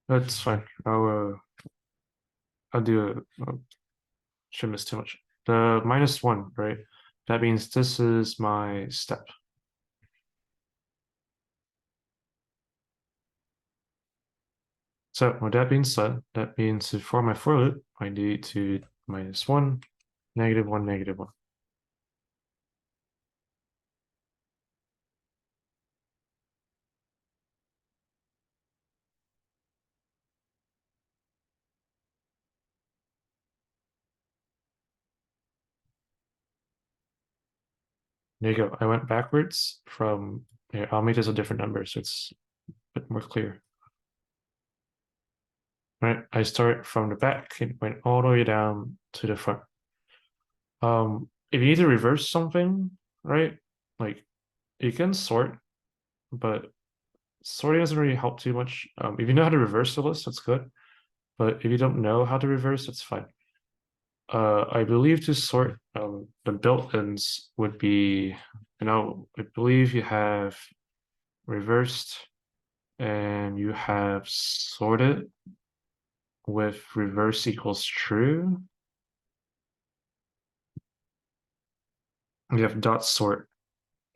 That's fine. I'll do a shouldn't miss too much. The -1, right? That means this is my step. So with that being said, that means for my for loop, I need to -1, -1, -1. There you go. I went backwards from here. I'll make this a different number so it's a bit more clear. Right? I start from the back and went all the way down to the front. If you need to reverse something, right? Like you can sort, but sorting doesn't really help too much. If you know how to reverse the list, that's good. But if you don't know how to reverse, it's fine. I believe to sort the built-ins would be, I believe you have reversed and you have sorted with reverse equals true. You have dot sort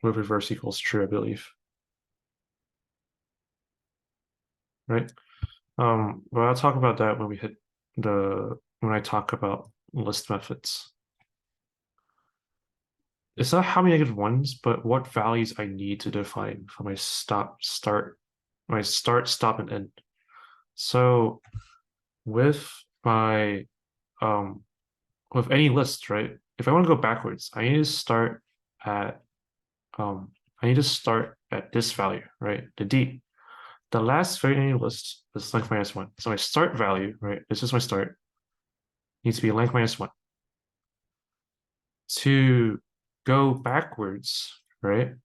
with reverse equals true, I believe. Right? But I'll talk about that when we hit when I talk about list methods. It's not how many -1s, but what values I need to define for my my start, stop, and end. So with my with any list, right? If I want to go backwards, I need to start at I need to start at this value, right? The D. The last value in any list is length -1. So my start value, right? This is my start, needs to be length -1. To go backwards, right?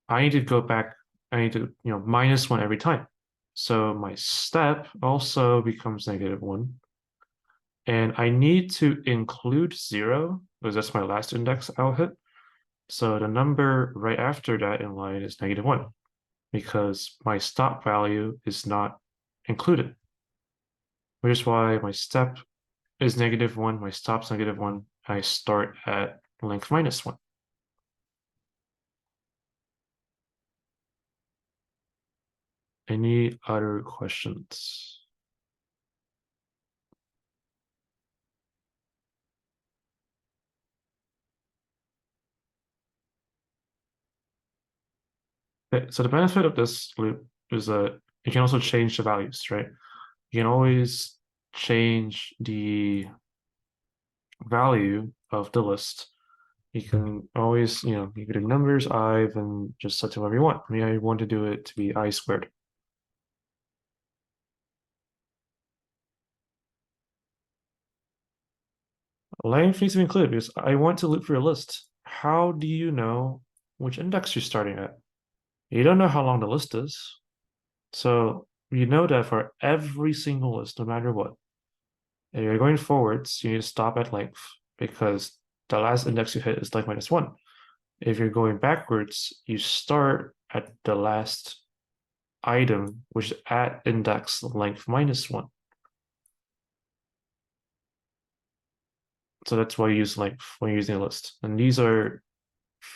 I need to go back, I need to, -1 every time. So my step also becomes -1. And I need to include 0, because that's my last index I'll hit. So the number right after that in line is -1, because my stop value is not included, which is why my step is -1, my stop's -1, I start at length -1. Any other questions? Okay, so the benefit of this loop is that you can also change the values, right? You can always change the value of the list. You can always, you can do numbers, I, and just set to whatever you want. I mean, I want to do it to be I squared. Length needs to be included because I want to loop for a list. How do you know which index you're starting at? You don't know how long the list is. So you know that for every single list, no matter what, if you're going forwards, you need to stop at length because the last index you hit is length -1. If you're going backwards, you start at the last item, which is at index length -1. So that's why you use length when you're using a list. And these are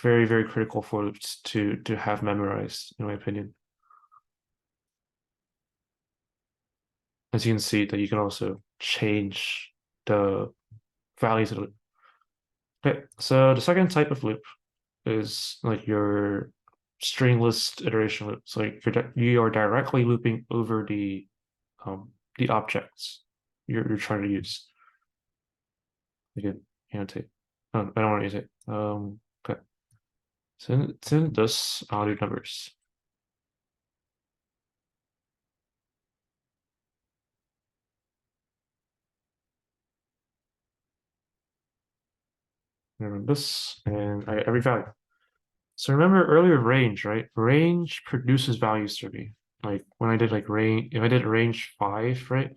very, very critical for loops to have memorized, in my opinion. As you can see, that you can also change the values of the loop. Okay, so the second type of loop is like your string list iteration loop. So like you are directly looping over the objects you're trying to use. You can annotate. I don't want to use it. Okay. So in this, I'll do numbers. Remember this, and I get every value. So remember earlier range, right? Range produces values for me. Like when I did like range, if I did range 5, right?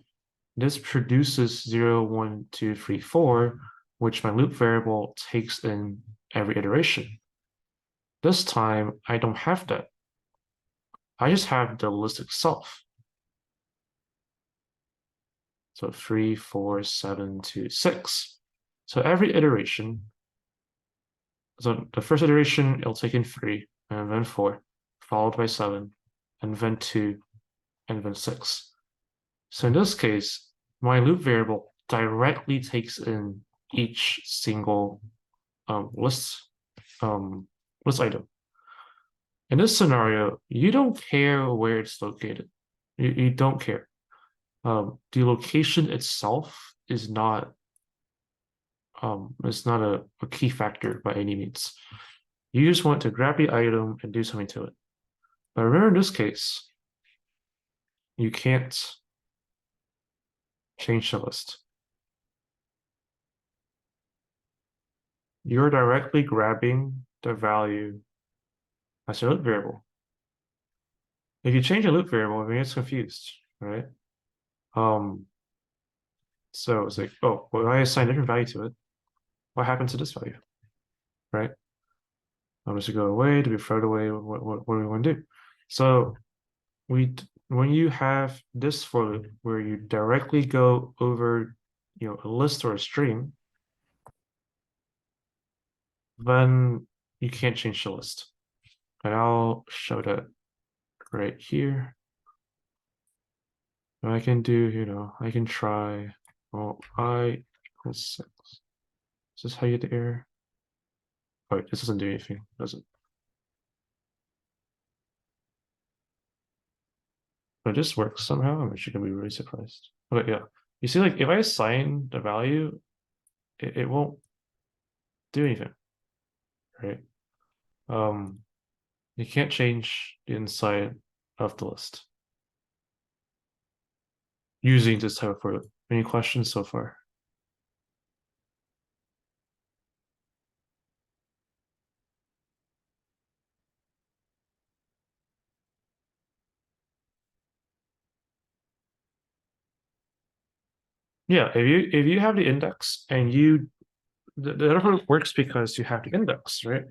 This produces 0, 1, 2, 3, 4, which my loop variable takes in every iteration. This time, I don't have that. I just have the list itself. So 3, 4, 7, 2, 6. So every iteration, so the first iteration, it'll take in 3, and then 4, followed by 7, and then 2, and then 6. So in this case, my loop variable directly takes in each single list list item. In this scenario, you don't care where it's located. You don't care. The location itself is not a key factor by any means. You just want to grab the item and do something to it. But remember in this case, you can't change the list. You're directly grabbing the value as your loop variable. If you change a loop variable, it gets confused, right? So it's like, oh, well, I assign a different value to it. What happened to this value, right? I'm just gonna go away. Do we throw it away? What do we want to do? So when you have this for loop where you directly go over, a list or a string, then you can't change the list. And I'll show that right here. And I can do, I can try, well, I equals 6. Is this how you get the error? Oh, this doesn't do anything, does it? But this works somehow. I'm actually gonna be really surprised. Okay, yeah. You see, like if I assign the value, it won't do anything, right? Um, you can't change the inside of the list using this type of for loop. Any questions so far? Yeah, if you have the index and the other works because you have the index, right?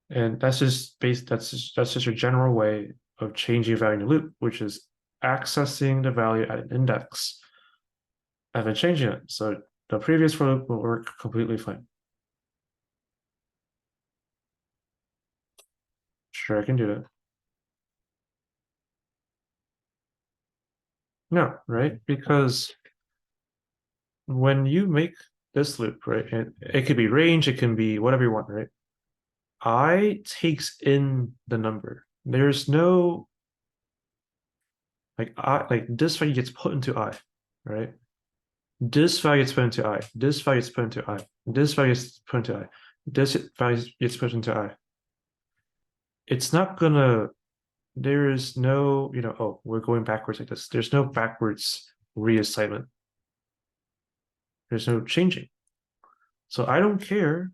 And that's just your general way of changing value in the loop, which is accessing the value at an index and then changing it. So the previous for loop will work completely fine. Sure, I can do that. No, right? Because when you make this loop, right, it could be range, it can be whatever you want, right? I takes in the number. There's no like this value gets put into I, right? This value gets put into I. This value gets put into I. This value gets put into I. This value gets put into I. It's not gonna. There is no, oh, we're going backwards like this. There's no backwards reassignment. There's no changing. So I don't care.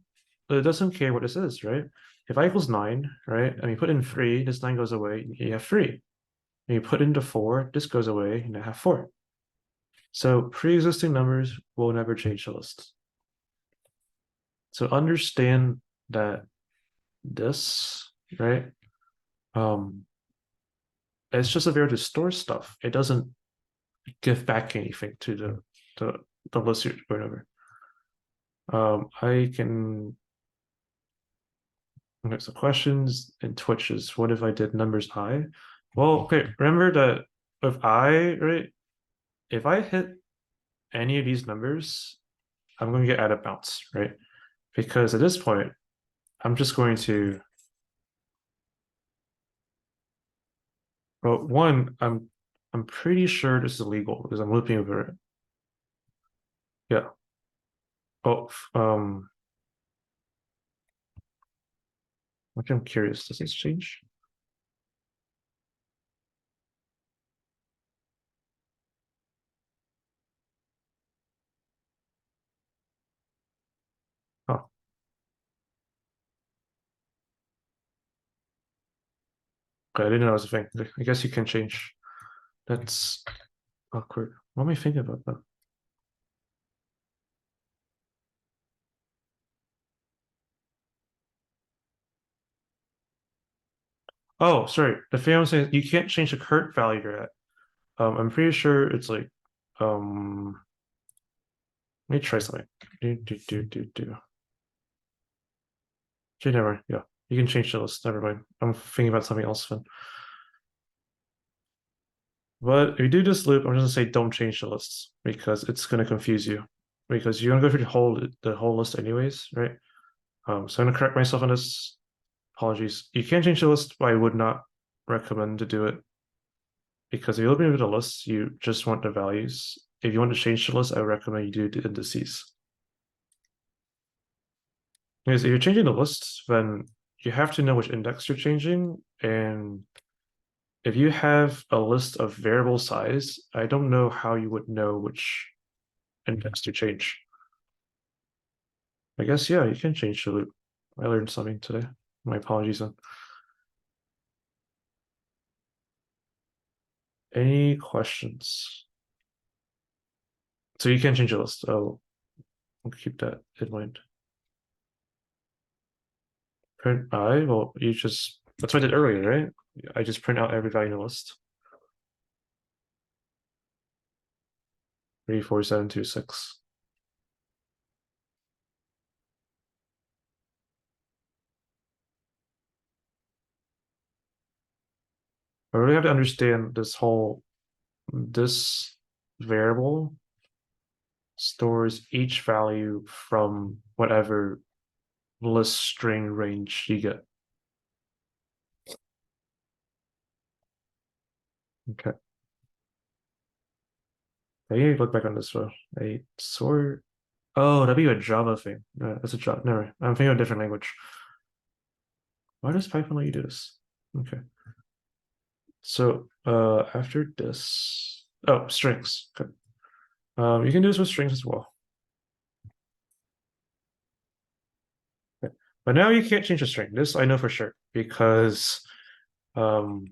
It doesn't care what this is, right? If I equals 9, right, and you put in 3, this 9 goes away, you have 3. And you put into 4, this goes away, and I have 4. So pre-existing numbers will never change the list. So understand that this, right, it's just a way to store stuff. It doesn't give back anything to the list you're going over. I can make some questions in Twitches. What if I did numbers I? Well, okay, remember that with I, right? If I hit any of these numbers, I'm going to get added bounce, right? Because at this point, I'm just going to, well, one, I'm pretty sure this is illegal because I'm looping over it. Yeah. Oh, which I'm curious, does this change? Oh, okay, I didn't know that was a thing. I guess you can change. That's awkward. What am I thinking about that? Oh, sorry. The thing I'm saying, you can't change the current value you're at. I'm pretty sure it's like, um, Let me try something. Okay, never mind. Yeah, you can change the list. Never mind. I'm thinking about something else then. But if you do this loop, I'm just gonna say don't change the lists because it's gonna confuse you. Because you're gonna go through the whole list anyways, right? So I'm gonna correct myself on this. Apologies. You can change the list, but I would not recommend to do it because if you're looking at the list, you just want the values. If you want to change the list, I recommend you do the indices. Because if you're changing the list, then you have to know which index you're changing. And if you have a list of variable size, I don't know how you would know which index to change. I guess, yeah, you can change the loop. I learned something today. My apologies then. Any questions? So you can change the list. Oh, I'll keep that in mind. Print I, well, you just, that's what I did earlier, right? I just print out every value in the list. 34726. I really have to understand this variable stores each value from whatever list string range you get. Okay. I need to look back on this one. A sort. Oh, that'd be a Java thing. That's a Java. Never. I'm thinking of a different language. Why does Python let you do this? Okay. So after this, oh, strings. Okay. You can do this with strings as well. Okay. But now you can't change a string. This I know for sure because um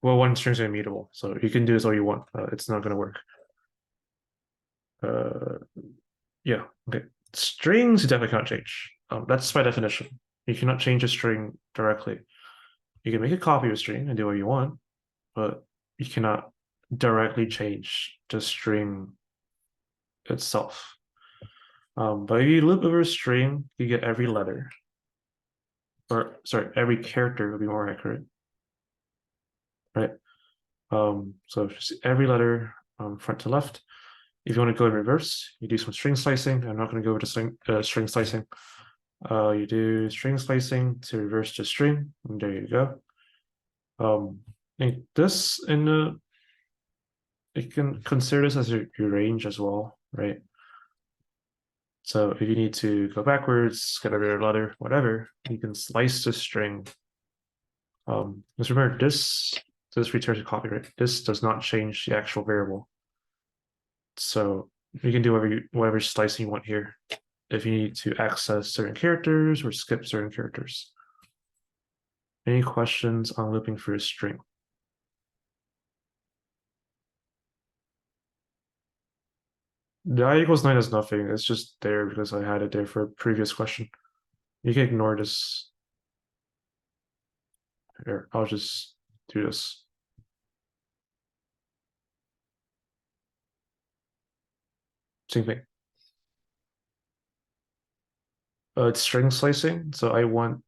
well, one string's immutable, so you can do this all you want. It's not going to work. Uh, yeah, okay. Strings you definitely can't change. That's by definition. You cannot change a string directly. You can make a copy of a string and do what you want, but you cannot directly change the string itself. But if you loop over a string, you get every letter, or sorry, every character would be more accurate, right? So just every letter front to left. If you want to go in reverse, you do some string slicing. I'm not going to go over to string slicing. You do string slicing to reverse the string, and there you go. And this in the you can consider this as your range as well, right? So if you need to go backwards, get rid of a letter, whatever, you can slice the string. Just remember this returns a copy, right? This does not change the actual variable. So you can do whatever slicing you want here if you need to access certain characters or skip certain characters. Any questions on looping through a string? The I equals 9 is nothing. It's just there because I had it there for a previous question. You can ignore this. Here, I'll just do this. Same thing. It's string slicing. So I want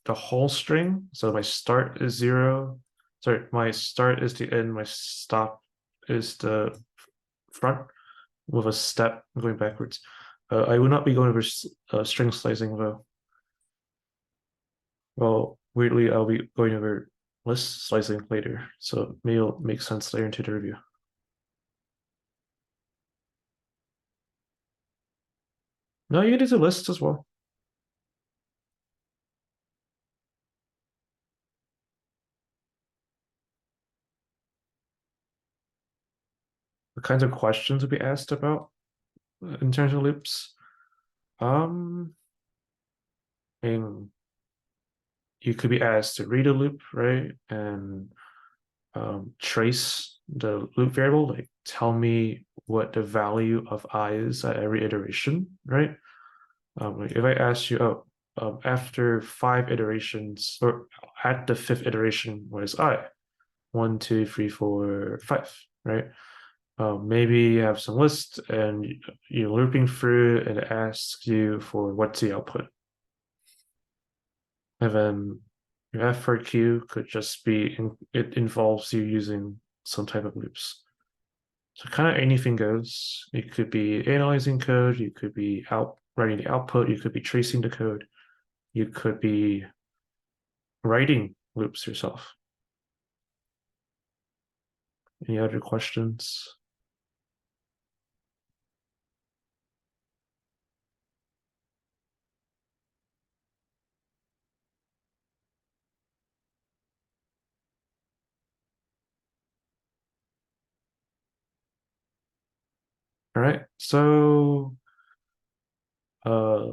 the whole string. So my start is 0. Sorry, my start is the end. My stop is the front with a step going backwards. I will not be going over string slicing though. Well, weirdly, I'll be going over list slicing later, so maybe it'll make sense later into the review. No, you can do the lists as well. The kinds of questions would be asked about in terms of loops. Um, and you could be asked to read a loop, right? And trace the loop variable, like tell me what the value of I is at every iteration, right? Like if I ask you, after 5 iterations or at the 5th iteration, what is I? 1, 2, 3, 4, 5, right? Maybe you have some list and you're looping through and it asks you for what's the output. And then your F for Q could just be, it involves you using some type of loops. So kind of anything goes. You could be analyzing code, you could be writing the output, you could be tracing the code, you could be writing loops yourself. Any other questions? All right, so uh,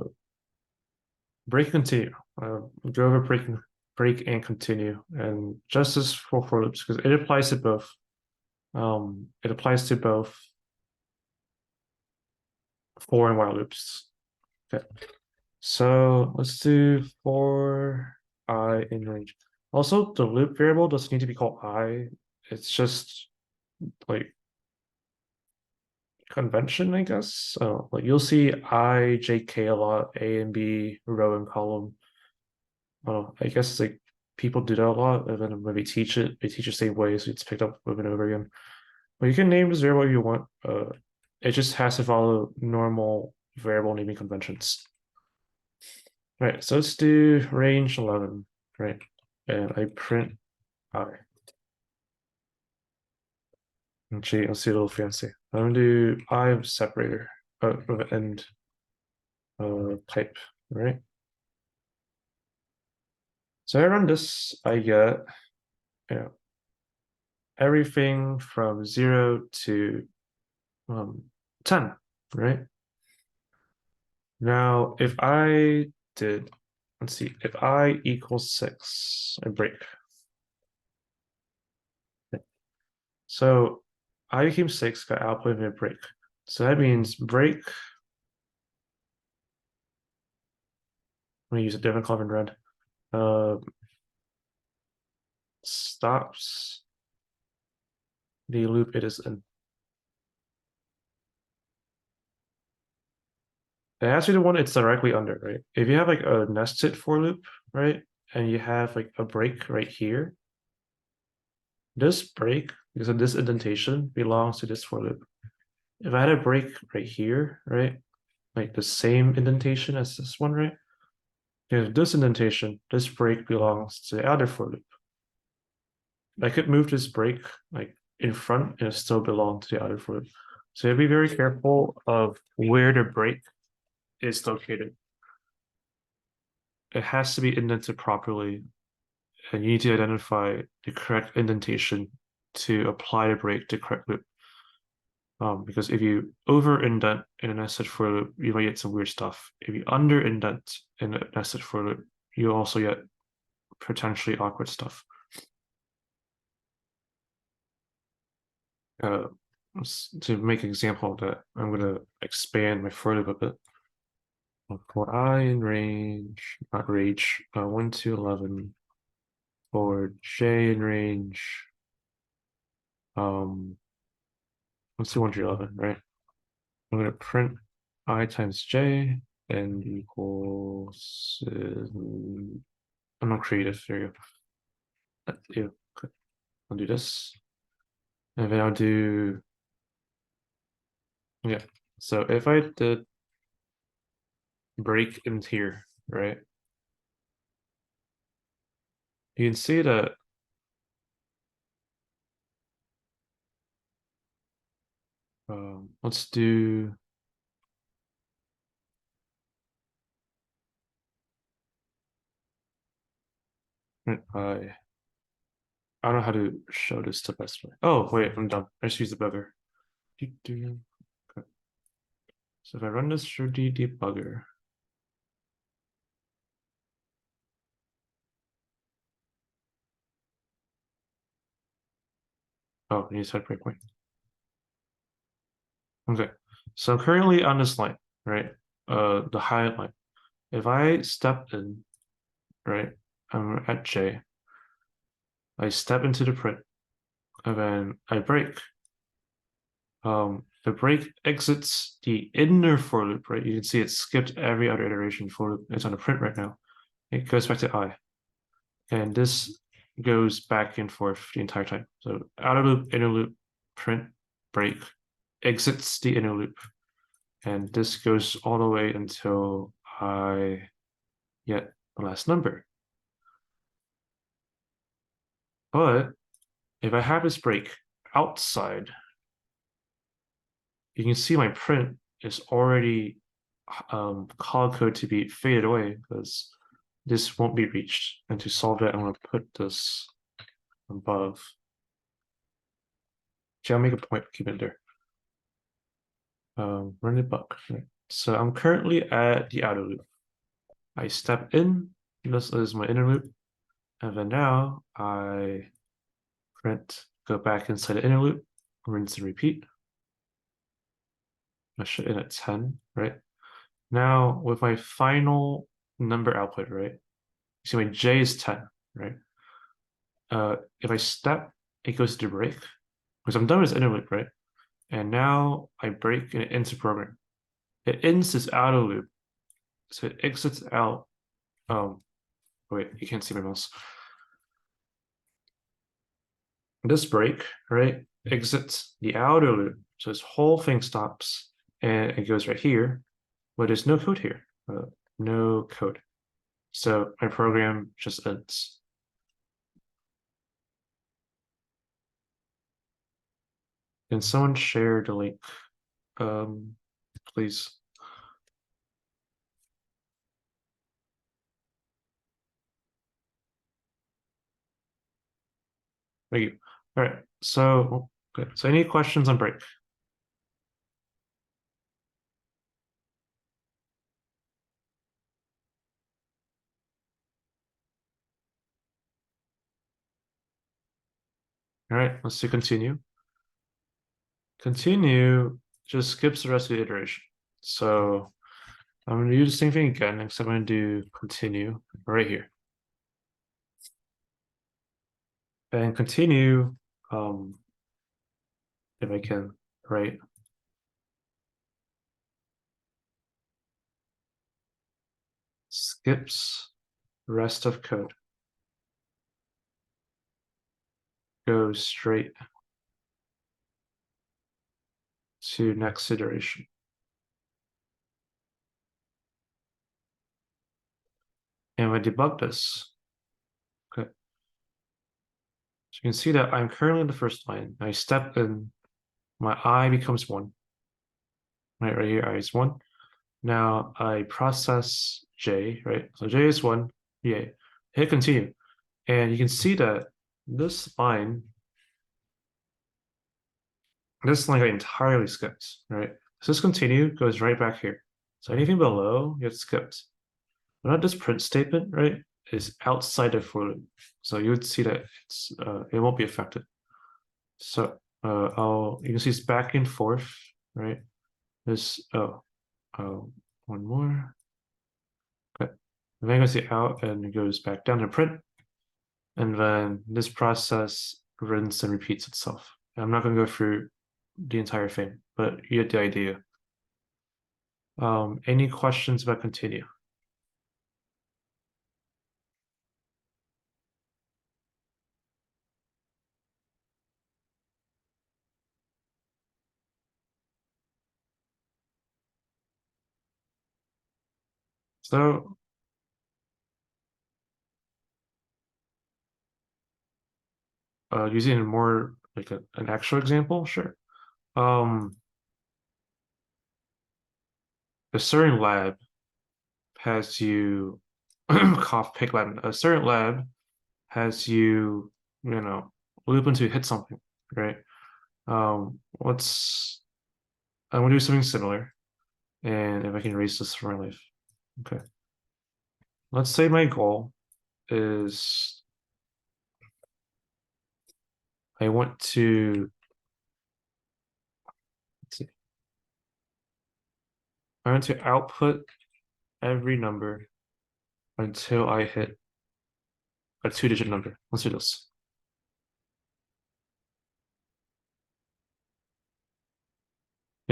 break and continue. Go over break and continue, and just as for loops, because it applies to both. It applies to both for and while loops. Okay, so let's do for I in range. Also, the loop variable doesn't need to be called I. It's just like convention, I guess. Like you'll see I, J, K a lot, A and B, row and column. I guess like people do that a lot, and then when they teach it, they teach the same way, so it's picked up over and over again. But you can name this variable you want. It just has to follow normal variable naming conventions. Right, so let's do range 11, right? And I print I. Gee, let's see a little fancy. I'm gonna do I of separator of end type, right? So I run this, I get you know everything from 0 to 10, right? Now, if I did, let's see, if I equals 6, I break. So I became 6, got output and a break. So that means break, I'm gonna use a different color in red, uh, stops the loop it is in. It has to be the one it's directly under, right? If you have like a nested for loop, right? And you have like a break right here, this break, because of this indentation, belongs to this for loop. If I had a break right here, right? Like the same indentation as this one, right? If this indentation, this break belongs to the other for loop. I could move this break like in front and it still belong to the other for loop. So you have to be very careful of where the break is located. It has to be indented properly, and you need to identify the correct indentation to apply the break to correct loop. Because if you over indent in a nested for loop, you might get some weird stuff. If you under indent in a nested for loop, you also get potentially awkward stuff. Uh, to make an example of that, I'm going to expand my for loop a bit. For I in range, not range, 1 to 11. For J in range, let's do 1 to 11, right? I'm going to print I times J and equals, I'm not creative, there you go. Yeah, okay. I'll do this. And then I'll do, yeah. So if I did break in here, right? You can see that let's do I don't know how to show this the best way. Oh wait, I'm done. I just use the debugger. Okay. So if I run this through the debugger, oh, I need to set breakpoint. Okay, so currently on this line, right? The high line. If I step in, right, I'm at J. I step into the print, and then I break. the break exits the inner for loop, right? You can see it skipped every other iteration for loop. It's on a print right now. It goes back to I. And this goes back and forth the entire time. So outer loop, inner loop, print, break, exits the inner loop. And this goes all the way until I get the last number. But if I have this break outside, you can see my print is already call code to be faded away because this won't be reached. And to solve that, I'm going to put this above. Actually, I'll make a point, keep it there. Run the buck. Right. So I'm currently at the outer loop. I step in, this is my inner loop, and then now I print, go back inside the inner loop, rinse and repeat. I should in at 10, right? Now with my final number output, right? You see my J is 10, right? If I step, it goes to break, because I'm done with this inner loop, right? And now I break and it ends the program. It ends this outer loop, so it exits out. Wait, you can't see my mouse. This break, right, exits the outer loop. So this whole thing stops and it goes right here, but there's no code here, no code. So my program just ends. Can someone share the link, please? Thank you. All right, so good. So any questions on break? All right, let's do continue. Continue just skips the rest of the iteration. So I'm going to do the same thing again, except I'm going to do continue right here. And continue, if I can, right? Skips rest of code. Goes straight to next iteration. And we debug this. Okay. So you can see that I'm currently in the first line. I step in, my I becomes 1. Right here, I is 1. Now I process J, right? So J is 1, yay. Hit continue. And you can see that this line got entirely skipped, right? So this continue goes right back here. So anything below gets skipped. But not this print statement, right, is outside of for loop. So you would see that it won't be affected. So you can see it's back and forth, right? This one more. Okay. And then it goes out and it goes back down to print. And then this process rinse and repeats itself. I'm not going to go through the entire thing, but you get the idea. Any questions about continue? So using a more like an actual example, sure. A certain lab has you cough pick Latin. A certain lab has you, loop until you hit something, right? Let's I'm gonna do something similar, and if I can erase this from my life. Okay. Let's say my goal is I want to let's see, I want to output every number until I hit a 2-digit number. Let's do this.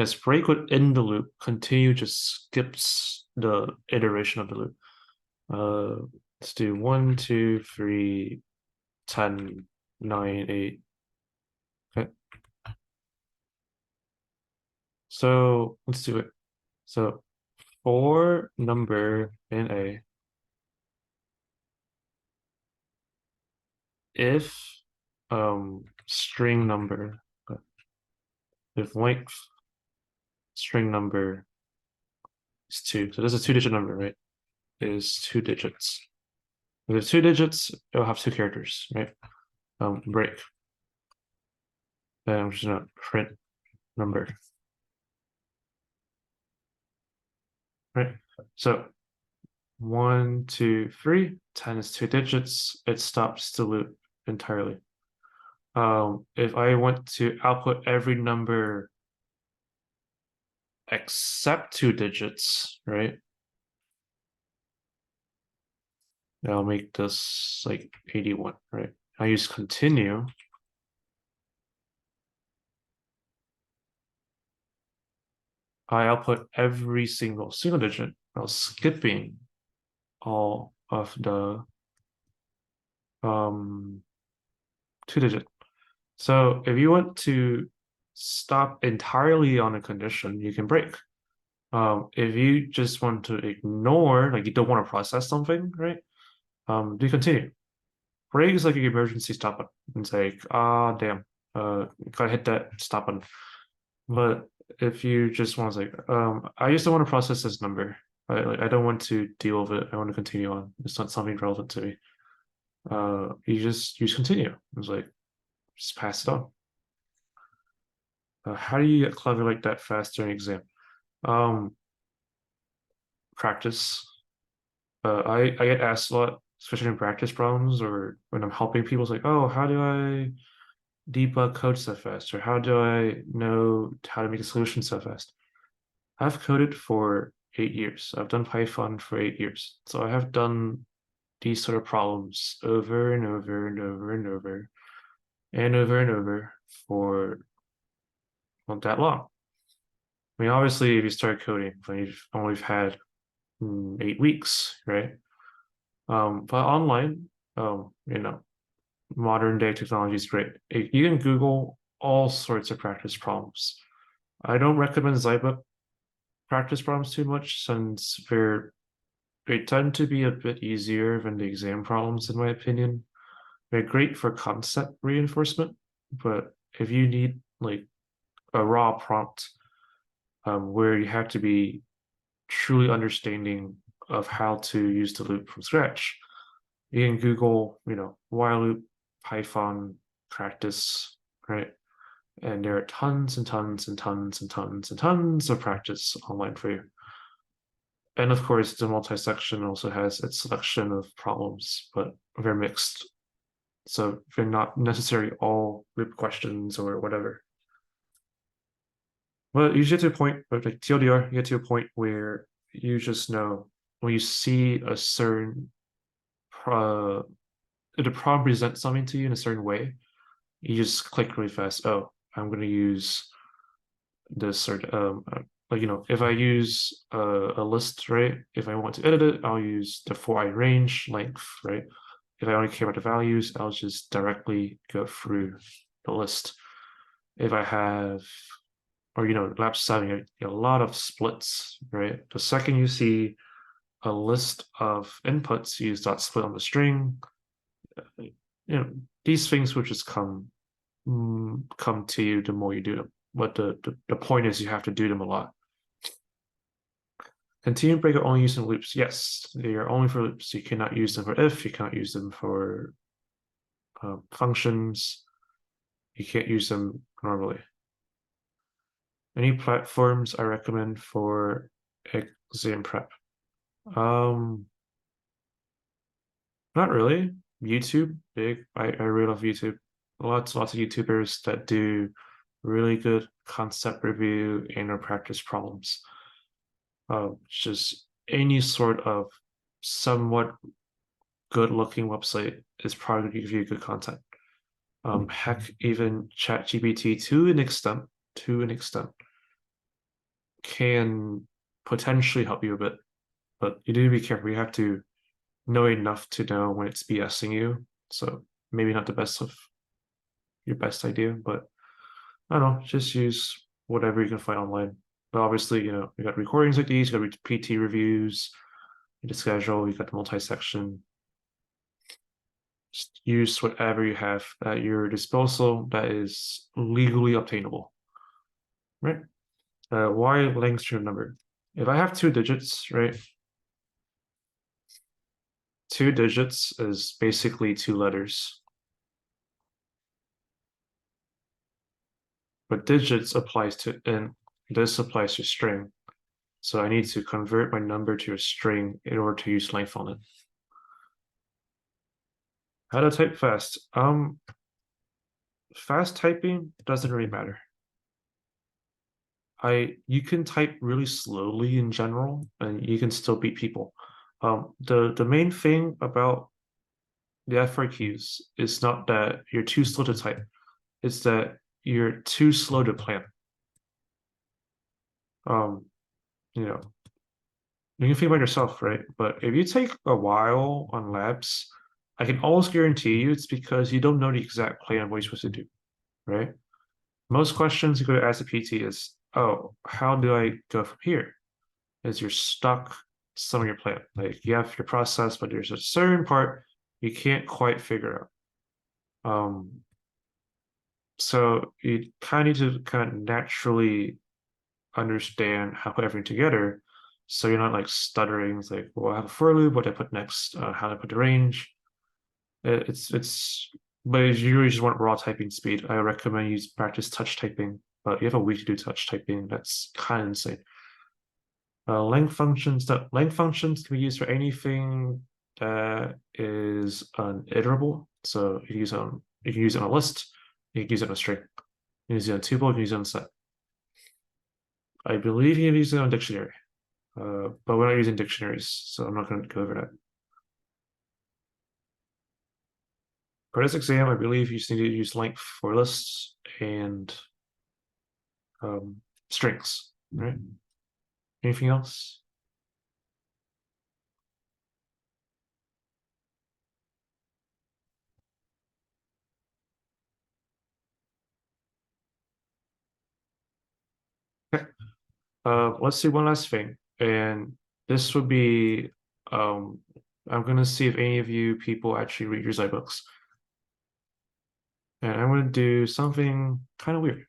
Yes, break would end the loop. Continue just skips the iteration of the loop. Let's do 1, 2, 3, 10, 9, 8. Okay. So let's do it. So for number in A, if string number, if length string number is 2, so this is a 2-digit number, right? It is 2 digits. If it's 2 digits, it'll have 2 characters, right? Break. Then I'm just gonna print number, right? So 1, 2, 3, 10 is 2 digits. It stops the loop entirely. If I want to output every number except 2 digits, right? I'll make this like 81, right? I use continue. I output every single digit while skipping all of the 2-digit. So if you want to stop entirely on a condition, you can break. If you just want to ignore, like you don't want to process something, right? Do continue. Break is like an emergency stop button. It's like, ah, damn, gotta hit that stop button. But if you just want to like, I just don't want to process this number. I don't want to deal with it. I want to continue on. It's not something relevant to me. You just use continue. It's like, just pass it on. How do you get clever like that fast during exam? Um, Practice. I get asked a lot, especially in practice problems or when I'm helping people. It's like, oh, how do I debug code so fast? Or how do I know how to make a solution so fast? I've coded for 8 years. I've done Python for 8 years. So I have done these sort of problems over and over and over and over and over and over for not that long. I mean, obviously, if you start coding when you've only had 8 weeks, right? But online, you know, modern day technology is great. You can Google all sorts of practice problems. I don't recommend Zybook practice problems too much since they tend to be a bit easier than the exam problems, in my opinion. They're great for concept reinforcement, but if you need like a raw prompt where you have to be truly understanding of how to use the loop from scratch, you can Google, while loop, Python practice, right? And there are tons and tons and tons and tons and tons of practice online for you. And of course, the multi-section also has its selection of problems, but they're mixed. So they're not necessarily all loop questions or whatever. But you get to a point, like TLDR, you get to a point where you just know when you see a certain the problem presents something to you in a certain way, you just click really fast. Oh, I'm going to use this or like if I use a list, right? If I want to edit it, I'll use the for I range length, right? If I only care about the values, I'll just directly go through the list. If I have, or Lapse having a lot of splits, right? The second you see a list of inputs, you use dot split on the string. These things will just come to you the more you do them. But the point is you have to do them a lot. Continued break are only used in loops. Yes, they are only for loops. You cannot use them for if, you cannot use them for functions. You can't use them normally. Any platforms I recommend for exam prep? Not really. YouTube, big. I really love YouTube. Lots of YouTubers that do really good concept review and or practice problems. Just any sort of somewhat good looking website is probably going to give you good content. Heck, even ChatGPT to an extent, can potentially help you a bit, but you need to be careful. You have to know enough to know when it's BSing you. So maybe not the best of your best idea, but I don't know, just use whatever you can find online. But obviously, you got recordings like these, you got PT reviews, the schedule, you got the multi-section. Just use whatever you have at your disposal that is legally obtainable, right? Why length string number? If I have 2 digits, right? 2 digits is basically 2 letters, but digits applies to, and this applies to string. So I need to convert my number to a string in order to use length on it. How to type fast? Fast typing doesn't really matter. You can type really slowly in general, and you can still beat people. The main thing about the FRQs is not that you're too slow to type; it's that you're too slow to plan. Um, you know, you can think about yourself, right? But if you take a while on labs, I can almost guarantee you it's because you don't know the exact plan of what you're supposed to do, right? Most questions you go to ask a PT is, oh, how do I go from here? Is you're stuck some of your plan. Like you have your process, but there's a certain part you can't quite figure out. So you kind of need to kind of naturally understand how to put everything together. So you're not like stuttering. It's like, well, I have a for loop, what do I put next? How do I put the range? It's but if you really just want raw typing speed, I recommend you practice touch typing. But you have a week to do touch typing. That's kind of insane. Length functions can be used for anything that is an iterable. So you can use it on a list, you can use it on a string, you can use it on a tuple, you can use it on a set. I believe you can use it on a dictionary, but we're not using dictionaries, so I'm not going to go over that. For this exam, I believe you just need to use length for lists and um, strings, right? Anything else? Okay. Let's do one last thing, and this would be um, I'm gonna see if any of you people actually read your books, and I'm gonna do something kind of weird.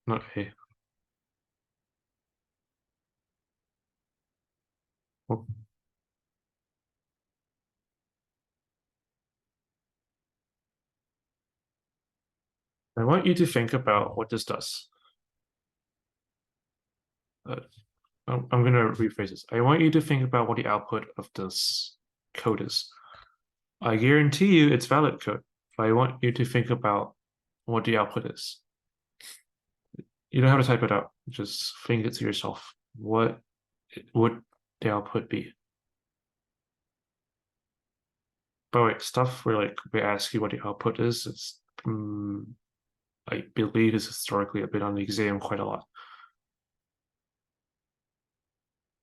Not hey, well, I want you to think about what this does. Uh, I'm gonna rephrase this. I want you to think about what the output of this code is. I guarantee you it's valid code, but I want you to think about what the output is. You don't have to type it out. Just think it to yourself. What would the output be? But wait, stuff where like we ask you what the output is, I believe is historically a bit on the exam quite a lot.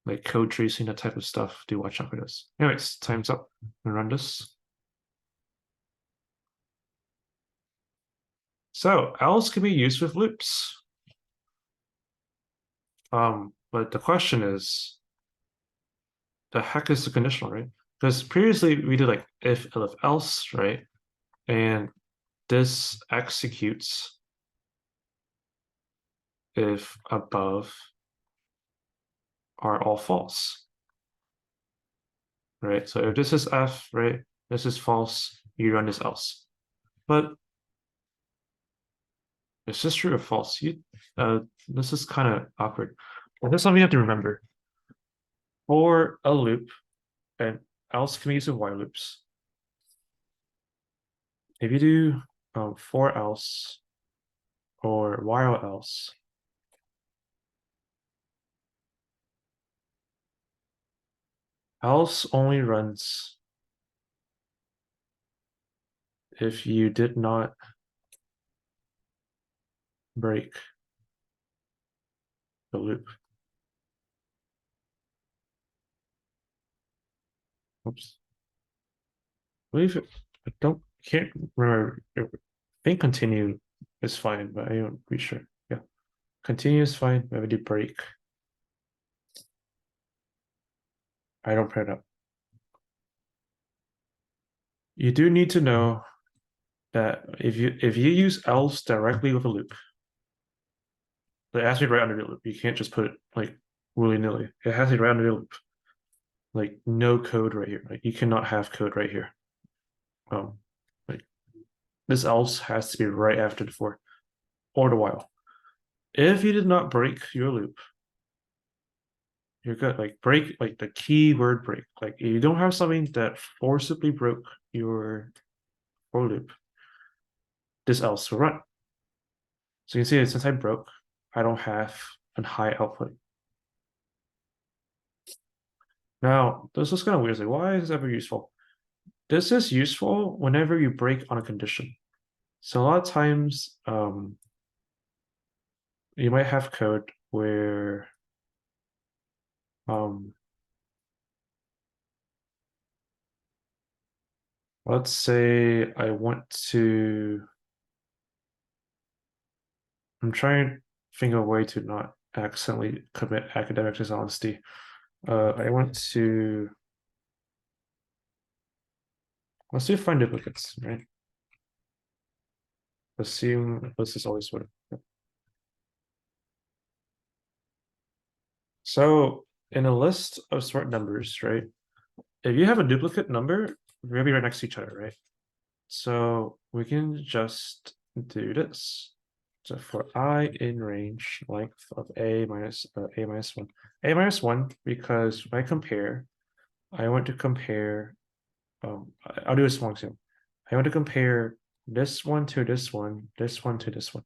Like code tracing, that type of stuff. Do watch out for this. Anyways, time's up. I'm gonna run this. So else can be used with loops. But the question is, the heck is the conditional, right? Because previously we did like if else, right? And this executes if above are all false, right? So if this is F, right, this is false, you run this else. But is this true or false? This is kind of awkward. Well, there's something you have to remember. For a loop, and else can be used with while loops. If you do for else or while else, else only runs if you did not break the loop. Oops. I believe it, I can't remember. I think continue is fine, but I don't be sure. Yeah. Continue is fine. Maybe do break. I don't print it up. You do need to know that if you use else directly with a loop, it has to be right under the loop. You can't just put it like willy-nilly. It has to be right under the loop. Like no code right here. Like you cannot have code right here. Like this else has to be right after the for or the while. If you did not break your loop, you're good. Like break, like the keyword break. Like you don't have something that forcibly broke your for loop, this else will run. So you can see that since I broke, I don't have a high output. Now, this is kind of weird. It's like, why is this ever useful? This is useful whenever you break on a condition. So a lot of times, you might have code where um, let's say I want to, I'm trying to think of a way to not accidentally commit academic dishonesty. I want to, let's do find duplicates, right? Assume this is always what. So in a list of sort numbers, right? If you have a duplicate number, they're gonna be right next to each other, right? So we can just do this. So for I in range length of a minus one, a minus one, because when I compare, I want to compare. I'll do a small example. I want to compare this one to this one, this one to this one.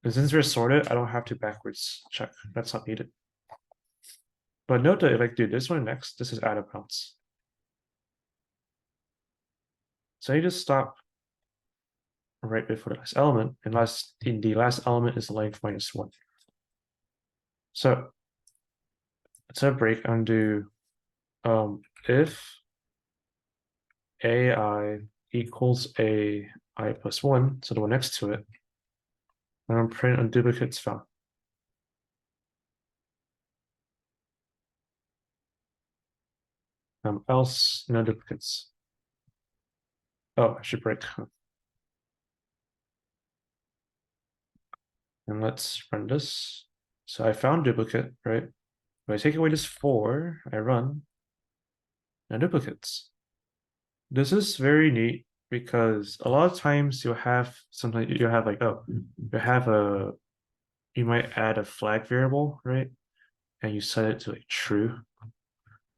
And since they're sorted, I don't have to backwards check. That's not needed. But note that if I do this one next, this is out of bounds. So you just stop right before the last element, unless in the last element is length minus one. So let's have break undo if AI equals AI plus one, so the one next to it, and I'm print on duplicates found. Else no duplicates. Oh, I should break. And let's run this. So I found duplicate, right? If I take away this four, I run, no duplicates. This is very neat because a lot of times you'll have something you have like, oh, you have a, you might add a flag variable, right? And you set it to like true.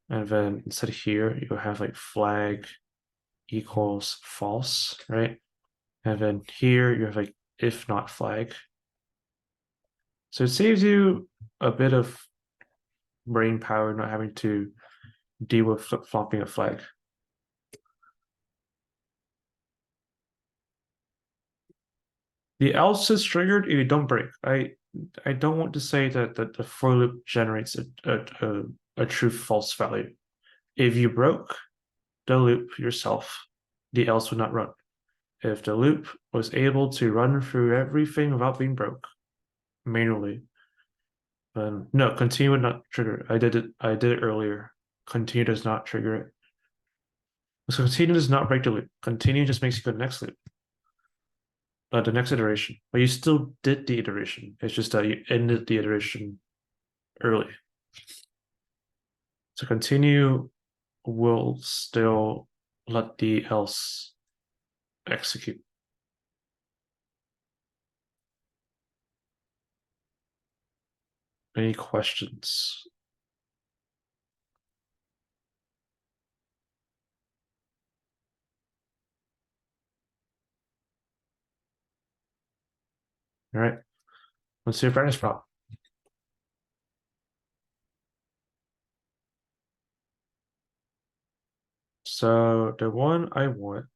And then instead of here, you'll have like flag equals false, right? And then here you have like if not flag. So it saves you a bit of brain power not having to deal with flip-flopping a flag. The else is triggered if you don't break. I don't want to say that the for loop generates a true false value. If you broke the loop yourself, the else would not run. If the loop was able to run through everything without being broke manually, then no, continue would not trigger it. I did it earlier. Continue does not trigger it. So continue does not break the loop. Continue just makes you go to the next loop. The next iteration. But you still did the iteration. It's just that you ended the iteration early. So continue will still let the else execute. Any questions? All right. Let's see if Ernest problem. So the one I want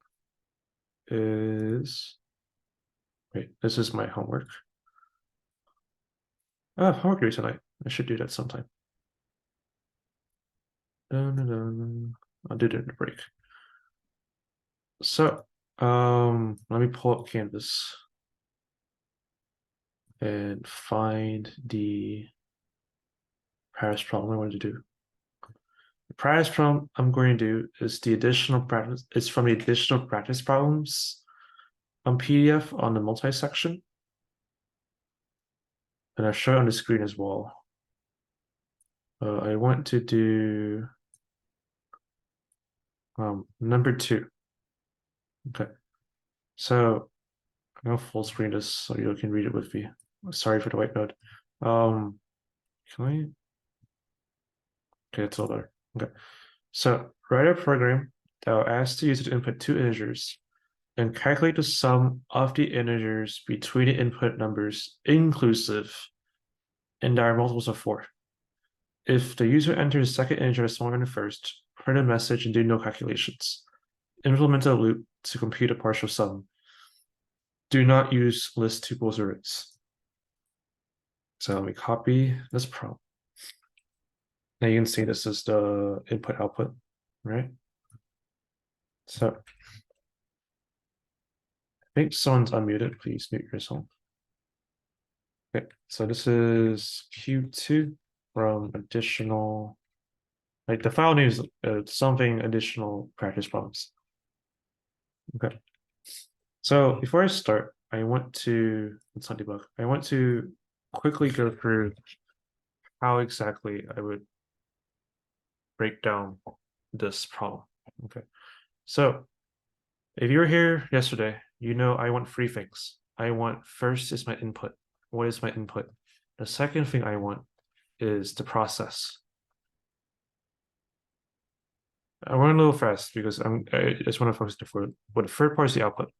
is, wait, this is my homework. Homework due tonight. I should do that sometime. Dun, dun, dun. I'll do it in the break. So, let me pull up Canvas and find the practice problem I want to do. The practice problem I'm going to do is the additional practice. It's from the additional practice problems on PDF on the multi-section. And I'll show it on the screen as well. I want to do number 2. Okay. So I'm gonna full screen this so you can read it with me. Sorry for the white note. Can I? Okay, it's all there. Okay. So write a program that will ask the user to input 2 integers and calculate the sum of the integers between the input numbers inclusive and there are multiples of 4. If the user enters the second integer as smaller than the first, print a message and do no calculations. Implement a loop to compute a partial sum. Do not use list tuples or roots. So let me copy this problem. Now you can see this is the input output, right? So I think someone's unmuted. Please mute yourself. Okay, so this is Q2 from additional, like the file name is something additional practice problems. Okay. So before I start, I want to, let's not debug. I want to quickly go through how exactly I would break down this problem. Okay. So if you were here yesterday, you know I want 3 things. I want first is my input. What is my input? The second thing I want is the process. I went a little fast because I just want to focus before, but the third part is the output.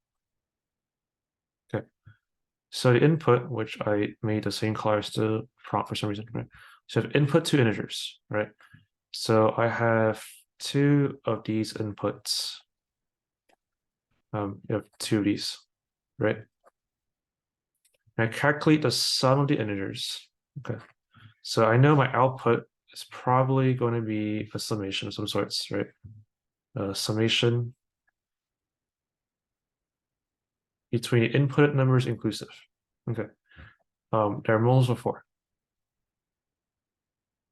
Okay. So the input, which I made the same color as the prompt for some reason, right? So I have input 2 integers, right? So I have 2 of these inputs. You have 2 of these, right? And I calculate the sum of the integers. Okay. So I know my output is probably going to be a summation of some sorts, right? Summation between the input numbers inclusive. Okay. There are multiples of 4.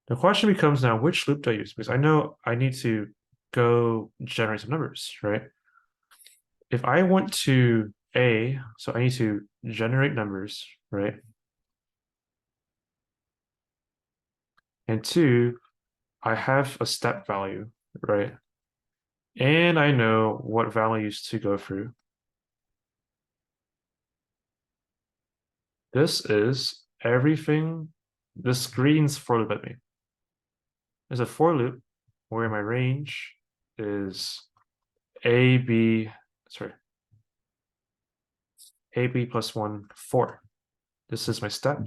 The question becomes now, which loop do I use? Because I know I need to go generate some numbers, right? If I want to so I need to generate numbers, right? And 2, I have a step value, right? And I know what values to go through. This is everything the screen's for loop at me. There's a for loop where my range is a, b, sorry, ab plus 1, 4. This is my step.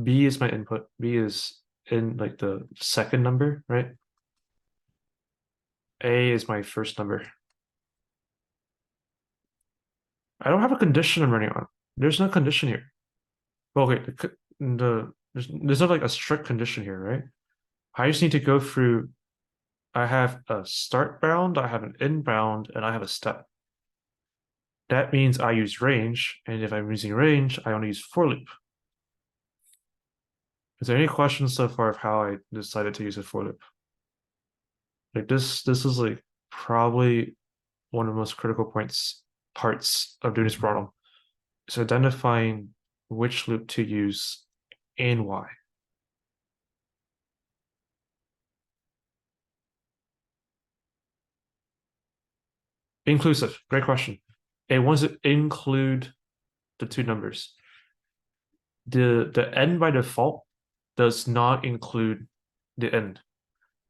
B is my input. B is in like the second number, right? A is my first number. I don't have a condition I'm running on. There's no condition here. Well, okay, there's not like a strict condition here, right? I just need to go through. I have a start bound, I have an inbound, and I have a step. That means I use range, and if I'm using range, I only use for loop. Is there any questions so far of how I decided to use a for loop? Like this is like probably one of the most critical parts of doing this problem. Is identifying which loop to use and why. Inclusive, great question. And once it include the 2 numbers, the end by default does not include the end.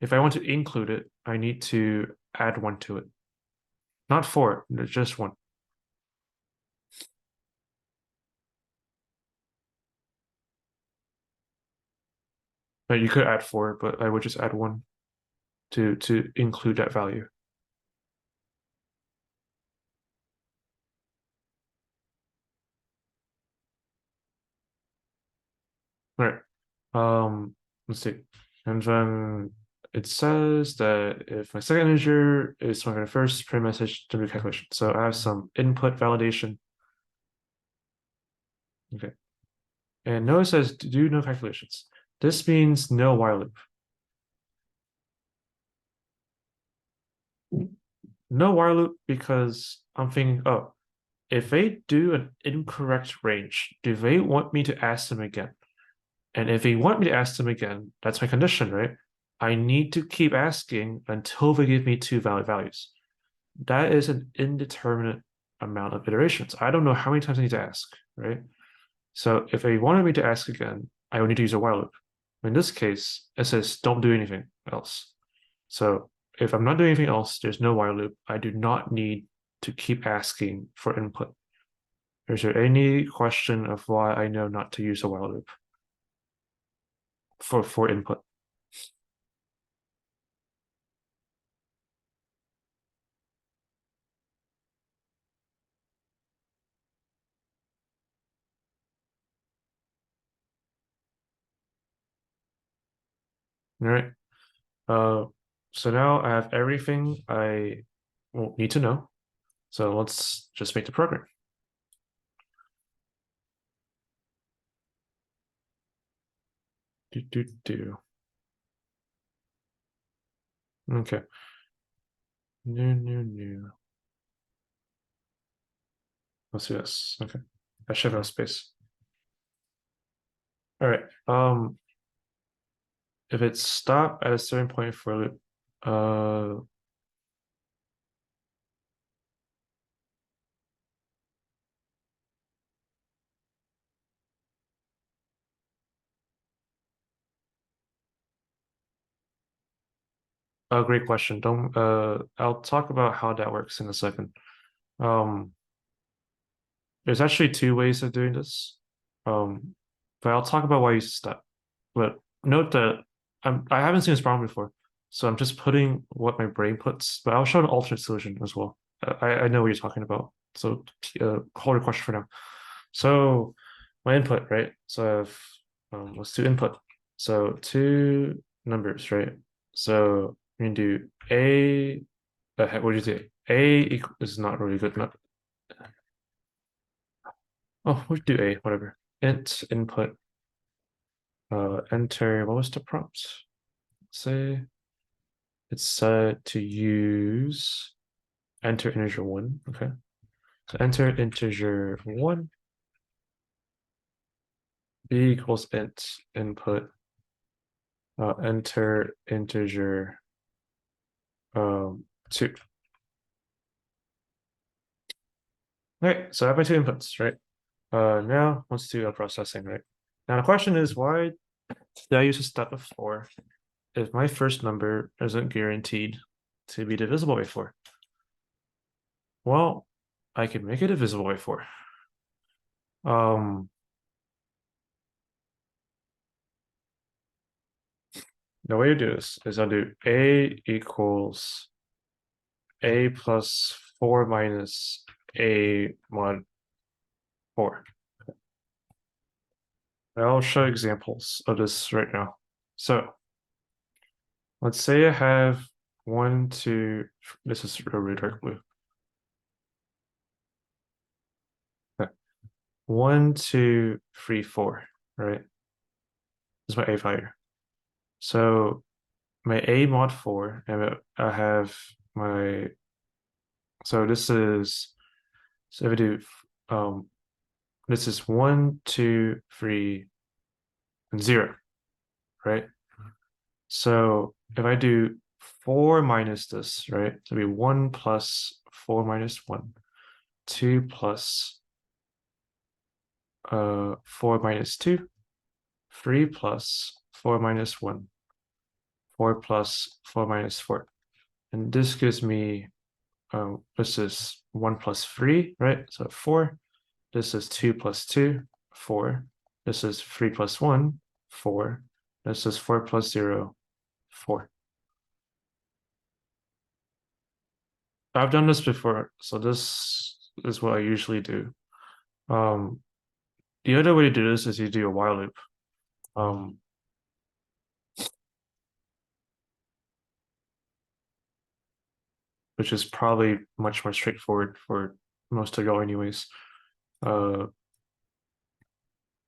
If I want to include it, I need to add 1 to it. Not 4, just 1. But you could add 4, but I would just add 1 to include that value. All right. Let's see. And then it says that if my second integer is my first print message to do calculation. So I have some input validation. Okay. And notice it says do no calculations. This means no while loop. No while loop because I'm thinking, oh, if they do an incorrect range, do they want me to ask them again? And if they want me to ask them again, that's my condition, right? I need to keep asking until they give me two valid values. That is an indeterminate amount of iterations. I don't know how many times I need to ask, right? So if they wanted me to ask again, I would need to use a while loop. In this case, it says don't do anything else. So if I'm not doing anything else, there's no while loop. I do not need to keep asking for input. Is there any question of why I know not to use a while loop for input? All right. Uh, so now I have everything I will need to know. So let's just make the program. Do, do, do. Okay. New. Let's do this. Okay. I should have space. All right. If it's stop at a certain point for a loop, a great question. Don't I'll talk about how that works in a second. Um, there's actually two ways of doing this. But I'll talk about why you stop. But note that I haven't seen this problem before, so I'm just putting what my brain puts. But I'll show an alternate solution as well. I know what you're talking about. So hold your question for now. So my input, right? So I have let's do input. So two numbers, right? So we can do a. What do you say? Is not really good enough. Oh, we do a whatever. Int input. Enter. What was the prompt? Say it's set to use enter integer one. Okay. So enter integer one. B equals int input. Enter integer two. Okay, so I have my two inputs, right? Now let's do a processing, right? Now the question is why did I use a step of four if my first number isn't guaranteed to be divisible by four? Well, I can make it divisible by four. Um, the way to do this is I'll do a equals a plus 4 minus a mod 4. I'll show examples of this right now. So let's say I have one, two, this is a really dark blue. Okay. 1, 2, 3, 4, right? This is my a value. So my a mod 4, and I have my, so this is, so if I do, this is 1, 2, 3, and 0, right? So if I do 4 minus this, right? So it'll be 1 plus 4 minus 1, 2 plus 4 minus 2, 3 plus 4 minus 1, 4 plus 4 minus 4. And this gives me this is 1 plus 3, right? So 4. This is 2 plus 2, 4. This is 3 plus 1, 4. This is 4 plus 0, 4. I've done this before, so this is what I usually do. The other way to do this is you do a while loop. Um, which is probably much more straightforward for most of y'all anyways. Uh,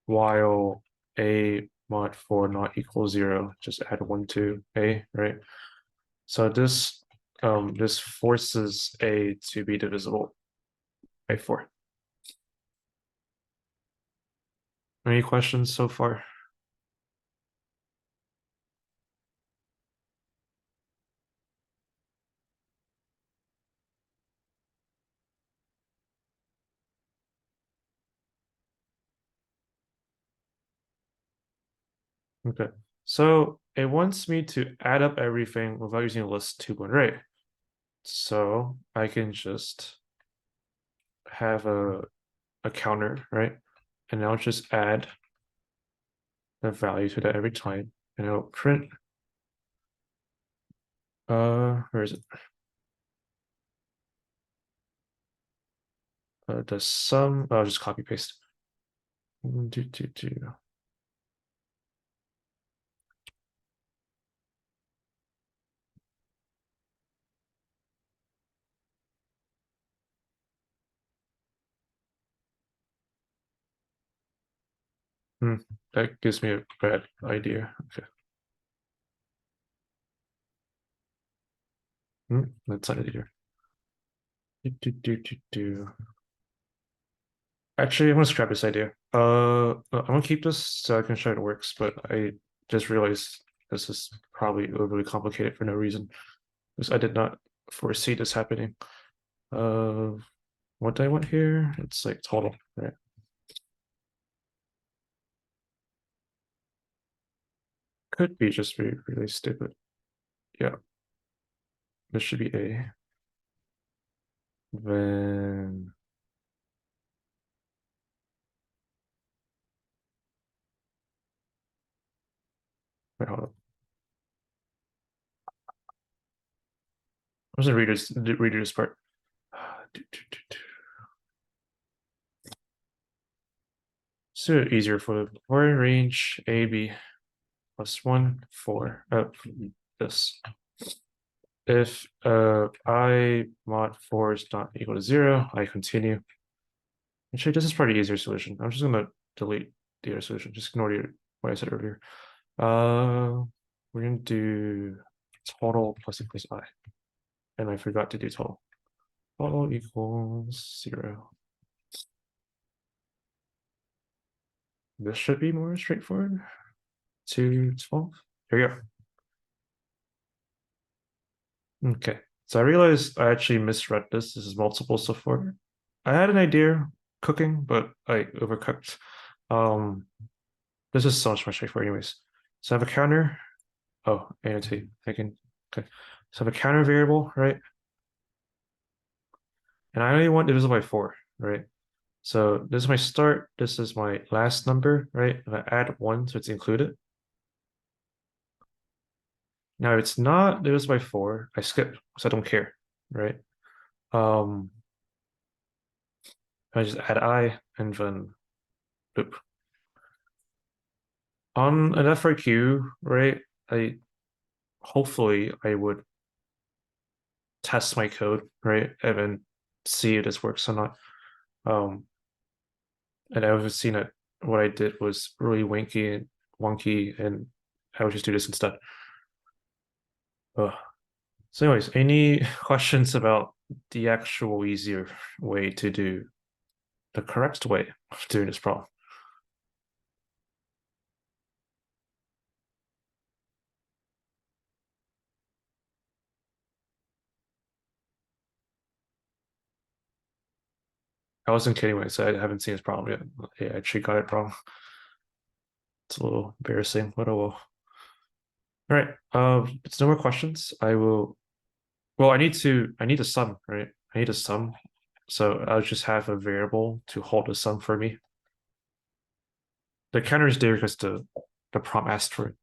while a mod 4 not equal 0, just add 1 to a, right? So this forces a to be divisible by 4. Any questions so far? Okay. So it wants me to add up everything without using a list 2-1 array. So I can just have a counter, right? And I'll just add the value to that every time. And it'll print where is it? The sum. I'll just copy paste. Do, do, do. That gives me a bad idea. Okay. That's not easier. Do. Actually, I'm gonna scrap this idea. I'm gonna keep this so I can show it works, but I just realized this is probably overly complicated for no reason. Because I did not foresee this happening. Uh, what do I want here? It's like total, right? Could be just really stupid. Yeah, this should be A. Then wait, hold on. Where's the readers part? So easier for range A B plus 1 4 this. If I mod 4 is not equal to 0, I continue. Actually, this is probably easier solution. I'm just gonna delete the other solution. Just ignore what I said earlier. We're gonna do total plus equals I. And I forgot to do total. Total equals 0. This should be more straightforward. 2, 12. Here we go. Okay, so I realized I actually misread this. This is multiple so far. I had an idea cooking, but I overcooked. Um, this is so much more straightforward anyways. So I have a counter. Oh, A and T. I can, okay. So I have a counter variable, right? And I only want divisible by 4, right? So this is my start. This is my last number, right? If I add 1, so it's included. Now, if it's not divisible by 4, I skip, so I don't care, right? Um, I just add I and then boop. On an FRQ, right? I hopefully I would test my code, right? And then see if this works or not. Um, and I've seen it. What I did was really wanky and wonky, and I would just do this instead. Ugh. So, anyways, any questions about the actual easier way to do the correct way of doing this problem? I wasn't kidding when I said I haven't seen this problem yet. Yeah, I actually got it wrong. It's a little embarrassing, but oh well. All right. It's no more questions. I will. Well, I need a sum, right? I need a sum. So I'll just have a variable to hold a sum for me. The counter is there because the prompt asked for it.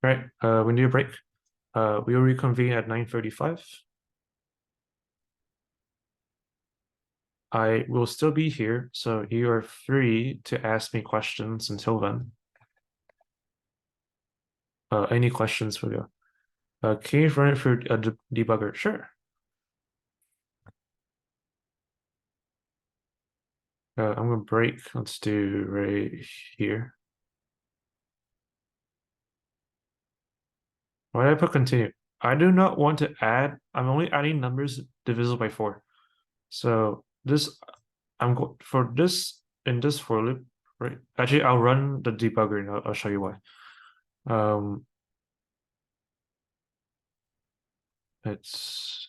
Right, we need a break. We will reconvene at 9:35. I will still be here, so you are free to ask me questions until then. Any questions for you? Can you run it through a debugger? Sure. I'm gonna break. Let's do right here. Why did I put continue? I do not want to add. I'm only adding numbers divisible by 4. So this, I'm going for this in this for loop, right? Actually, I'll run the debugger and I'll show you why. Um, it's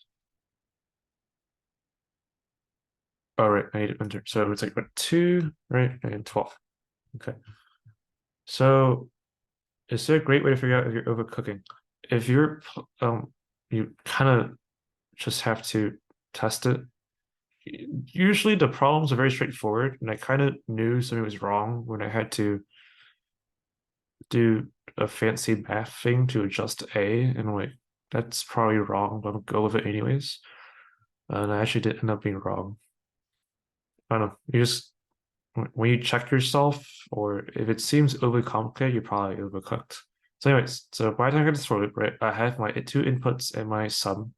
all right. I need to enter. So it's like what 2, right? And 12. Okay. So is there a great way to figure out if you're overcooking? If you're you kind of just have to test it. Usually the problems are very straightforward, and I kind of knew something was wrong when I had to do a fancy math thing to adjust A, and I'm like, that's probably wrong, but I'll go with it anyways. And I actually did end up being wrong. I don't know. You just when you check yourself, or if it seems overly complicated, you're probably overcooked. So, anyways, so by the time I get this for loop, right, I have my 2 inputs and my sum.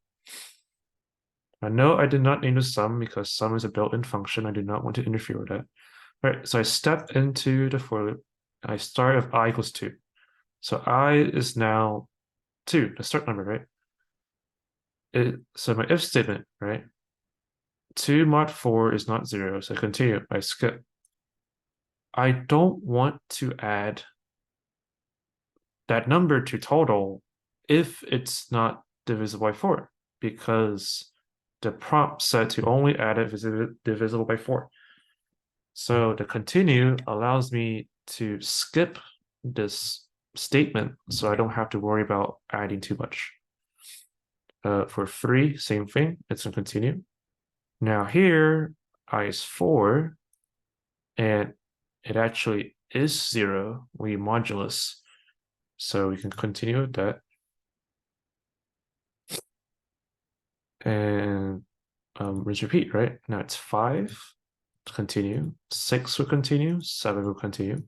I know I did not name the sum because sum is a built-in function. I do not want to interfere with that. All right, so I step into the for loop. And I start with I equals 2. So I is now 2, the start number, right? So my if statement, right? 2 mod 4 is not 0, so I continue. I skip. I don't want to add that number to total if it's not divisible by 4, because the prompt said to only add it divisible by 4. So the continue allows me to skip this statement so I don't have to worry about adding too much. For 3, same thing, it's gonna continue. Now here, I is 4, and it actually is 0 when you modulus. So we can continue with that. And let's repeat, right? Now it's 5, continue, 6 will continue, 7 will continue.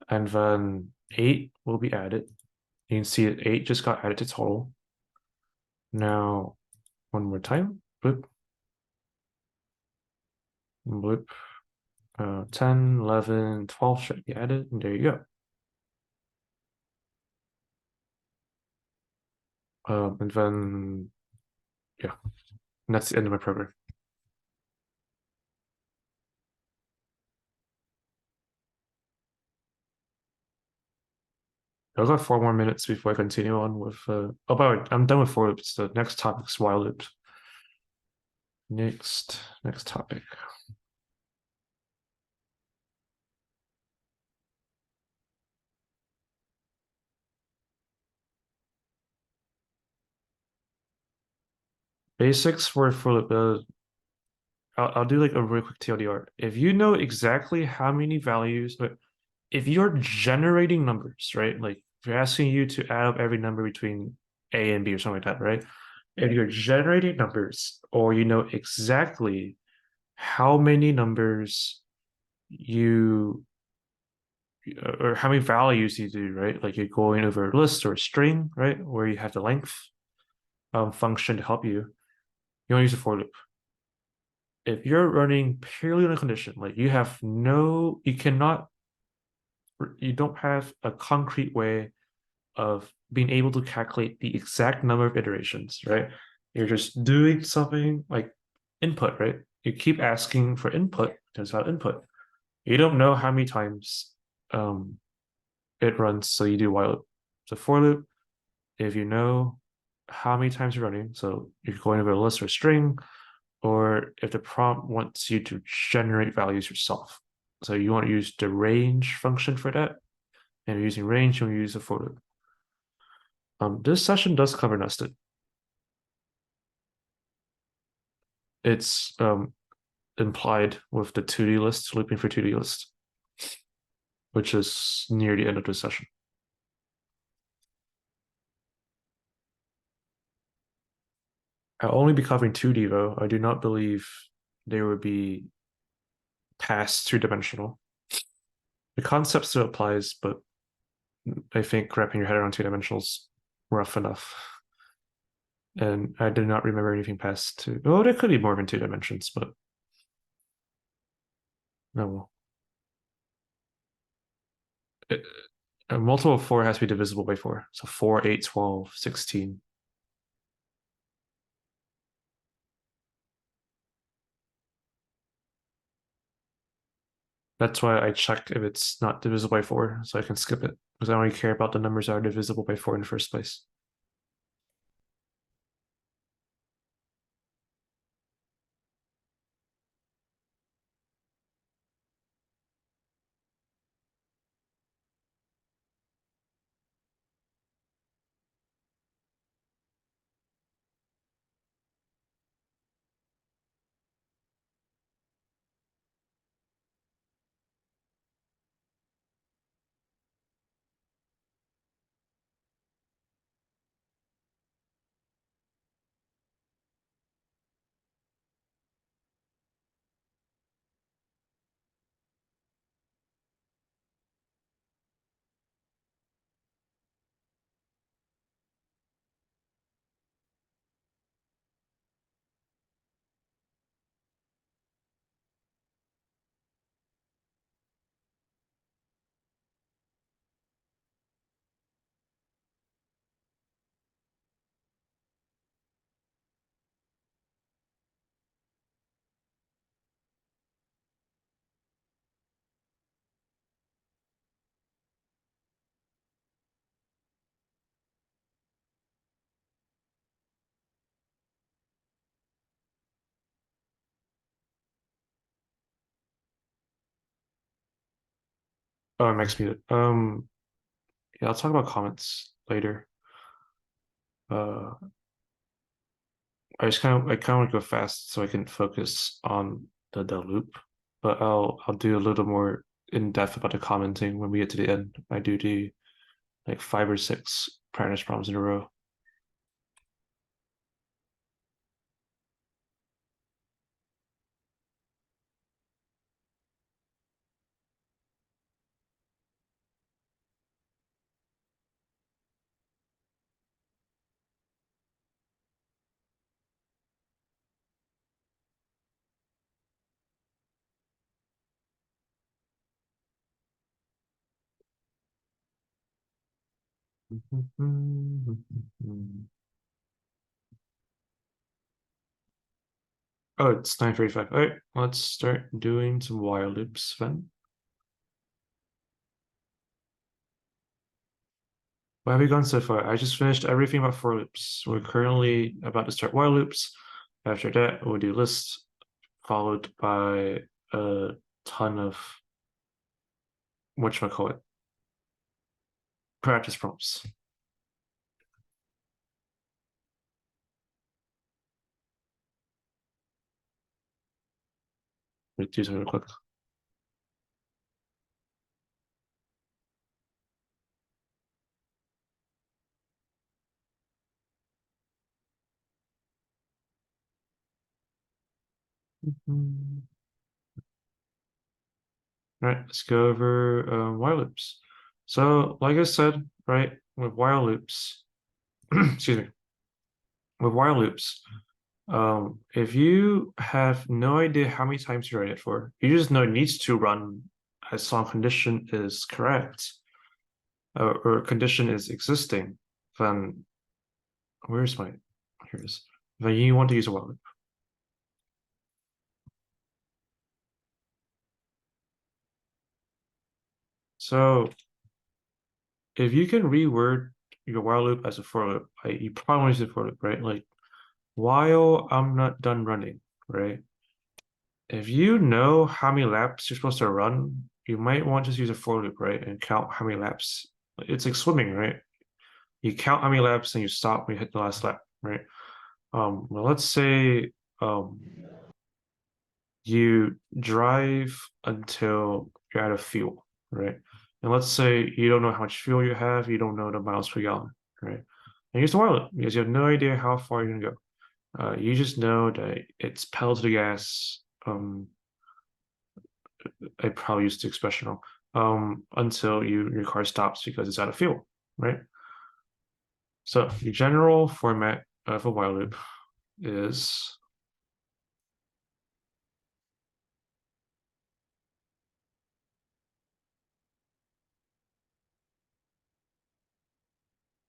And then 8 will be added. You can see that 8 just got added to total. Now, one more time, bloop, bloop. 10, 11, 12 should be added, and there you go. And then, yeah, and that's the end of my program. I've got 4 more minutes before I continue on with, oh, by the way, I'm done with for loops. The next topic is while loops. Next topic. Basics for loop. I'll do like a really quick TLDR. If you know exactly how many values, but if you're generating numbers, right? Like if you're asking you to add up every number between A and B or something like that, right? If you're generating numbers, or you know exactly how many numbers you or how many values you do, right? Like you're going over a list or a string, right? Where you have the length function to help you. You want to use a for loop. If you're running purely on a condition, like you have no, you cannot, you don't have a concrete way of being able to calculate the exact number of iterations, right? You're just doing something like input, right? You keep asking for input, turns out input. You don't know how many times it runs, so you do while loop. So for loop, if you know how many times you're running, so you're going over a list or a string, or if the prompt wants you to generate values yourself. So you want to use the range function for that. And if you're using range, you'll use a for loop. This session does cover nested. It's implied with the 2D list, looping for 2D list, which is near the end of the session. I'll only be covering 2D though. I do not believe they would be past two-dimensional. The concept still applies, but I think wrapping your head around two dimensionals rough enough. And I did not remember anything past two. Oh, there could be more than 2 dimensions, but no. Well. A multiple of 4 has to be divisible by 4. So 4, 8, 12, 16. That's why I check if it's not divisible by 4, so I can skip it. Because I only care about the numbers that are divisible by 4 in the first place. Oh, I'm Max muted. Yeah, I'll talk about comments later. Uh, I kind of want to go fast so I can focus on the loop, but I'll do a little more in depth about the commenting when we get to the end. I do the like 5 or 6 practice problems in a row. Oh, it's 9:35. All right, let's start doing some while loops then. What have we gone so far? I just finished everything but for loops. We're currently about to start while loops. After that, we'll do lists, followed by a ton of whatchamacallit, practice prompts. Let me do something real quick. All right, let's go over while loops. So, like I said, right, with while loops, excuse me, with while loops, if you have no idea how many times you write it for, you just know it needs to run as some condition is correct, or condition is existing, then where's my, here it is. Then you want to use a while loop. So if you can reword your while loop as a for loop, you probably want to use a for loop, right? Like while I'm not done running, right? If you know how many laps you're supposed to run, you might want to just use a for loop, right? And count how many laps. It's like swimming, right? You count how many laps and you stop when you hit the last lap, right? Well, let's say um you drive until you're out of fuel, right? And let's say you don't know how much fuel you have, you don't know the miles per gallon, right? And use the while loop because you have no idea how far you're gonna go. You just know that it's pedal to the gas. I probably used the expression wrong. Until your car stops because it's out of fuel, right? So the general format of a while loop is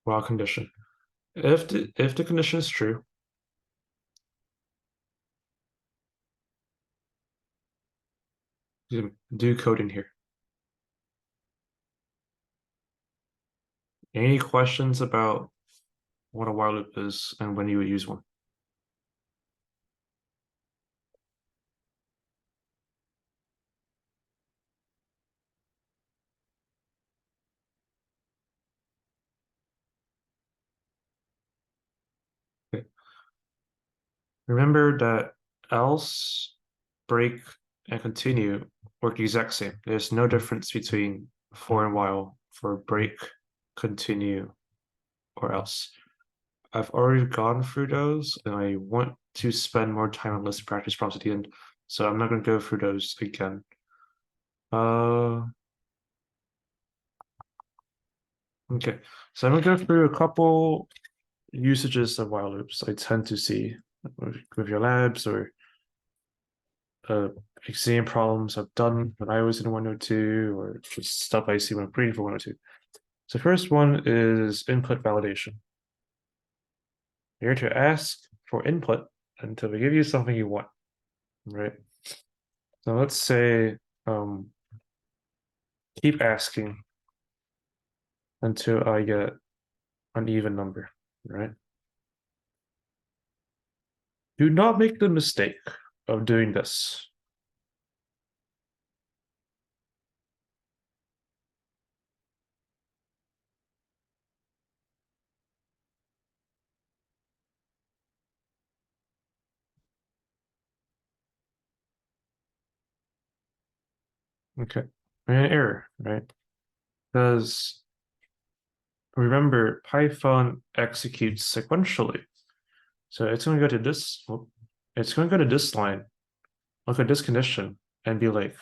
while condition. If the condition is true, you do code in here. Any questions about what a while loop is and when you would use one? Okay. Remember that else, break, and continue work the exact same. There's no difference between for and while for break, continue, or else. I've already gone through those, and I want to spend more time on list practice problems at the end, so I'm not going to go through those again. Uh, okay, so I'm going to go through a couple usages of while loops I tend to see with your labs or uh, exam problems I've done when I was in 102 or just stuff I see when I'm grading for 102. So first one is input validation. You're to ask for input until we give you something you want, right? So let's say keep asking until I get an even number, right? Do not make the mistake of doing this. Okay. An error, right? Because remember, Python executes sequentially. So it's going to go to this, it's going to go to this line, look at this condition, and be like,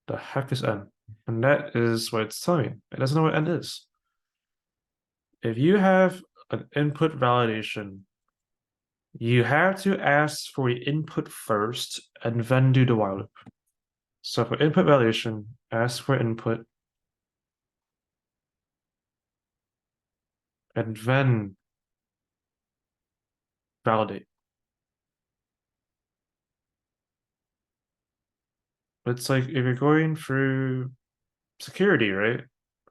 the heck is n? And that is what it's telling me. It doesn't know what n is. If you have an input validation, you have to ask for the input first and then do the while loop. So for input validation, ask for input and then validate. It's like if you're going through security, right?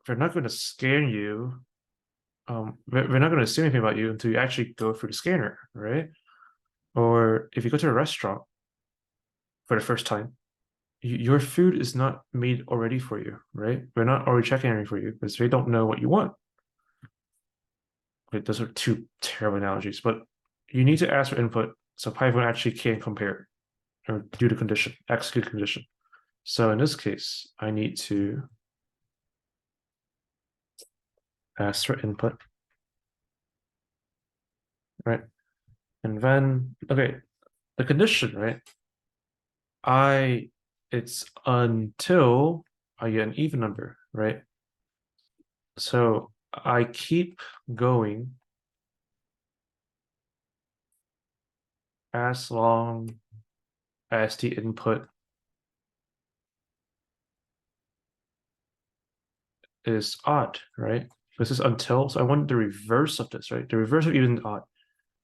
They're not going to scan you. They're not going to say anything about you until you actually go through the scanner, right? Or if you go to a restaurant for the first time, your food is not made already for you, right? They're not already checking anything for you because they don't know what you want. Like, those are two terrible analogies, but you need to ask for input so Python actually can compare or do the condition, execute condition. So in this case, I need to ask for input, right? And then, okay, the condition, right? I, it's until I get an even number, right? So I keep going as long as the input is odd, right? This is until, so I want the reverse of this, right? The reverse of even odd.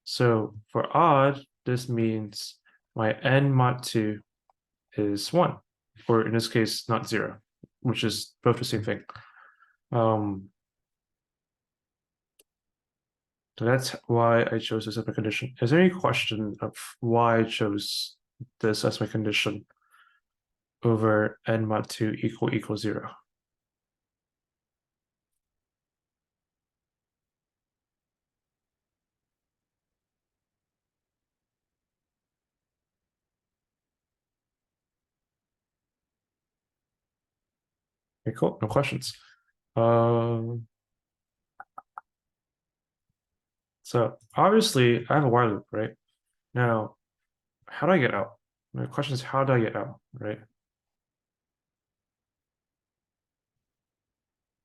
So for odd, this means my n mod 2 is 1, or in this case, not 0, which is both the same thing. Um, so that's why I chose this as my condition. Is there any question of why I chose this as my condition over n mod 2 equal 0? Okay, cool. No questions. Um, So obviously I have a while loop, right? Now, how do I get out? The question is, how do I get out, right?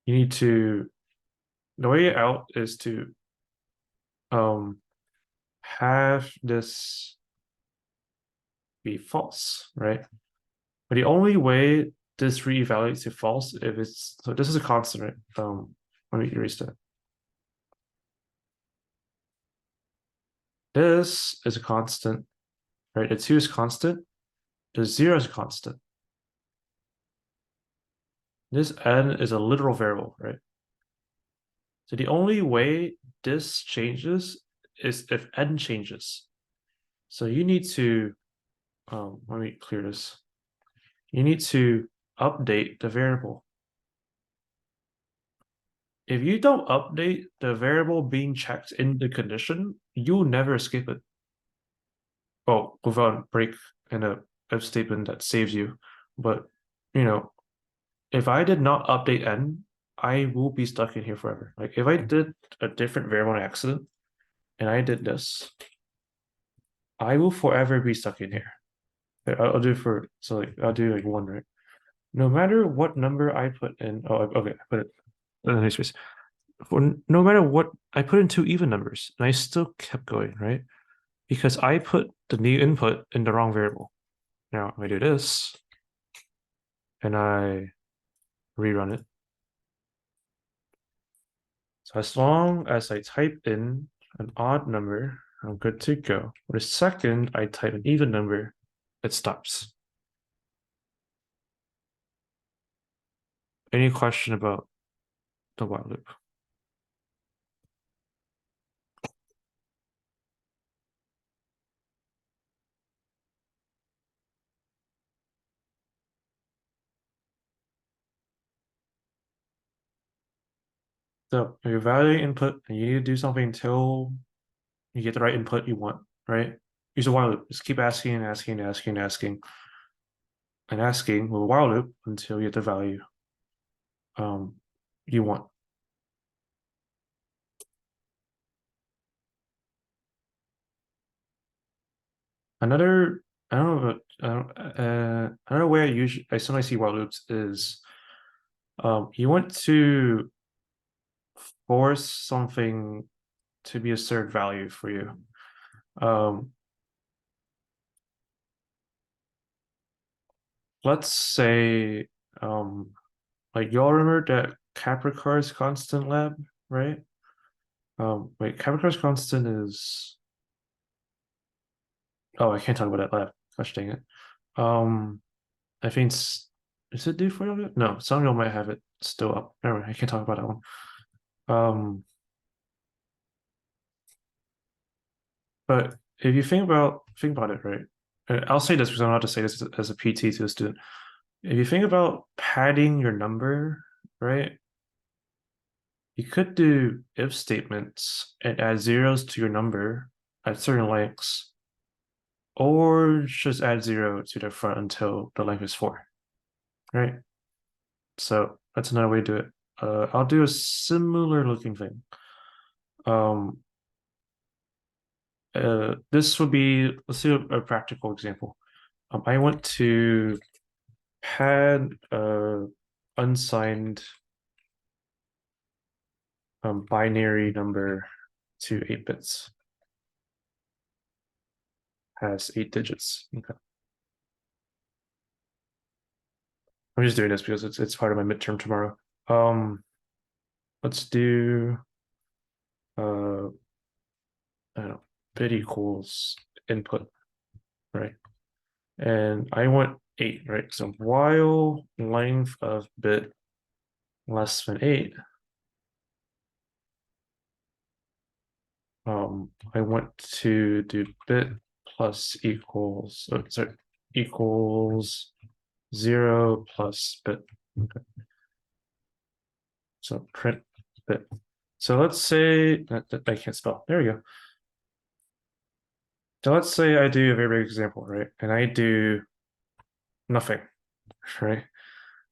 You need to, the way out is to have this be false, right? But the only way this reevaluates to false if it's, so this is a constant, right? Let me erase that. This is a constant, right? The 2 is constant, the 0 is a constant. This n is a literal variable, right? So the only way this changes is if n changes. So you need to, let me clear this. You need to update the variable. If you don't update the variable being checked in the condition, you'll never escape it. Oh, without a break and a if statement that saves you. But you know, if I did not update n, I will be stuck in here forever. Like if I did a different variable on accident and I did this, I will forever be stuck in here. I'll do for so like I'll do like 1, right? No matter what number I put in, oh okay, I put it in the space. For no matter what I put in 2 even numbers, and I still kept going, right? Because I put the new input in the wrong variable. Now if I do this and I rerun it. So as long as I type in an odd number, I'm good to go. The second I type an even number, it stops. Any question about the while loop? So if you're evaluating input and you need to do something until you get the right input you want, right? Use a while loop. Just keep asking and asking and asking and asking and asking with a while loop until you get the value you want. Another, I don't know, another way I sometimes see while loops is you want to force something to be a certain value for you. Um, let's say, like y'all remember that Capricorn's constant lab, right? Wait, Capricorn's constant is, oh, I can't talk about that lab. Gosh dang it. Um, I think is it due for you? No, some of y'all might have it still up. Never mind, I can't talk about that one. But if you think about it, right? I'll say this because I'm not to say this as a PT to a student. If you think about padding your number, right? You could do if statements and add zeros to your number at certain lengths, or just add 0 to the front until the length is 4, right? So that's another way to do it. I'll do a similar looking thing. Um, this would be, let's do a practical example. I want to pad unsigned binary number to 8 bits. Has 8 digits. Okay. I'm just doing this because it's part of my midterm tomorrow. Let's do I don't know, bit equals input, right? And I want 8, right? So while length of bit less than 8, I want to do bit plus equals, oh, sorry, equals 0 plus bit. Okay. So print bit. So let's say that I can't spell. There we go. So let's say I do a very big example, right? And I do nothing, right?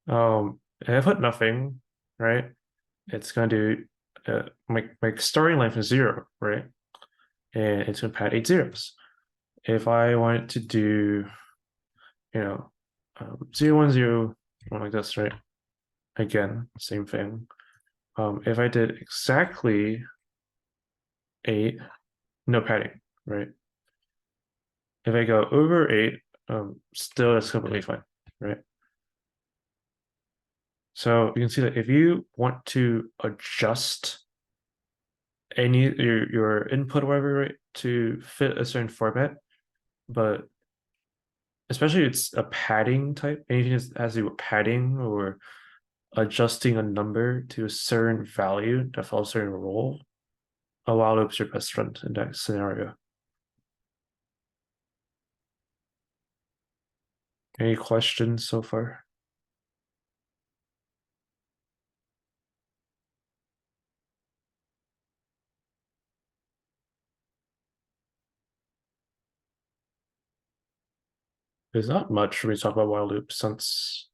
And I put nothing, right? It's gonna do my starting length is 0, right? and it's going to pad 8 zeros. If I wanted to do, 0, 1, 0, one like this, right? Again, same thing. If I did exactly 8, no padding, right? If I go over 8, still that's completely fine, right? So you can see that if you want to adjust your input, whatever, right, to fit a certain format, but especially it's a padding type, anything that has to do with padding or adjusting a number to a certain value that follows a certain rule, a while loop's your best friend in that scenario. Any questions so far? There's not much when we talk about while loops since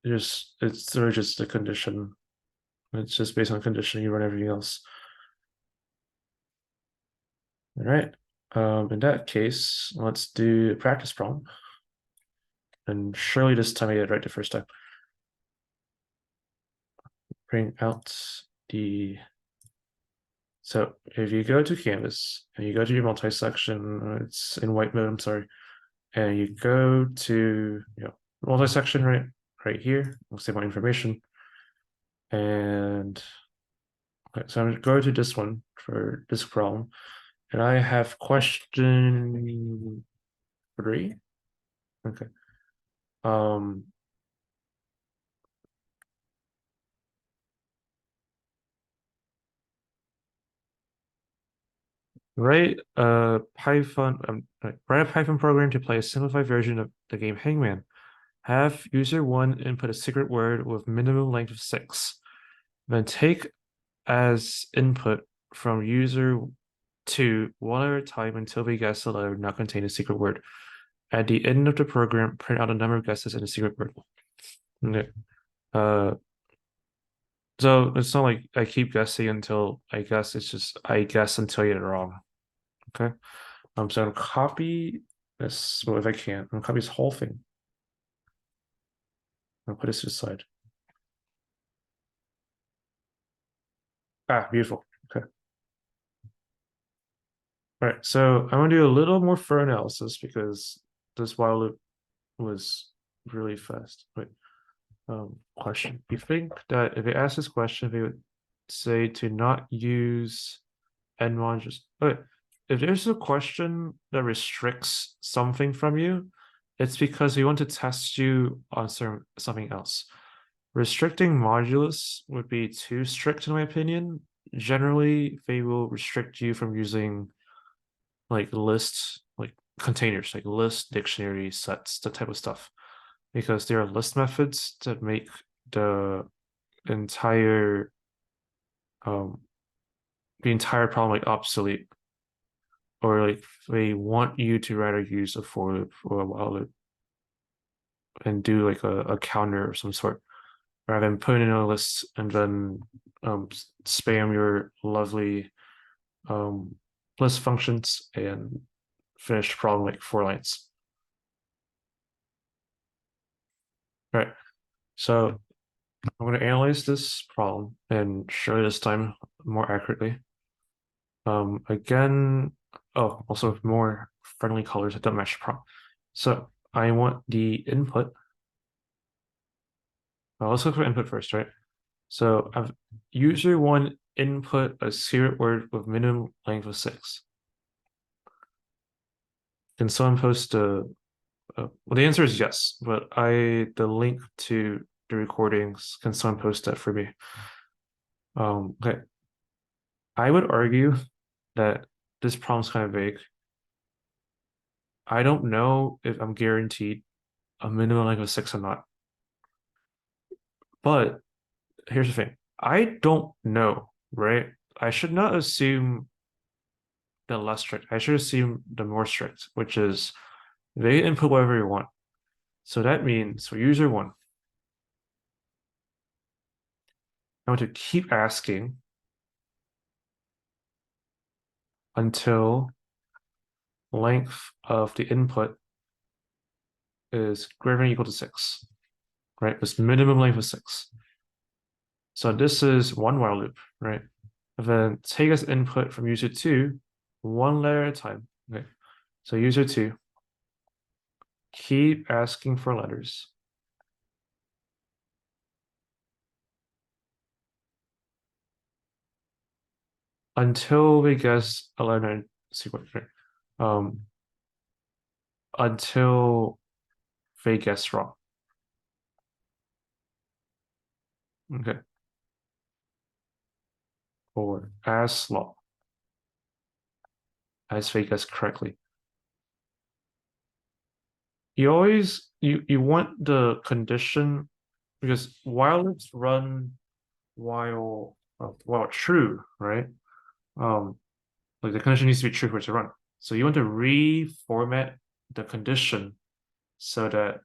it's sort of just a condition. It's just based on condition, you run everything else. All right. In that case, let's do a practice problem. And surely this time I get it right the first time. Bring out the So if you go to Canvas and you go to your multi-section, it's in white mode, I'm sorry, and you go to multi-section right here, we'll say my information. And okay, so I'm going to go to this one for this problem. And I have question 3. Okay. Um, write a Python program to play a simplified version of the game Hangman. Have user 1 input a secret word with minimum length of 6. Then take as input from user 2 one at a time until they guess the letter not contain a secret word. At the end of the program, print out a number of guesses and a secret word. Okay. Uh, so it's not like I keep guessing until I guess. It's just I guess until I get it wrong. Okay. So I'm gonna copy this. Well, if I can, I'm gonna copy this whole thing. I'll put this to the side. Ah, beautiful. Okay. All right. So I'm gonna do a little more for analysis because this while loop was really fast. Wait. Question. You think that if they ask this question, they would say to not use end modules? Okay. If there's a question that restricts something from you, it's because we want to test you on something else. Restricting modulus would be too strict in my opinion. Generally, they will restrict you from using like lists, like containers, like list, dictionary, sets, that type of stuff. Because there are list methods that make the entire um problem like obsolete, or like they want you to rather use a for loop or a while loop and do like a counter of some sort rather than put in a list and then spam your lovely um list functions and finish the problem like 4 lines. All right, so I'm going to analyze this problem and show you this time more accurately. Again, oh, also more friendly colors that don't match the prompt. So I want the input. Let's look for input first, right? So I've user 1 input a secret word with minimum length of 6. Can someone post well, the answer is yes, but the link to the recordings, can someone post that for me? Okay. I would argue that this problem's kind of vague. I don't know if I'm guaranteed a minimum length of 6 or not. But here's the thing. I don't know, right? I should not assume the less strict. I should assume the more strict, which is they input whatever you want. So that means for user 1, I want to keep asking until length of the input is greater than or equal to 6, right? This minimum length of 6. So this is one while loop, right? And then take as input from user 2, one letter at a time. Okay. So user 2, keep asking for letters until we guess a letter in sequence, right? Until they guess wrong. Okay. Or as long as they guess correctly. You always you want the condition because while it's run while true, right? Like the condition needs to be true for it to run. So you want to reformat the condition so that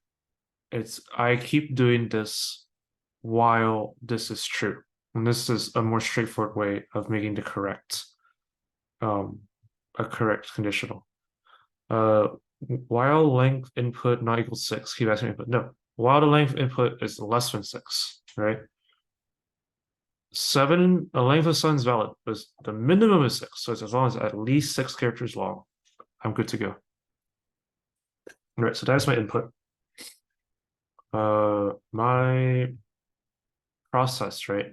I keep doing this while this is true. And this is a more straightforward way of making the correct a correct conditional. While length input not equal 6, keep asking input. No, while the length input is less than 6, right? 7, the length of 7 is valid, but the minimum is 6. So it's as long as at least 6 characters long, I'm good to go. All right, so that's my input. My process, right?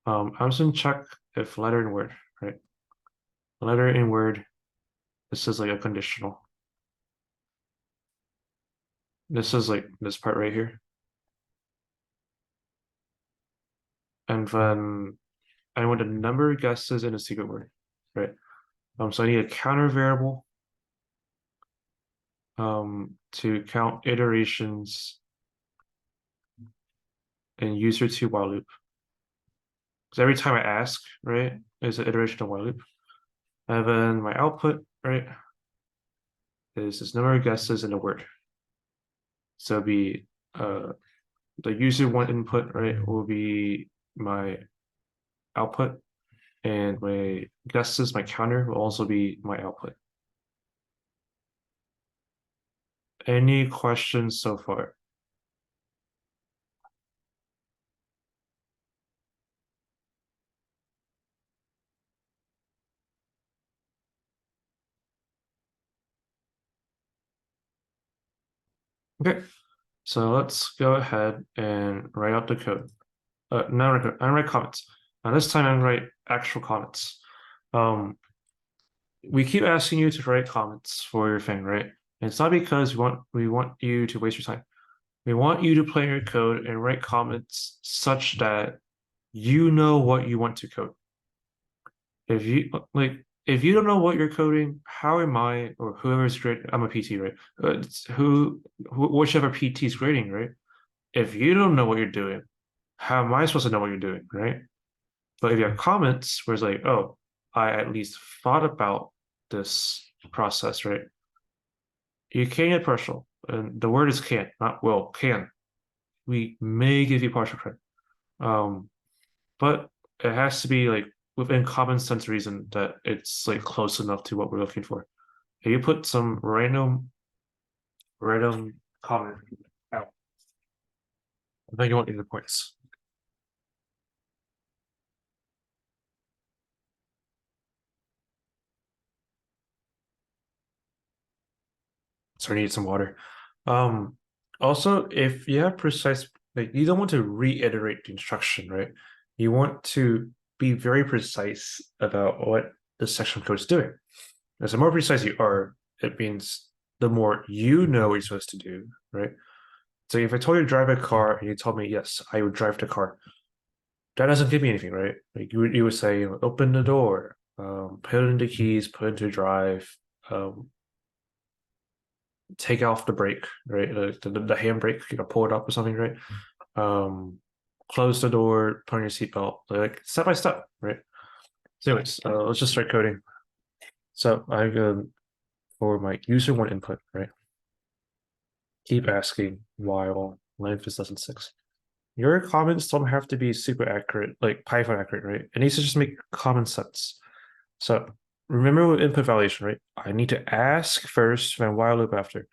I'm just gonna check if letter in word, right? Letter in word, this is like a conditional. This is like this part right here. And then I want the number of guesses in a secret word, right? So I need a counter variable to count iterations in user 2 while loop. Because every time I ask, right, is an iteration of while loop. And then my output, right, is this number of guesses in a word. So it'll be the user 1 input, right, will be my output, and my guesses, my counter, will also be my output. Any questions so far? Okay, so let's go ahead and write out the code. Now I write comments. Now this time I write actual comments. We keep asking you to write comments for your thing, right? And it's not because we want you to waste your time. We want you to play your code and write comments such that you know what you want to code. If you don't know what you're coding, how am I or whoever's grading? I'm a PT, right? Whichever PT is grading, right? If you don't know what you're doing, how am I supposed to know what you're doing, right? But if you have comments where it's like, oh, I at least thought about this process, right? You can get partial, and the word is can, not will. Can. We may give you partial credit, but it has to be like within common sense reason that it's like close enough to what we're looking for. If you put some random comment out, then you won't need the points. So I need some water. Also, if you have precise, like you don't want to reiterate the instruction, right? You want to be very precise about what the section code is doing. As the more precise you are, it means the more you know what you're supposed to do, right? So if I told you to drive a car and you told me, yes, I would drive the car, that doesn't give me anything, right? Like you would say, open the door, put in the keys, put into drive, um, take off the brake, right? The handbrake, pull it up or something, right? Close the door, put on your seatbelt, like step by step, right? So anyways, let's just start coding. So I go for my user 1 input, right? Keep asking while length is less than 6. Your comments don't have to be super accurate, like Python accurate, right? It needs to just make common sense. So remember with input validation, right? I need to ask first, then while loop after.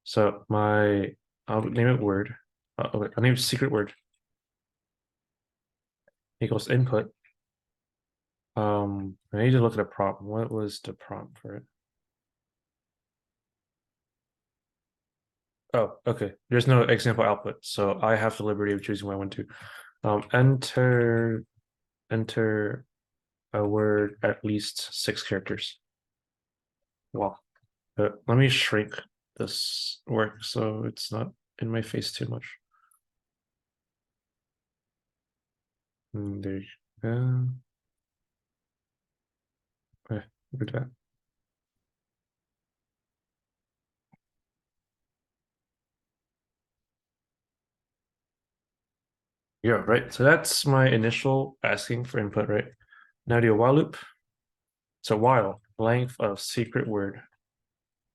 So I'll name it word. Wait, I'll name it secret word equals input. I need to look at a prompt. What was the prompt for it? Oh, okay. There's no example output, so I have the liberty of choosing what I want to. Enter a word at least 6 characters. Wow. Let me shrink this work so it's not in my face too much. There you go. Okay, look at that. Yeah, right. So that's my initial asking for input, right? Now do a while loop. So while length of secret word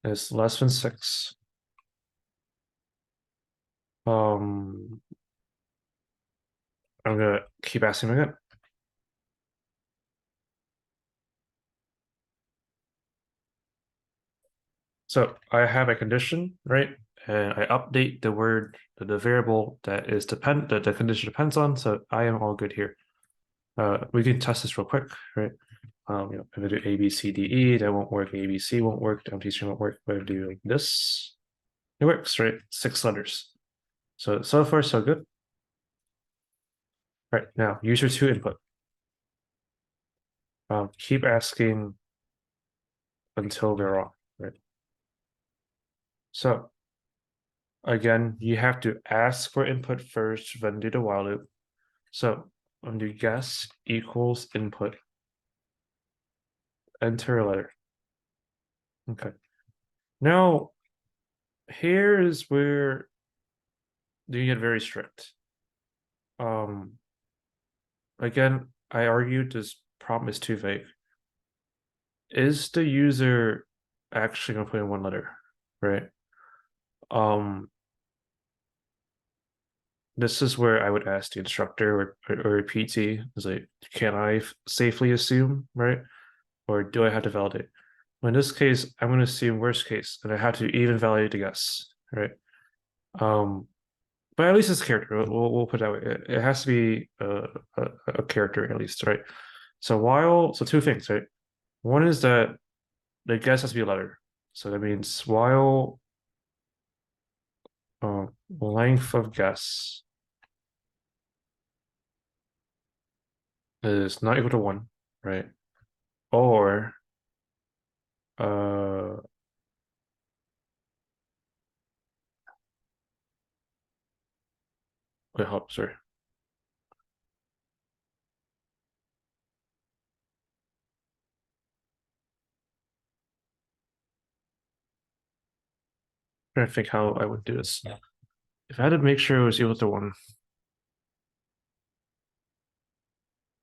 is less than 6. I'm gonna keep asking again. So I have a condition, right? And I update the word, the variable that the condition depends on. So I am all good here. We can test this real quick, right? If I do A, B, C, D, E, that won't work. A, B, C won't work. Empty string won't work. But if I do like this, it works, right? 6 letters. So far so good. Right now, user 2 input. Keep asking until they're wrong, right? So again, you have to ask for input first, then do the while loop. So undo guess equals input. Enter a letter. Okay. Now, here is where you get very strict. Again, I argued this problem is too vague. Is the user actually gonna put in 1 letter, right? This is where I would ask the instructor or a PT, is like, can I safely assume, right? Or do I have to validate? Well, in this case, I'm going to assume worst case, and I have to even validate the guess, right? But at least it's character. We'll put it that way. It has to be a character at least, right? So 2 things, right? One is that the guess has to be a letter. So that means while length of guess is not equal to 1, right? Or uh wait, hold, sorry. I'm trying to think how I would do this. If I had to make sure it was equal to 1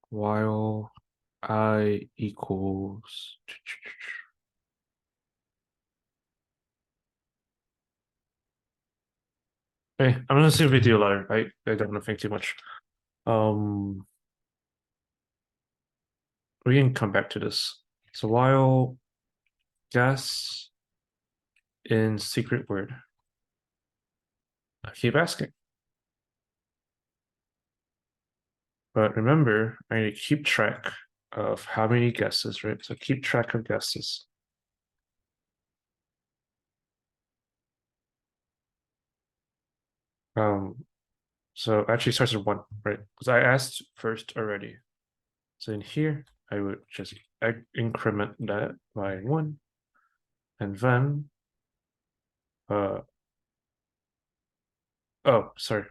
while I equals hey, I'm gonna see a video later. I don't want to think too much. Um we can come back to this. So while guess in secret word, I keep asking. But remember, I need to keep track of how many guesses, right? So keep track of guesses. So actually starts with 1, right? Because I asked first already. So in here, I would just increment that by 1, and then oh, sorry,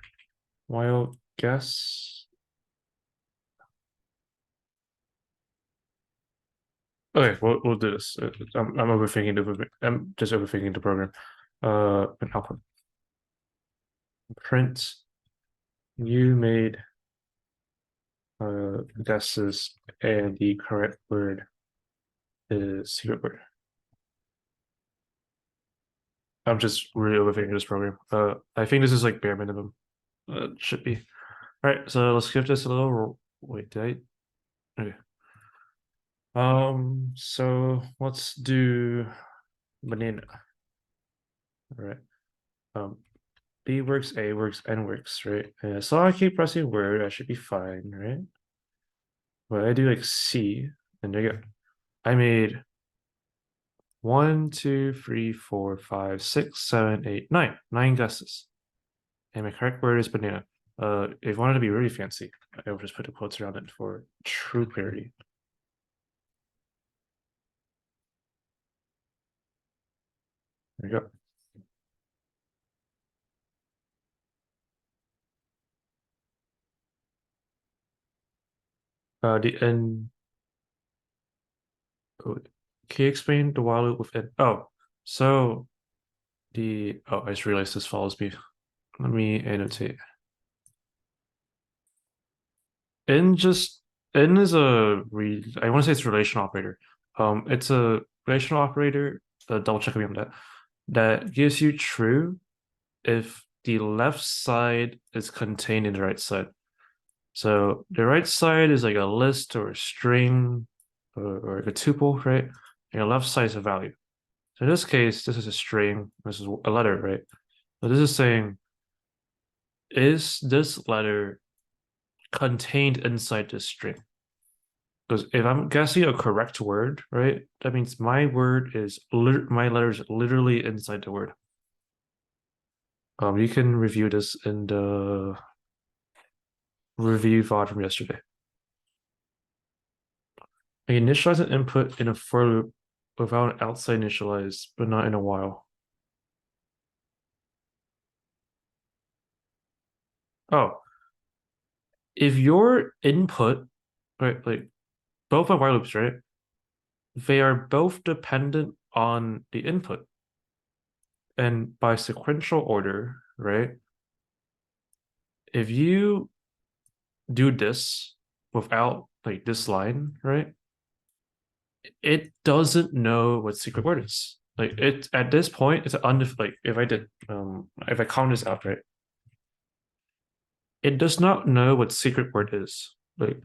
while guess. Okay, we'll do this. I'm overthinking I'm just overthinking the program. An output print. You made guesses, and the correct word is secret word. I'm just really overthinking this program. I think this is like bare minimum. Should be. All right, so let's give this a little. Wait, did I? Okay. So let's do banana. All right. B works, A works, N works, right? So I keep pressing word, I should be fine, right? But I do like C, and there you go. I made 1, 2, 3, 4, 5, 6, 7, 8, 9. 9 guesses. And my correct word is banana. If you wanted to be really fancy, I will just put the quotes around it for true clarity. There you go. The N. Oh, can you explain the while loop with N? Oh, so I just realized this follows me. Let me annotate. N just N is I want to say it's a relational operator. It's a relational operator. Double check me on that. That gives you true if the left side is contained in the right side. So the right side is like a list or a string or like a tuple, right? And the left side is a value. So in this case, this is a string, this is a letter, right? So this is saying, is this letter contained inside this string? Because if I'm guessing a correct word, right, that means my my letter is literally inside the word. You can review this in the review VOD from yesterday. I initialize an input in a for loop without an outside initialize, but not in a while. Oh, if your input, right, like both are while loops, right? They are both dependent on the input. And by sequential order, right? If you do this without like this line, right? It doesn't know what secret word is. Like it at this point, it's like if I count this out, right? It does not know what secret word is. Like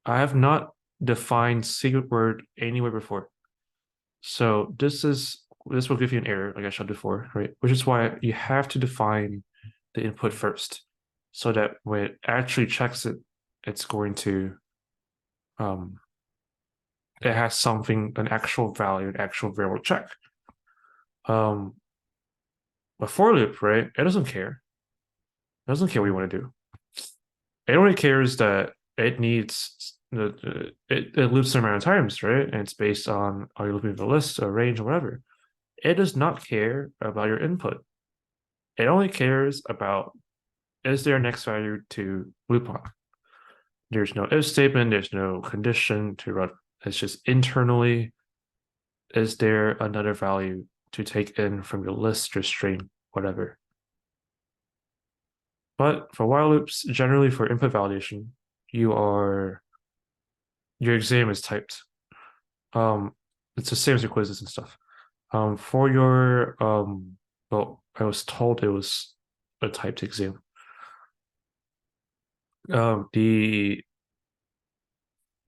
I have not defined secret word anywhere before. So this will give you an error, like I showed before, right? Which is why you have to define the input first, so that when it actually checks it, it's going to um it has something, an actual value, an actual variable check. Um, a for loop, right? It doesn't care. It doesn't care what you want to do. It only cares that it needs it loops the amount of times, right? And it's based on are you looking at a list, a range, or whatever. It does not care about your input. It only cares about is there a next value to loop on. There's no if statement, there's no condition to run. It's just internally, is there another value to take in from your list or string, whatever. But for while loops, generally for input validation, you are your exam is typed. Um, it's the same as your quizzes and stuff. For your well, I was told it was a typed exam. The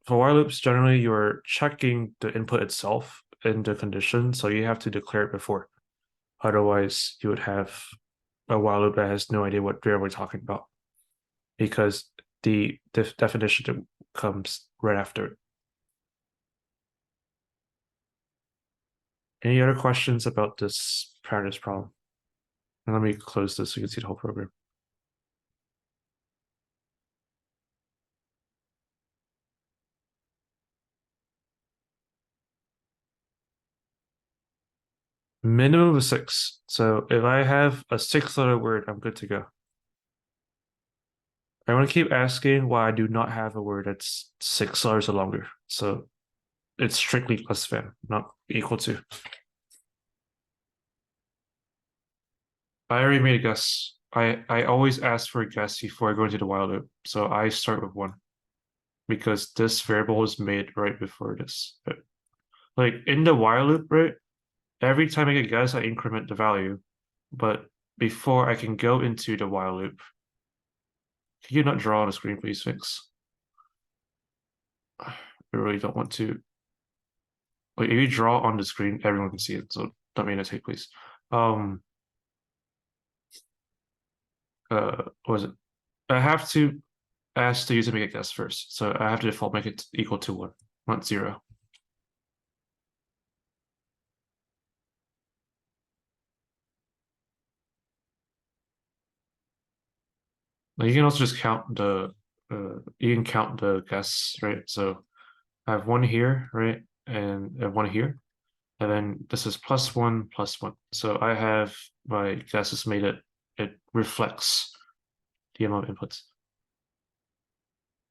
For while loops, generally you're checking the input itself in the condition, so you have to declare it before. Otherwise, you would have a while loop that has no idea what variable we're talking about because the definition comes right after it. Any other questions about this practice problem? And let me close this so you can see the whole program. Minimum of 6. So if I have a 6-letter word, I'm good to go. I want to keep asking why I do not have a word that's 6 letters or longer. So it's strictly less than, not equal to. I already made a guess. I always ask for a guess before I go into the while loop. So I start with 1 because this variable was made right before this. Like in the while loop, right? Every time I get a guess, I increment the value. But before I can go into the while loop, can you not draw on the screen, please, Fix? I really don't want to. Like if you draw on the screen, everyone can see it, so don't make a take, please. Um, what was it? I have to ask the user to make a guess first, so I have to default make it equal to one, not zero. Like you can also just count the you can count the guess, right? So I have one here, right? And I have one here. And then this is plus one, plus one. So I have my guesses made it reflects the amount of inputs.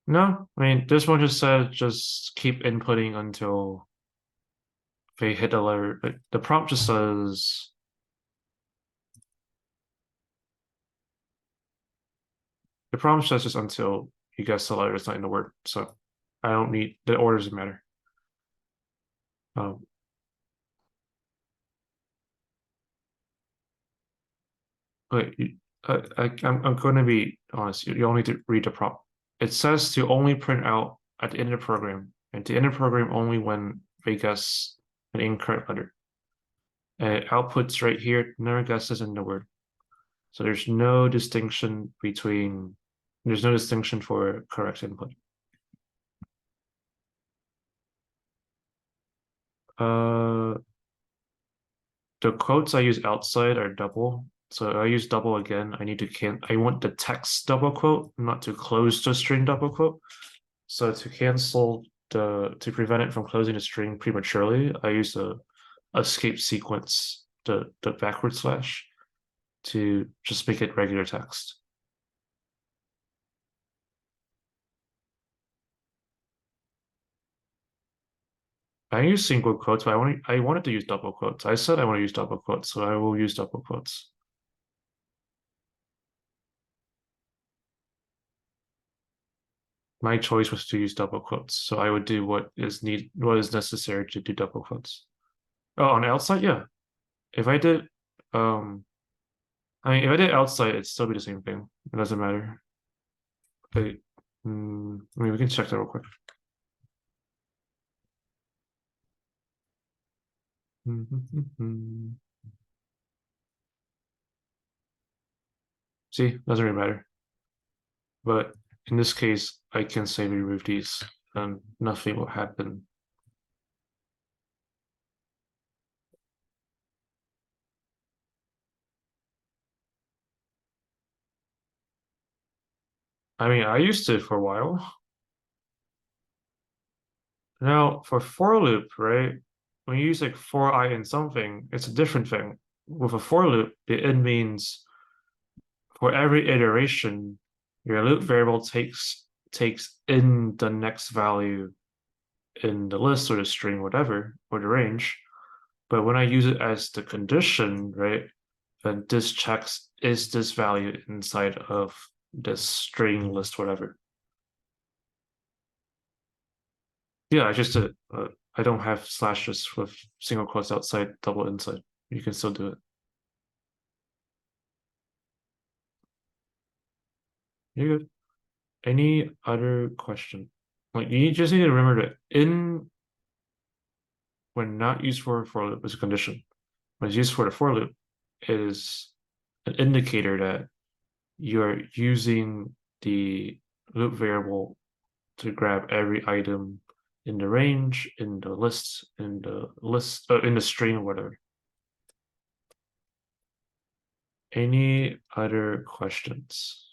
No, I mean this one just said just keep inputting until they hit a letter. The prompt just says the prompt says just until you guess the letter is not in the word. So I don't need the order doesn't matter. Um, but I'm going to be honest. You only need to read the prompt. It says to only print out at the end of the program, and to end the program only when they guess an incorrect letter. And it outputs right here, never guesses in the word. So there's no distinction for correct input. Uh, the quotes I use outside are double. So I use double again. I want the text double quote, not to close the string double quote. So to prevent it from closing the string prematurely, I use a escape sequence, the backward slash, to just make it regular text. I use single quotes, but I wanted to use double quotes. I said I want to use double quotes, so I will use double quotes. My choice was to use double quotes, so I would do what is necessary to do double quotes. Oh, on the outside, yeah. If I did, um, I mean, if I did outside, it'd still be the same thing. It doesn't matter. I mean, we can check that real quick. See, doesn't really matter. But in this case, I can say remove these and nothing will happen. I mean, I used to for a while. Now, for for loop, right? When you use like for I in something, it's a different thing. With a for loop, the in means for every iteration, your loop variable takes in the next value in the list or the string, whatever, or the range. But when I use it as the condition, right, then this checks is this value inside of this string list, whatever. Yeah, I don't have slashes with single quotes outside, double inside. You can still do it. You're good. Any other question? Like you just need to remember that in when not used for loop is a condition. When it's used for the for loop, it is an indicator that you're using the loop variable to grab every item in the range, in the string, or whatever. Any other questions?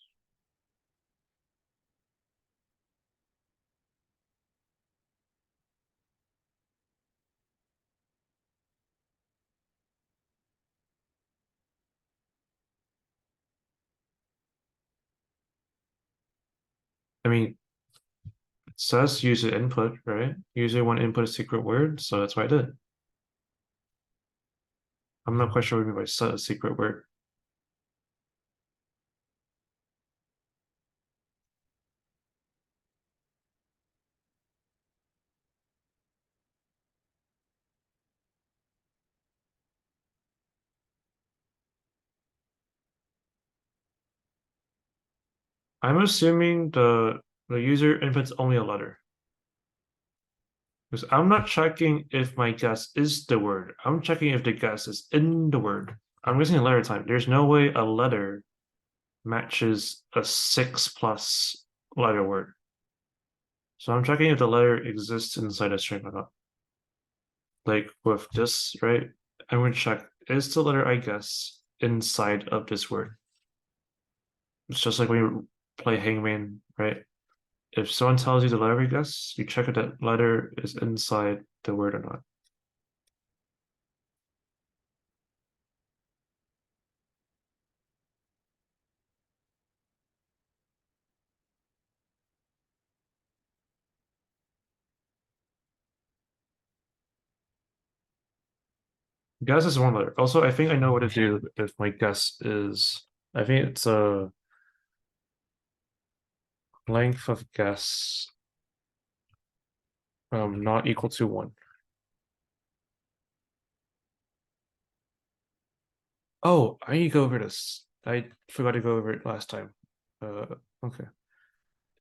I mean, it says user input, right? User want input a secret word, so that's what I did. I'm not quite sure what you mean by set a secret word. I'm assuming the user inputs only a letter. Because I'm not checking if my guess is the word. I'm checking if the guess is in the word. I'm using a letter type. There's no way a letter matches a 6+ letter word. So I'm checking if the letter exists inside a string or not. Like with this, right? I'm going to check, is the letter I guess inside of this word? It's just like when you play Hangman, right? If someone tells you the letter I guess, you check if that letter is inside the word or not. Guess is one letter. Also, I think I know what to do if my guess is, I think it's a length of guess not equal to 1. Oh, I need to go over this. I forgot to go over it last time. Okay.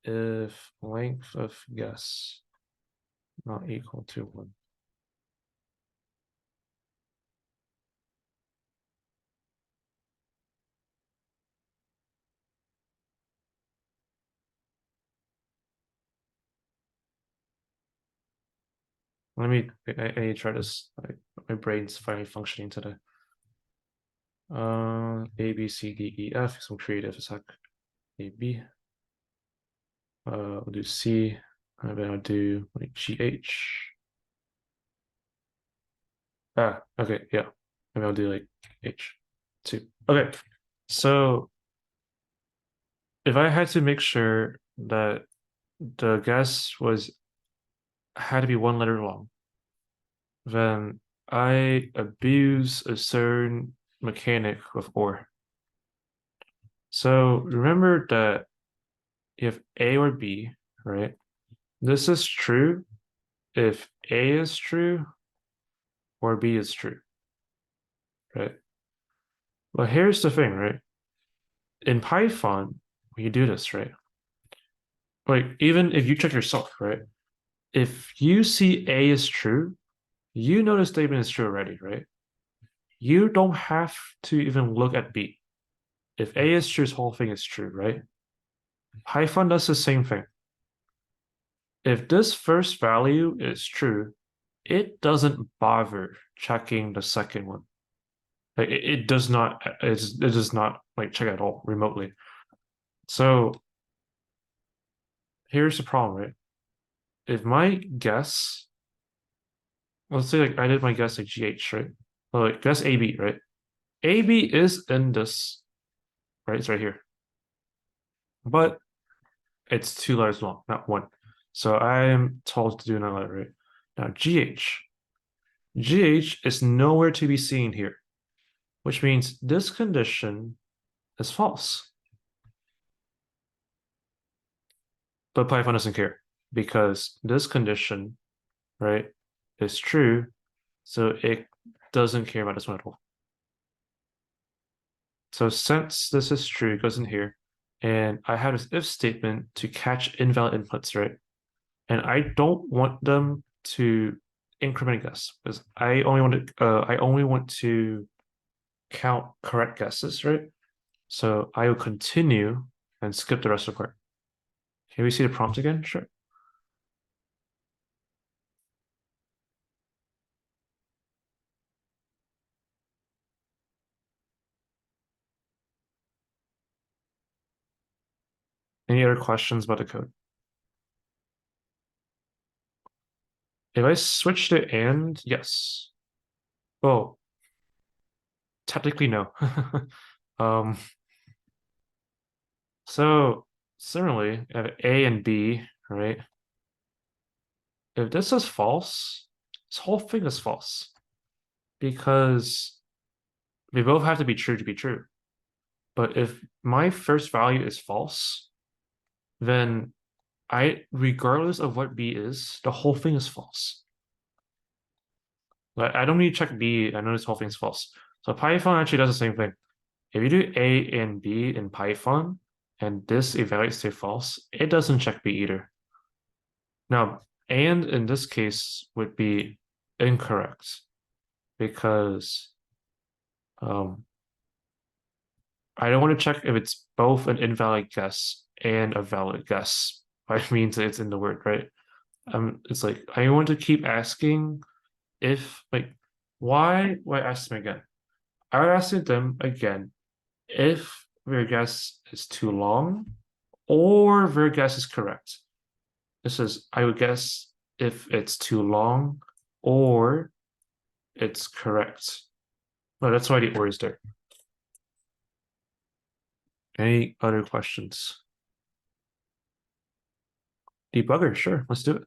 If length of guess not equal to 1. I need to try this. My brain's finally functioning today. A, B, C, D, E, F. Some creative as heck. A, B. We'll do C. And then I'll do like G, H. Ah, okay, yeah. Maybe I'll do like H2. Okay, so if I had to make sure that the guess was had to be 1 letter long, then I abuse a certain mechanic with OR. So remember that you have A or B, right? This is true if A is true or B is true, right? Well, here's the thing, right? In Python, when you do this, right? Like, even if you check yourself, right? If you see A is true, you know the statement is true already, right? You don't have to even look at B. If A is true, this whole thing is true, right? Python does the same thing. If this first value is true, it doesn't bother checking the second one. Like it does not, it does not like check at all remotely. So here's the problem, right? If my guess, let's say like I did my guess like GH, right? Well, like guess AB, right? AB is in this, right? It's right here. But it's 2 letters long, not 1. So I am told to do another letter, right? Now GH. GH is nowhere to be seen here, which means this condition is false. But Python doesn't care because this condition, right, is true. So it doesn't care about this one at all. So since this is true, it goes in here. And I have this if statement to catch invalid inputs, right? And I don't want them to increment guess because I only want to count correct guesses, right? So I will continue and skip the rest of the part. Can we see the prompt again? Sure. Any other questions about the code? If I switch to and, yes. Well, technically no. um, so similarly, I have A and B, right? If this is false, this whole thing is false because they both have to be true to be true. But if my first value is false, then regardless of what B is, the whole thing is false. Like I don't need to check B. I know this whole thing is false. So Python actually does the same thing. If you do A and B in Python and this evaluates to false, it doesn't check B either. Now, and in this case would be incorrect because I don't want to check if it's both an invalid guess and a valid guess. By means it's in the word, right? It's like I want to keep asking if like why ask them again? I would ask them again if their guess is too long or their guess is correct. This is I would guess if it's too long or it's correct. No, that's why the or is there. Any other questions? Debugger, sure, let's do it.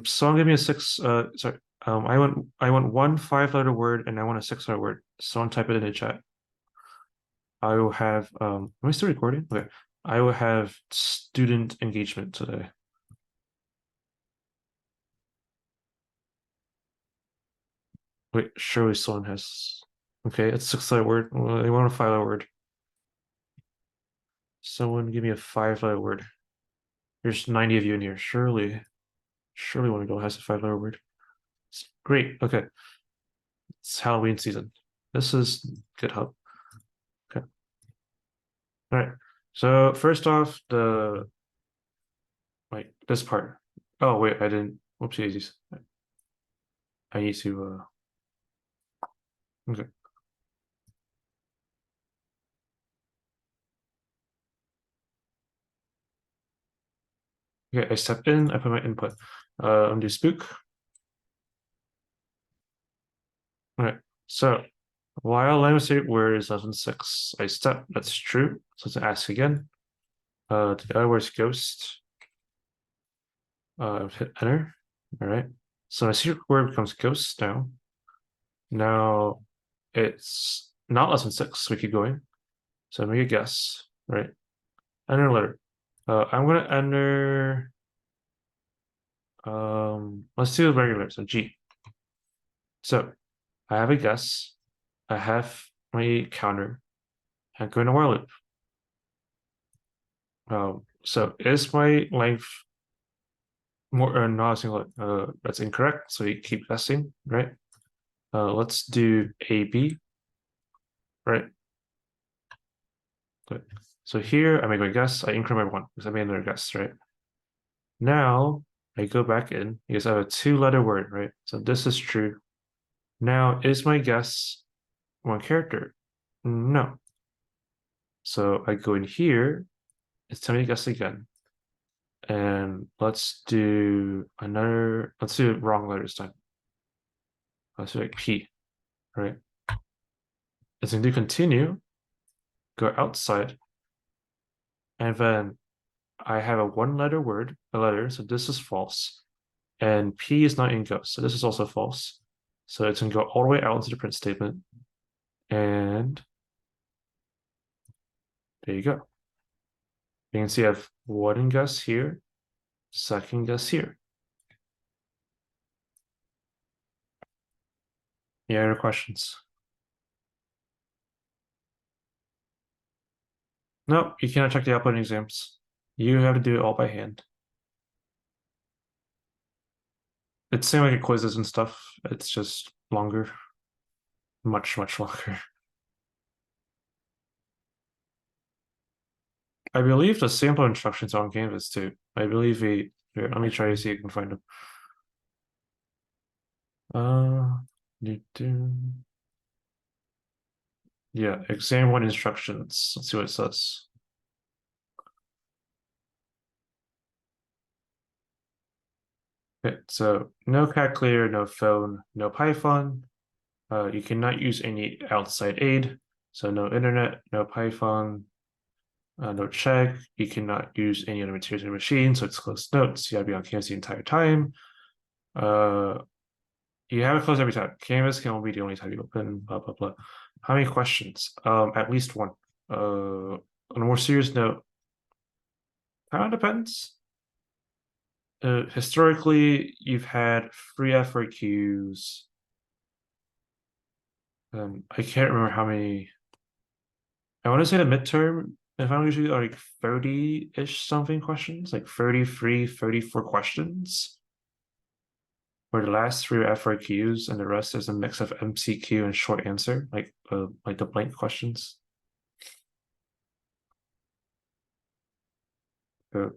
Someone give me a six. Sorry. I want one 5-letter word and I want a 6-letter word. Someone type it in the chat. I will have. Am I still recording? Okay. I will have student engagement today. Wait, surely someone has. Okay, it's 6-letter word. Well, I want a 5-letter word. Someone give me a 5-letter word. There's 90 of you in here. Surely one of you has a 5-letter word. Great. Okay. It's Halloween season. This is GitHub. Okay. All right. So first off, this part. Oh wait, I didn't. Whoopsies. I need to. Okay. Okay. I step in. I put my input. Undo spook. All right. So while language state word is less than 6, I step. That's true. So let's ask again. The other word is ghost. Hit enter. All right. So my secret word becomes ghost now. Now it's not less than 6. So we keep going. So make a guess. Right. Enter letter. I'm gonna enter. Let's do regular. So G. So I have a guess. I have my counter. I'm going to while loop. So is my length more or not a single? That's incorrect. So you keep guessing, right? Let's do AB, right? Good. So here I make my guess. I increment 1 because I made another guess, right? Now I go back in because I have a 2-letter word, right? So this is true. Now is my guess 1 character? No. So I go in here. It's time to guess again. And let's do wrong letter this time. Let's do like P, right? It's going to continue, go outside, and then I have a 1-letter word, a letter, so this is false. And P is not in ghost, so this is also false. So it's going to go all the way out into the print statement. And there you go. You can see I have 1 guess here, 2nd guess here. Any other questions? No, you cannot check the uploading exams. You have to do it all by hand. It's same like quizzes and stuff. It's just longer, much longer. I believe the sample instructions are on Canvas too. I believe here, let me try to see if you can find them. Do, do. Yeah, exam 1 instructions. Let's see what it says. Okay, so no calculator, no phone, no Python. You cannot use any outside aid. So no internet, no Python, no check. You cannot use any other materials in your machine. So it's closed notes. You gotta be on Canvas the entire time. You have it closed every time. Canvas can only be the only time you open, blah, blah, blah. How many questions? At least 1. On a more serious note, kind of depends. Historically, you've had 3 FRQs. I can't remember how many. I want to say the midterm if I'm usually like 30-ish something questions, like 33, 34 questions, where the last three are FRQs and the rest is a mix of MCQ and short answer, like the blank questions. The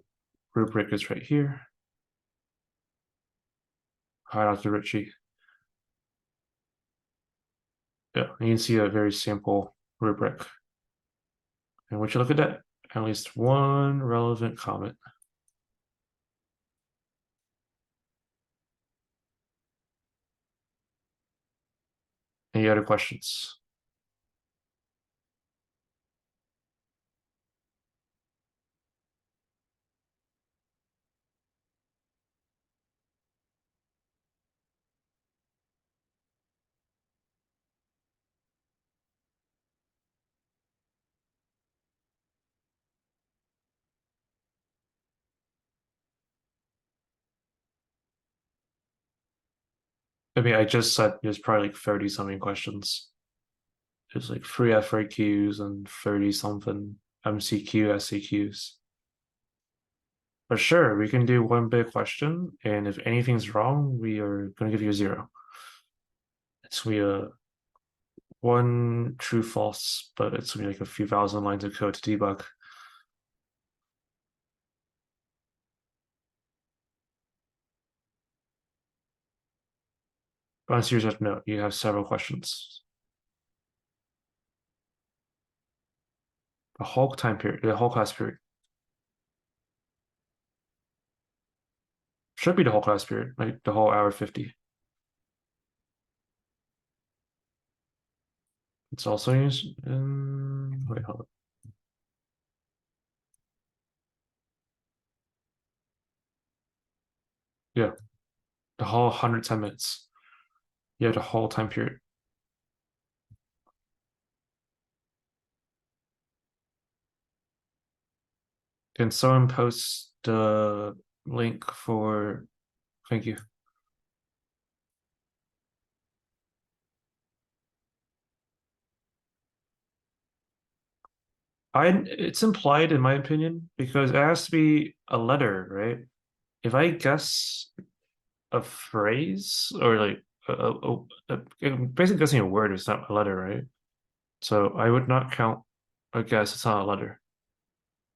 rubric is right here. Hi, Dr. Ritchie. Yeah, you can see a very sample rubric. And once you look at that, at least one relevant comment. Any other questions? I mean, I just said there's probably like 30 something questions. There's like 3 FAQs and 30 something MCQ, SCQs. But sure, we can do one big question, and if anything's wrong, we are going to give you a 0. It's going to be a one true false, but it's going to be like a few thousand lines of code to debug. But answer yourself, no, you have several questions. The whole time period, the whole class period. Should be the whole class period, like the whole hour 50. It's also used in, wait, hold on. Yeah, the whole 110 minutes. Yeah, the whole time period. Can someone post the link for, thank you. It's implied in my opinion because it has to be a letter, right? If I guess a phrase or like basically guessing a word is not a letter, right? So I would not count a guess. It's not a letter.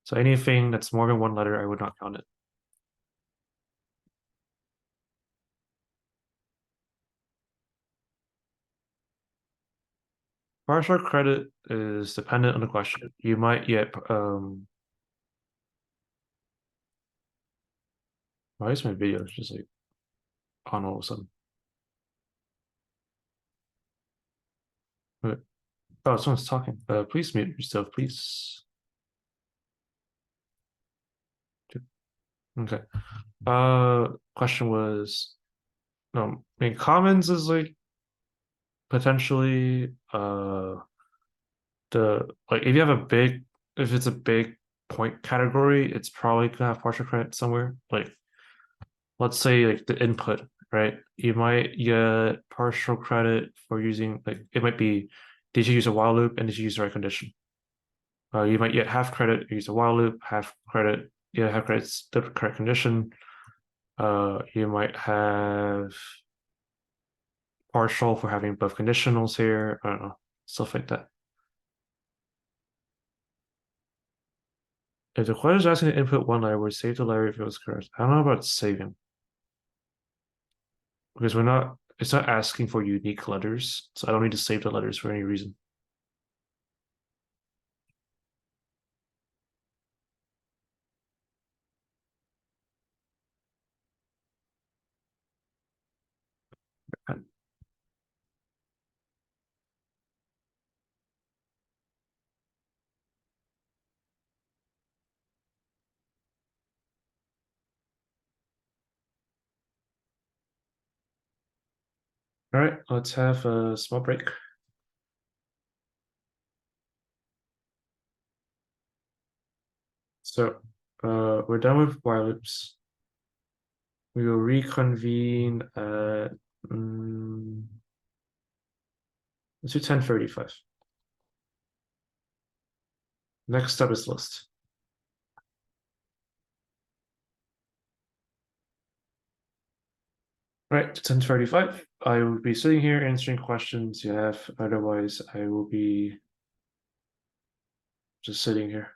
So anything that's more than one letter, I would not count it. Partial credit is dependent on the question. You might get why is my video just like on all of a sudden? Wait. Oh, someone's talking. Please mute yourself, please. Okay. Question was, no, I mean, commons is like potentially the like if you have a big if it's a big point category, it's probably gonna have partial credit somewhere. Like let's say like the input, right? You might get partial credit for using like it might be did you use a while loop and did you use the right condition? You might get half credit, use a while loop, half credit, yeah, half credits the correct condition. You might have partial for having both conditionals here. I don't know, stuff like that. If the question is asking to input one letter, we save the letter if it was correct. I don't know about saving because it's not asking for unique letters, so I don't need to save the letters for any reason. All right, let's have a small break. So we're done with while loops. We will reconvene at let's do 10:35. Next step is list. Right, 10:35. I will be sitting here answering questions you have. Otherwise, I will be just sitting here.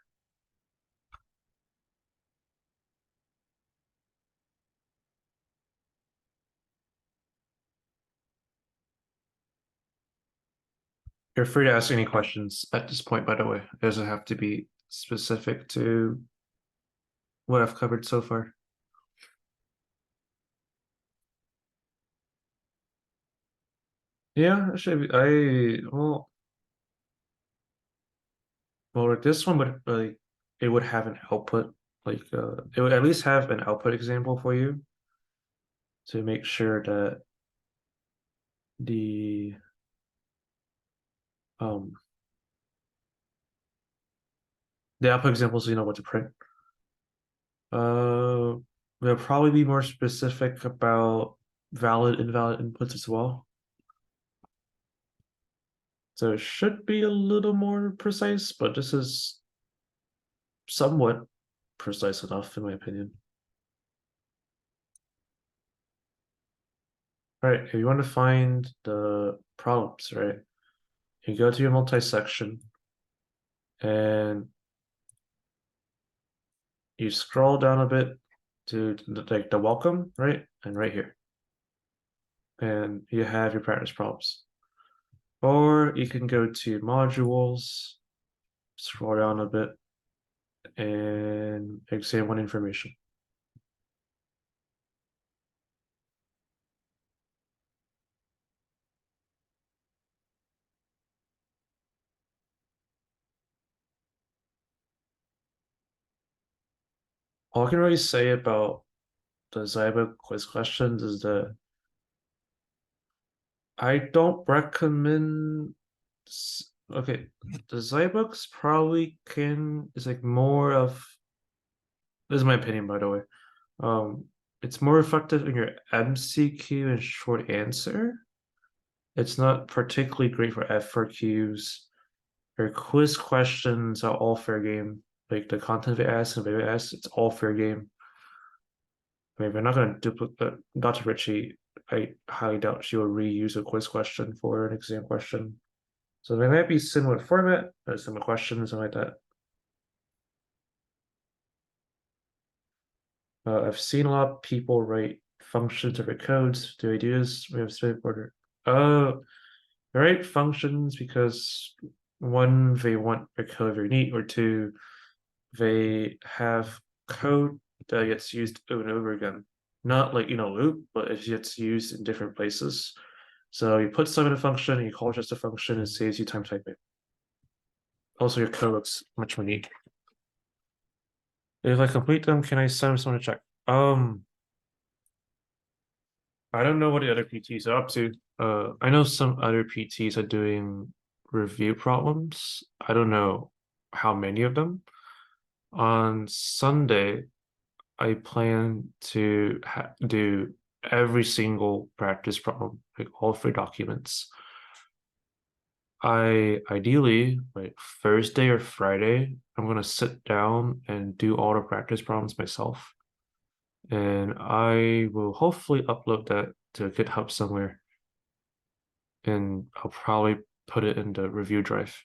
You're free to ask any questions at this point, by the way. It doesn't have to be specific to what I've covered so far. Yeah, actually, well, like this one would like it would have an output, like it would at least have an output example for you to make sure that the um the output examples you know what to print. They'll probably be more specific about valid, invalid inputs as well. So it should be a little more precise, but this is somewhat precise enough, in my opinion. All right, if you want to find the problems, right, you go to your multi-section and you scroll down a bit to like the welcome, right, and right here, and you have your practice problems. Or you can go to modules, scroll down a bit, and exam one information. All I can really say about the Zybook quiz questions is that I don't recommend. Okay, the Zybooks probably can is like more of. This is my opinion, by the way. Um, it's more effective in your MCQ and short answer. It's not particularly great for F4Qs. Your quiz questions are all fair game. Like the content they ask and they ask, it's all fair game. I mean, we're not going to duplicate Dr. Ritchie. I highly doubt she will reuse a quiz question for an exam question. So they might be similar format, similar questions, something like that. I've seen a lot of people write functions over codes. Do I do this? We have straight order. I write functions because one, they want a code very neat, or two, they have code that gets used over and over again. Not like loop, but it gets used in different places. So you put some in a function and you call just a function, it saves you time typing. Also, your code looks much more neat. If I complete them, can I send someone to check? I don't know what the other PTs are up to. I know some other PTs are doing review problems. I don't know how many of them. On Sunday, I plan to do every single practice problem, like all three documents. I ideally, like Thursday or Friday, I'm gonna sit down and do all the practice problems myself. And I will hopefully upload that to GitHub somewhere. And I'll probably put it in the review drive.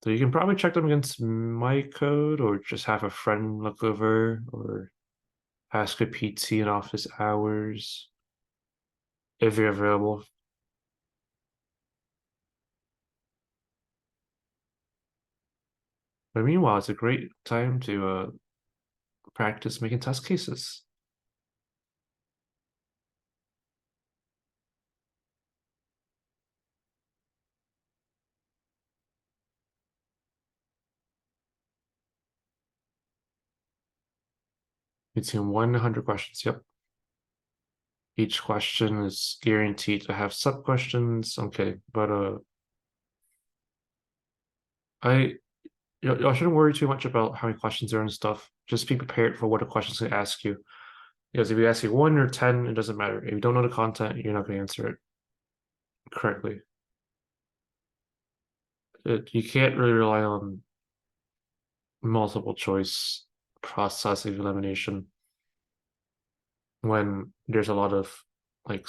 So you can probably check them against my code or just have a friend look over or ask a PT in office hours if you're available. But meanwhile, it's a great time to practice making test cases. Between 100 questions. Yep. Each question is guaranteed to have sub questions. Okay, but I y'all shouldn't worry too much about how many questions there are and stuff. Just be prepared for what the question's gonna ask you. Because if you ask you 1 or 10, it doesn't matter. If you don't know the content, you're not gonna answer it correctly. you can't really rely on multiple choice process of elimination when there's a lot of like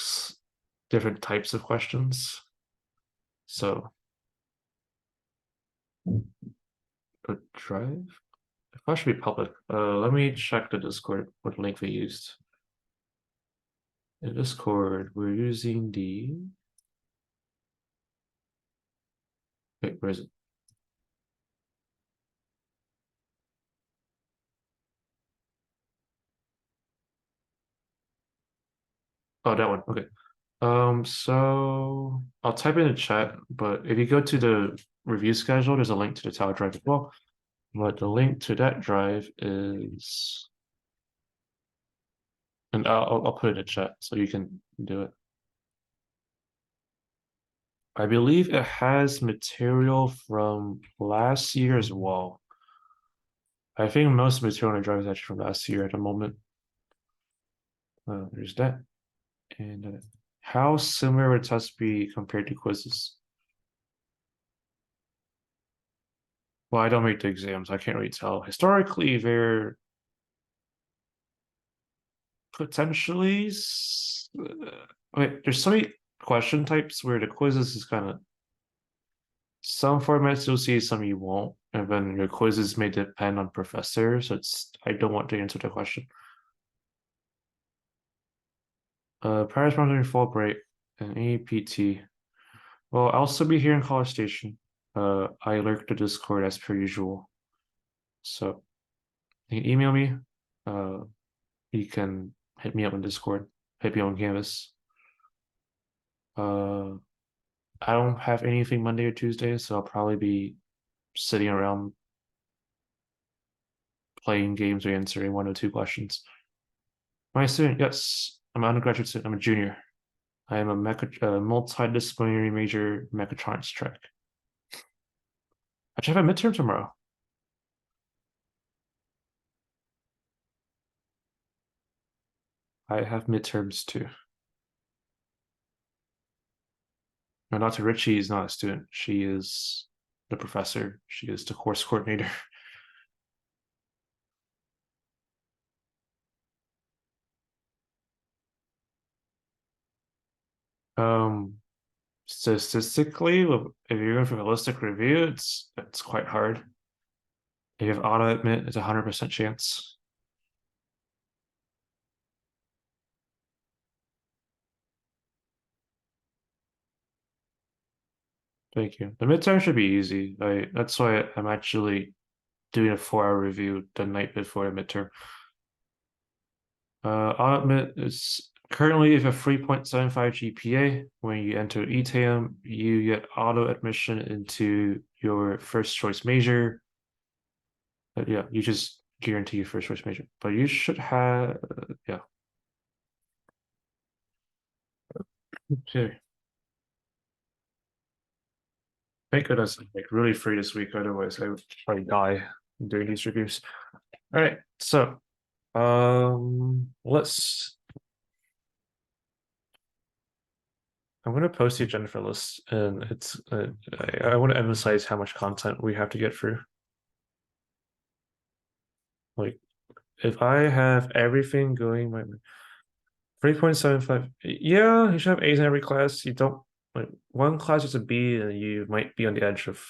different types of questions. So a drive? It probably should be public. Let me check the Discord what link we used. In Discord, we're using the wait, where is it? Oh, that one. Okay. So I'll type in the chat, but if you go to the review schedule, there's a link to the tower drive as well. But the link to that drive is, and I'll put it in the chat so you can do it. I believe it has material from last year as well. I think most material on the drive is actually from last year at the moment. There's that. And how similar would tests be compared to quizzes? Well, I don't make the exams. I can't really tell. Historically, they're potentially. Wait, there's so many question types where the quizzes is kind of some formats you'll see, some you won't, and then your quizzes may depend on professor. So it's I don't want to answer the question. Paris Mountain fall break and APT. Well, I'll still be here in College Station. I lurk the Discord as per usual. So you can email me. Uh, you can hit me up on Discord, hit me on Canvas. Uh, I don't have anything Monday or Tuesday, so I'll probably be sitting around playing games or answering one or two questions. Am I a student? Yes, I'm an undergraduate student. I'm a junior. I am a multidisciplinary major mechatronics track. Actually, I have a midterm tomorrow. I have midterms too. No, Dr. Ritchie is not a student. She is the professor. She is the course coordinator. Um, Statistically, if you're going for holistic review, it's quite hard. If you have auto admit, it's 100% chance. Thank you. The midterm should be easy. That's why I'm actually doing a 4 hour review the night before the midterm. Auto admit is currently if a 3.75 GPA. When you enter ETAM, you get auto admission into your first choice major. Yeah, you just guarantee your first choice major, but you should have yeah. Okay. Thank goodness I'm like really free this week. Otherwise, I would probably die doing these reviews. All right, so let's. I'm gonna post the agenda for list, and it's. I want to emphasize how much content we have to get through. Like, if I have everything going, my 3.75. Yeah, you should have A's in every class. You don't like one class is a B, and you might be on the edge of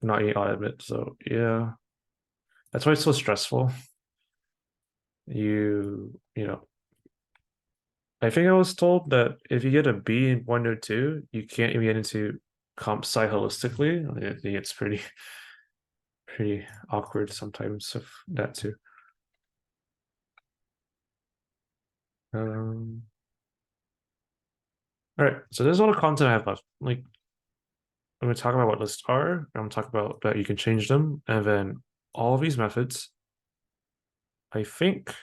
not getting out of it. So yeah, that's why it's so stressful. You know, I think I was told that if you get a B in 1 or 2, you can't even get into comp sci holistically. I think it's pretty awkward sometimes of that too. Um, all right, so there's a lot of content I have left. Like I'm going to talk about what lists are. I'm going to talk about that you can change them, and then all of these methods. I think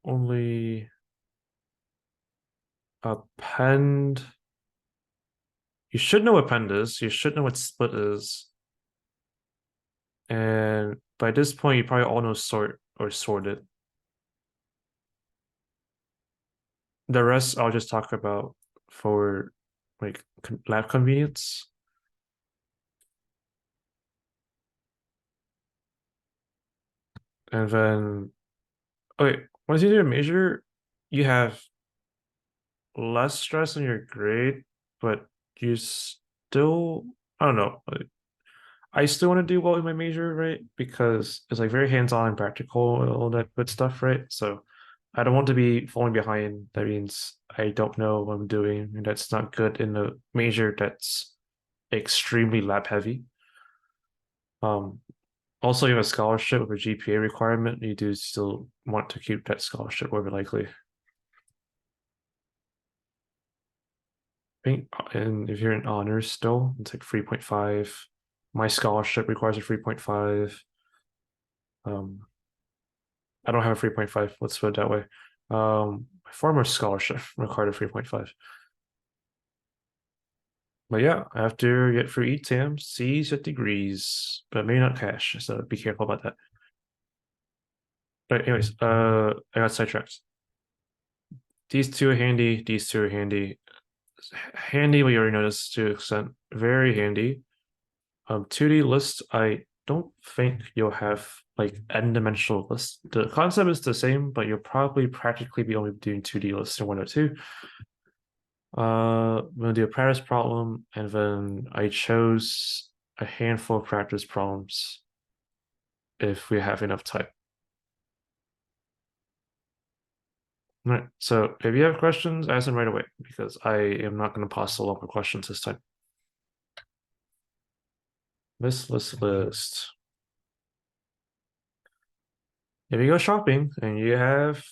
only append. You should know what append is. You should know what split is. And by this point, you probably all know sort or sorted. The rest I'll just talk about for like lab convenience. And then, okay, once you do a major, you have less stress in your grade, but you still, I don't know. I still want to do well in my major, right? Because it's like very hands-on and practical and all that good stuff, right? So I don't want to be falling behind. That means I don't know what I'm doing, and that's not good in a major that's extremely lab heavy. Um, Also, you have a scholarship with a GPA requirement. You do still want to keep that scholarship more than likely. I think, and if you're in honors still, it's like 3.5. My scholarship requires a 3.5. Um, I don't have a 3.5. Let's put it that way. My former scholarship required a 3.5. But yeah, after you get through ETAM, C's at degrees, but maybe not cash. So be careful about that. But anyways, I got sidetracked. These two are handy. These two are handy. Handy, we already noticed to an extent. Very handy. 2D list, I don't think you'll have like n-dimensional lists. The concept is the same, but you'll probably practically be only doing 2D lists in 102. I'm gonna do a practice problem, and then I chose a handful of practice problems if we have enough time. All right. So if you have questions, ask them right away because I am not going to pause the local questions this time. List. If you go shopping and you have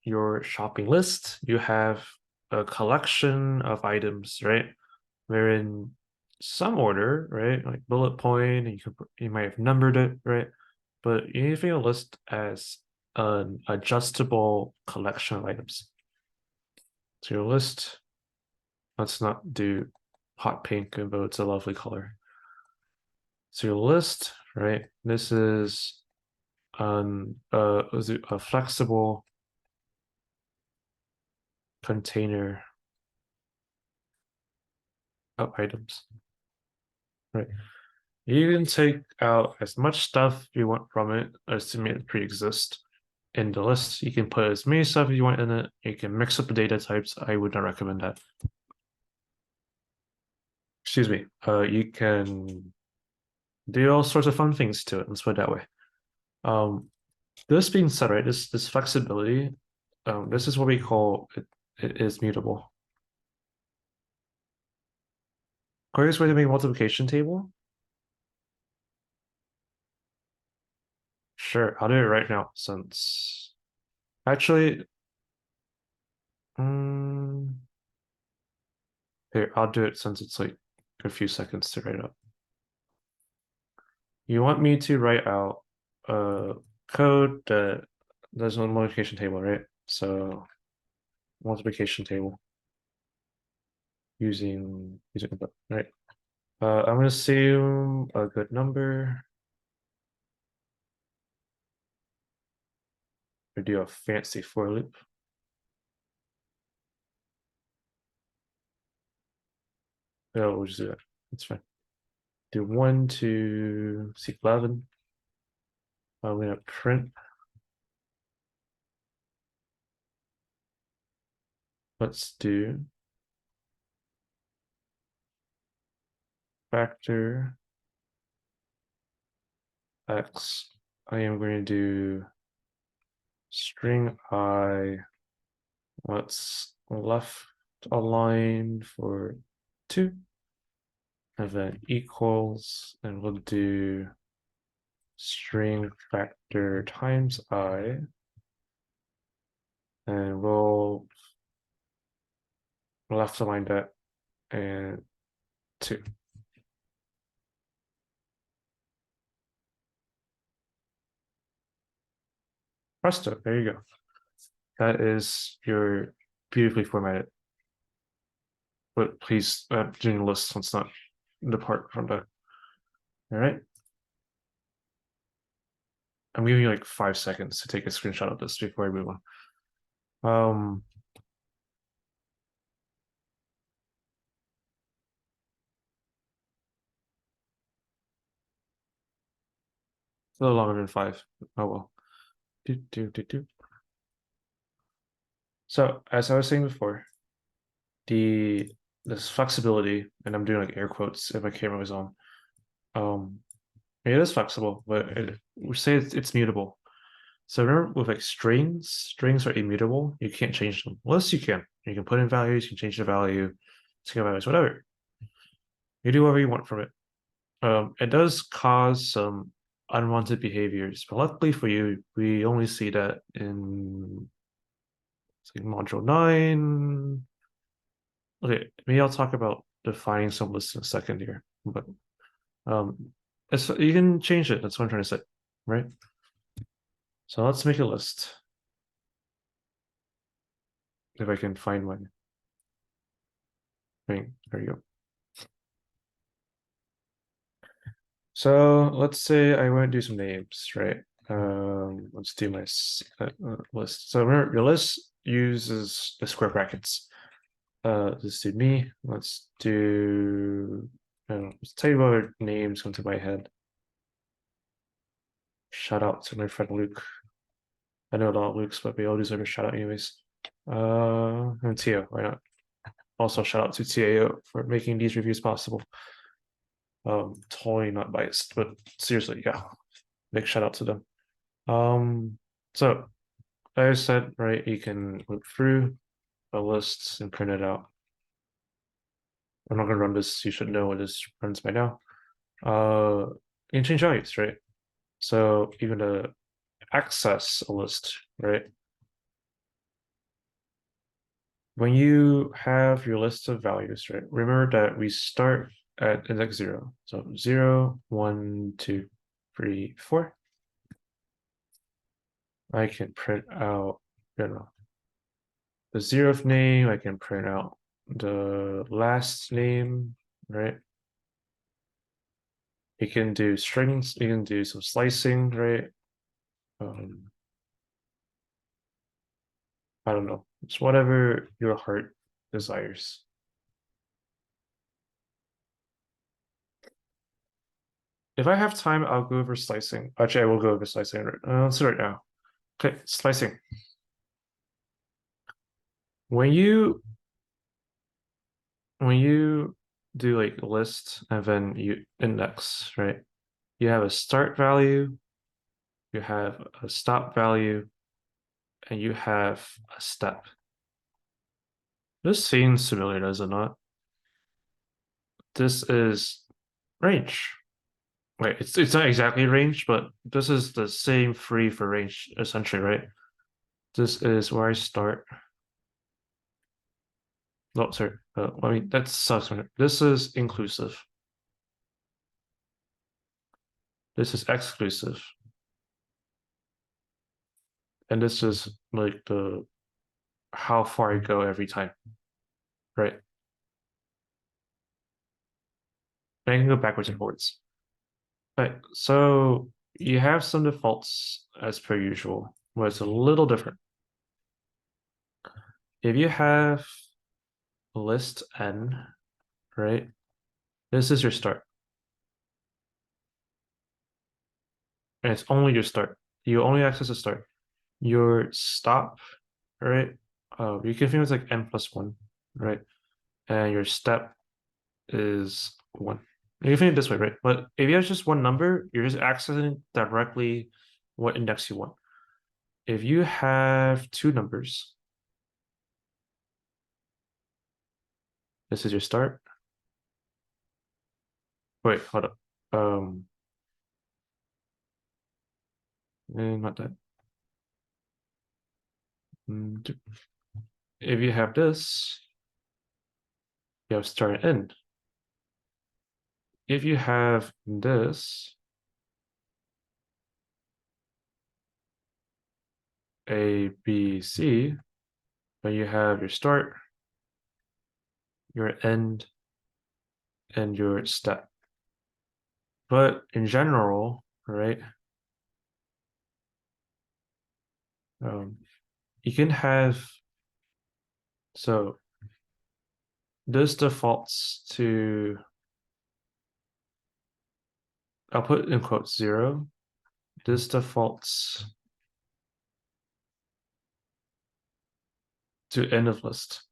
your shopping list, you have a collection of items, right? They're in some order, right? Like bullet point, and you might have numbered it, right? But you need to think of a list as an adjustable collection of items. So your list, let's not do hot pink, though it's a lovely color. So your list, right? This is a flexible container of items, right? You can take out as much stuff you want from it, assuming it pre-exists in the list. You can put as many stuff as you want in it. You can mix up the data types. I would not recommend that. Excuse me. You can do all sorts of fun things to it. Let's put it that way. Um, this being said, right, this flexibility, this is what we call it. It is mutable. Quickest way to make a multiplication table? Sure, I'll do it right now since actually, um, here, I'll do it since it's like a few seconds to write up. You want me to write out a code that there's no multiplication table, right? So multiplication table using input, right? I'm gonna assume a good number. We do a fancy for loop. No, we'll just do that. That's fine. Do 1 to see 11. I'm gonna print. Let's do factor x. I am going to do string I. Let's left align for 2, and then equals, and we'll do string factor times I, and we'll left align that and 2. Presto, there you go. That is your beautifully formatted. But please, doing lists, let's not depart from that. All right. I'm giving you like 5 seconds to take a screenshot of this before I move on. Um, a little longer than 5. Oh well. So as I was saying before, this flexibility, and I'm doing like air quotes if my camera was on. Um, it is flexible, but we say it's mutable. So remember with like strings are immutable. You can't change them. Unless you can. You can put in values, you can change the value, scale values, whatever. You do whatever you want from it. It does cause some unwanted behaviors, but luckily for you, we only see that in like module 9. Okay, maybe I'll talk about defining some lists in a second here, but it's you can change it. That's what I'm trying to say, right? So let's make a list. If I can find one. Right, there you go. So let's say I want to do some names, right? Let's do my list. So remember, your list uses the square brackets. Let's do me. Let's do. I don't know. Let's tell you what names come to my head. Shout out to my friend Luke. I know a lot of Lukes, but we all deserve a shout out anyways. And Tio, why not? Also, shout out to TAO for making these reviews possible. Totally not biased, but seriously, yeah, big shout out to them. So I said, right, you can look through a list and print it out. I'm not gonna run this, you should know what this runs by now. You can change values, right? So even to access a list, right? When you have your list of values, right? Remember that we start at index 0. So 0, 1, 2, 3, 4. I can print out, you know, the 0th name. I can print out the last name, right? You can do strings, you can do some slicing, right? I don't know. It's whatever your heart desires. If I have time, I'll go over slicing. Actually, I will go over slicing. Let's do it right now. Okay, slicing. When you when you do like list and then you index, right? You have a start value, you have a stop value, and you have a step. This seems familiar, does it not? This is range. Wait, it's not exactly range, but this is the same free for range essentially, right? This is where I start. No, sorry. I mean that's substantive. This is inclusive. This is exclusive, and this is like the how far I go every time, right? And I can go backwards and forwards. Right. So you have some defaults as per usual, where it's a little different. If you have list n, right? This is your start, and it's only your start. You only access the start. Your stop, right? You can think it's like n plus one, right? And your step is one. You can think it this way, right? But if you have just one number, you're just accessing directly what index you want. If you have two numbers, this is your start. Wait, hold up. Not that. If you have this, you have start and end. If you have this, A, B, C, then you have your start, your end, and your step. But in general, right, you can have, so this defaults to, I'll put in quotes 0. This defaults to end of list.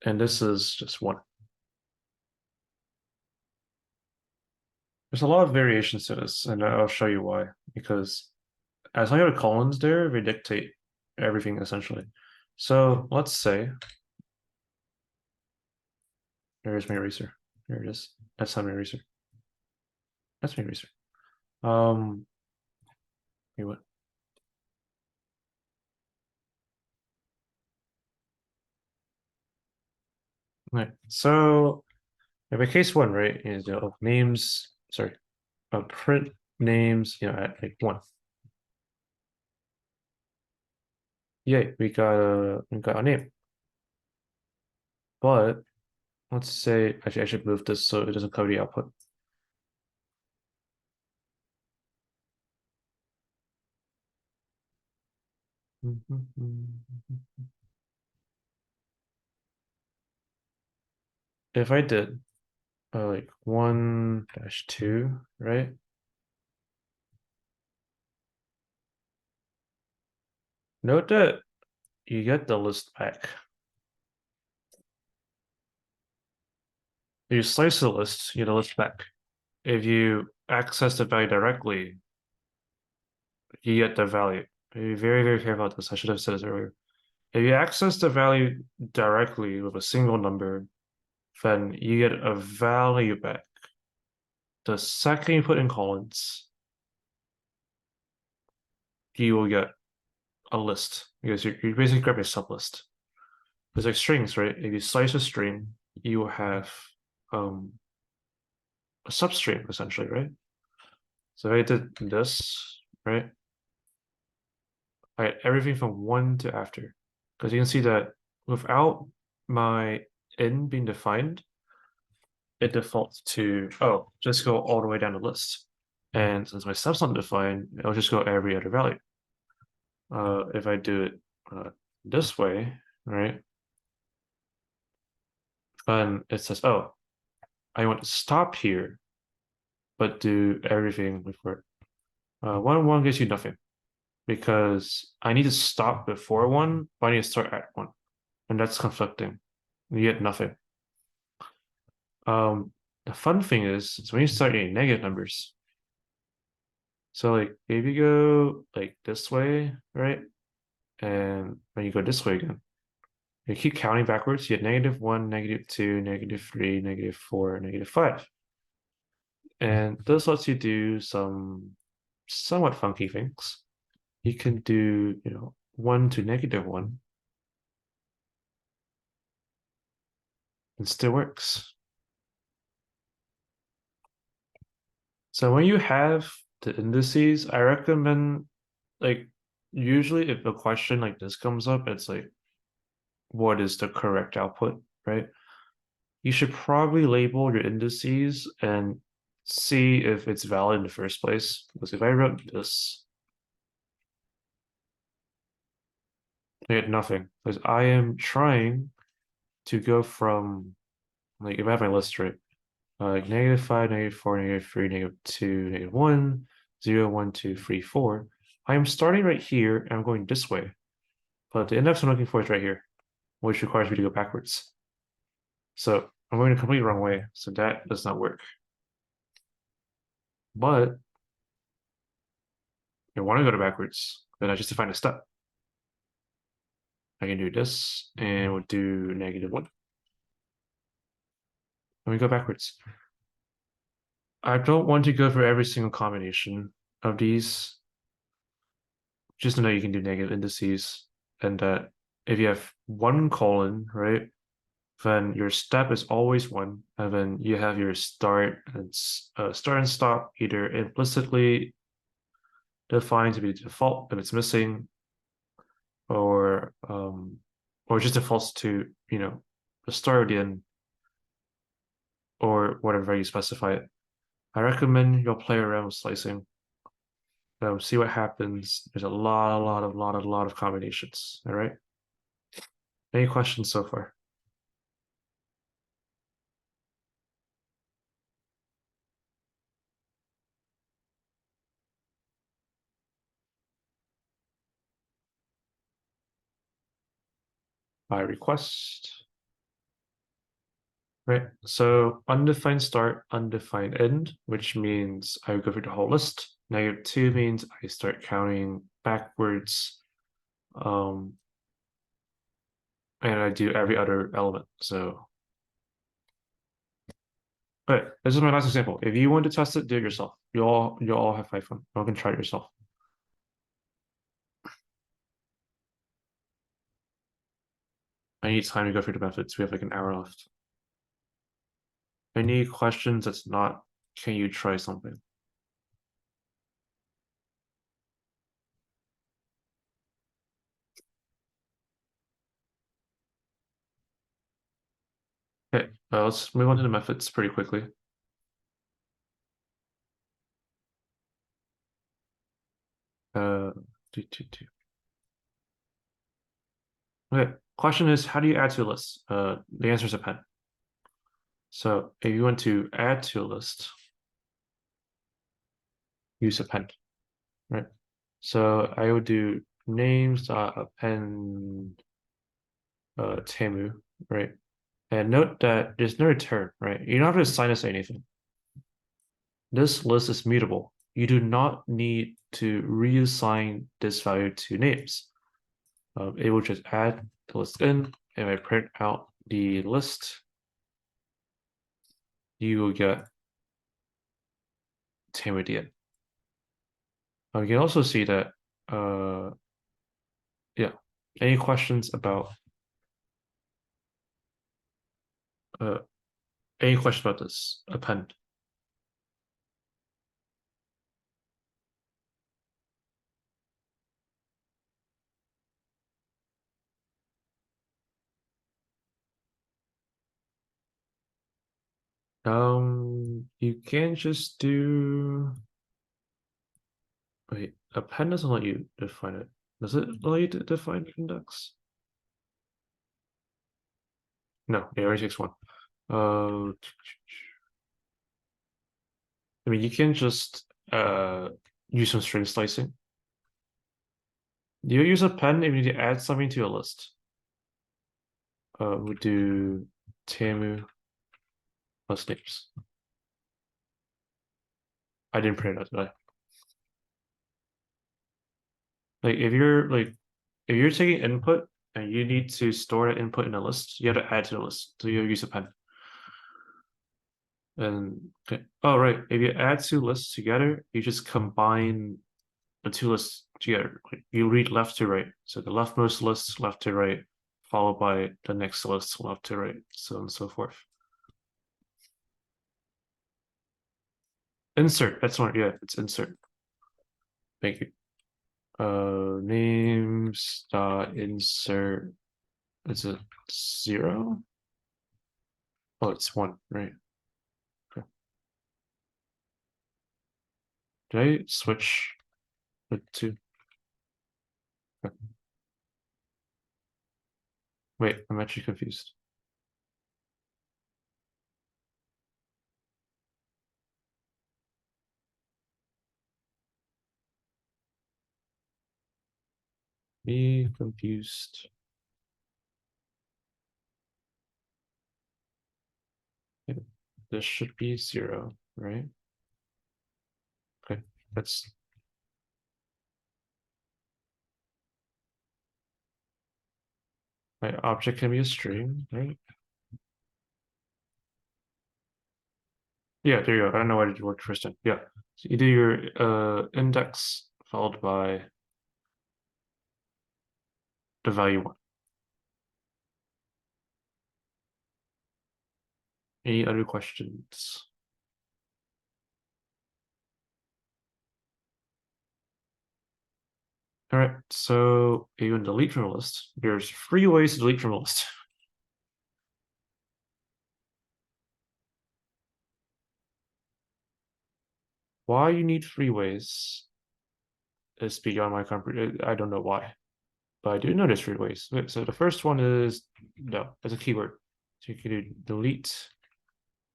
And this is just one. There's a lot of variations to this, and I'll show you why. Because as long as the columns there, they dictate everything essentially. So let's say, there's my eraser. Here it is. That's not my eraser. That's my eraser. Wait, what? Right. So if a case one, right, is names, sorry, print names, at like one. Yay, we got a name. But let's say actually I should move this so it doesn't cover the output. If I did like 1-2, right? Note that you get the list back. If you slice the list, you get the list back. If you access the value directly, you get the value. Be very, very careful about this. I should have said this earlier. If you access the value directly with a single number, then you get a value back. The second you put in colons, you will get a list because you're basically grabbing a sublist. There's like strings, right? If you slice a string, you will have um, a substring essentially, right? So if I did this, right? I had everything from one to after. Because you can see that without my in being defined, it defaults to, oh, just go all the way down the list. And since my step's not defined, it'll just go every other value. If I do it this way, right? Then it says, oh, I want to stop here, but do everything before it. 1 gives you nothing because I need to stop before one, but I need to start at one, and that's conflicting. You get nothing. The fun thing is when you start getting negative numbers. So like if you go like this way, right? And when you go this way again, you keep counting backwards, you get -1, -2, -3, -4, -5. And this lets you do some somewhat funky things. You can do, 1 to -1 and still works. So when you have the indices, I recommend like usually if a question like this comes up, it's like what is the correct output, right? You should probably label your indices and see if it's valid in the first place. Because if I wrote this, I get nothing. Because I am trying to go from like if I have my list right, like -5, -4, -3, -2, -1, 0, 1, 2, 3, 4. I am starting right here and I'm going this way. But the index I'm looking for is right here, which requires me to go backwards. So I'm going the completely wrong way. So that does not work. But I want to go to backwards, then I just define a step. I can do this and we'll do -1. Let me go backwards. I don't want to go for every single combination of these. Just know you can do negative indices and that if you have one colon, right, then your step is always one, and then you have your start and stop either implicitly defined to be default if it's missing, or just defaults to the start or the end or whatever you specify it. I recommend you'll play around with slicing. See what happens. There's a lot of combinations. All right. Any questions so far? by request. Right, so undefined start, undefined end, which means I go through the whole list. -2 means I start counting backwards, and I do every other element. So, but this is my last example. If you want to test it, do it yourself. You all have iPhone. You can try it yourself. I need time to go through the methods. We have like an hour left. Any questions that's not, can you try something? Okay, let's move on to the methods pretty quickly. Uh, Okay, question is, how do you add to a list? The answer is append. So if you want to add to a list, use append, right? So I would do names.append Temu, right? And note that there's no return, right? You don't have to assign us anything. This list is mutable. You do not need to reassign this value to names. It will just add the list in, and I print out the list, you will get Temu at the end. You can also see that, yeah, any questions about uh, any questions about this append? You can just do, wait, append doesn't let you define it. Does it allow you to define index? No, it already takes one. I mean, you can just use some string slicing. You use append if you need to add something to a list. We do Temu plus names. I didn't print it out, did I? Like if you're taking input and you need to store that input in a list, you have to add to the list. So you use append. And okay. Oh right. If you add two lists together, you just combine the two lists together. Like you read left to right. So the leftmost list left to right, followed by the next list left to right, so on and so forth. Insert. That's one. Yeah, it's insert. Thank you. Names dot insert. Is it 0? Oh, it's 1, right? Okay. Did I switch the two? Okay. Wait, I'm actually confused. Be confused. Yeah, this should be 0, right? Okay, that's my object can be a string, right? Yeah, there you go. I don't know why it worked first time. Yeah. So you do your index followed by the value 1. Any other questions? All right, so you can delete from a list. There's 3 ways to delete from a list. Why you need 3 ways is beyond my comprehension. I don't know why, but I do know there's 3 ways. Okay, so the first one is no, as a keyword. So you can do delete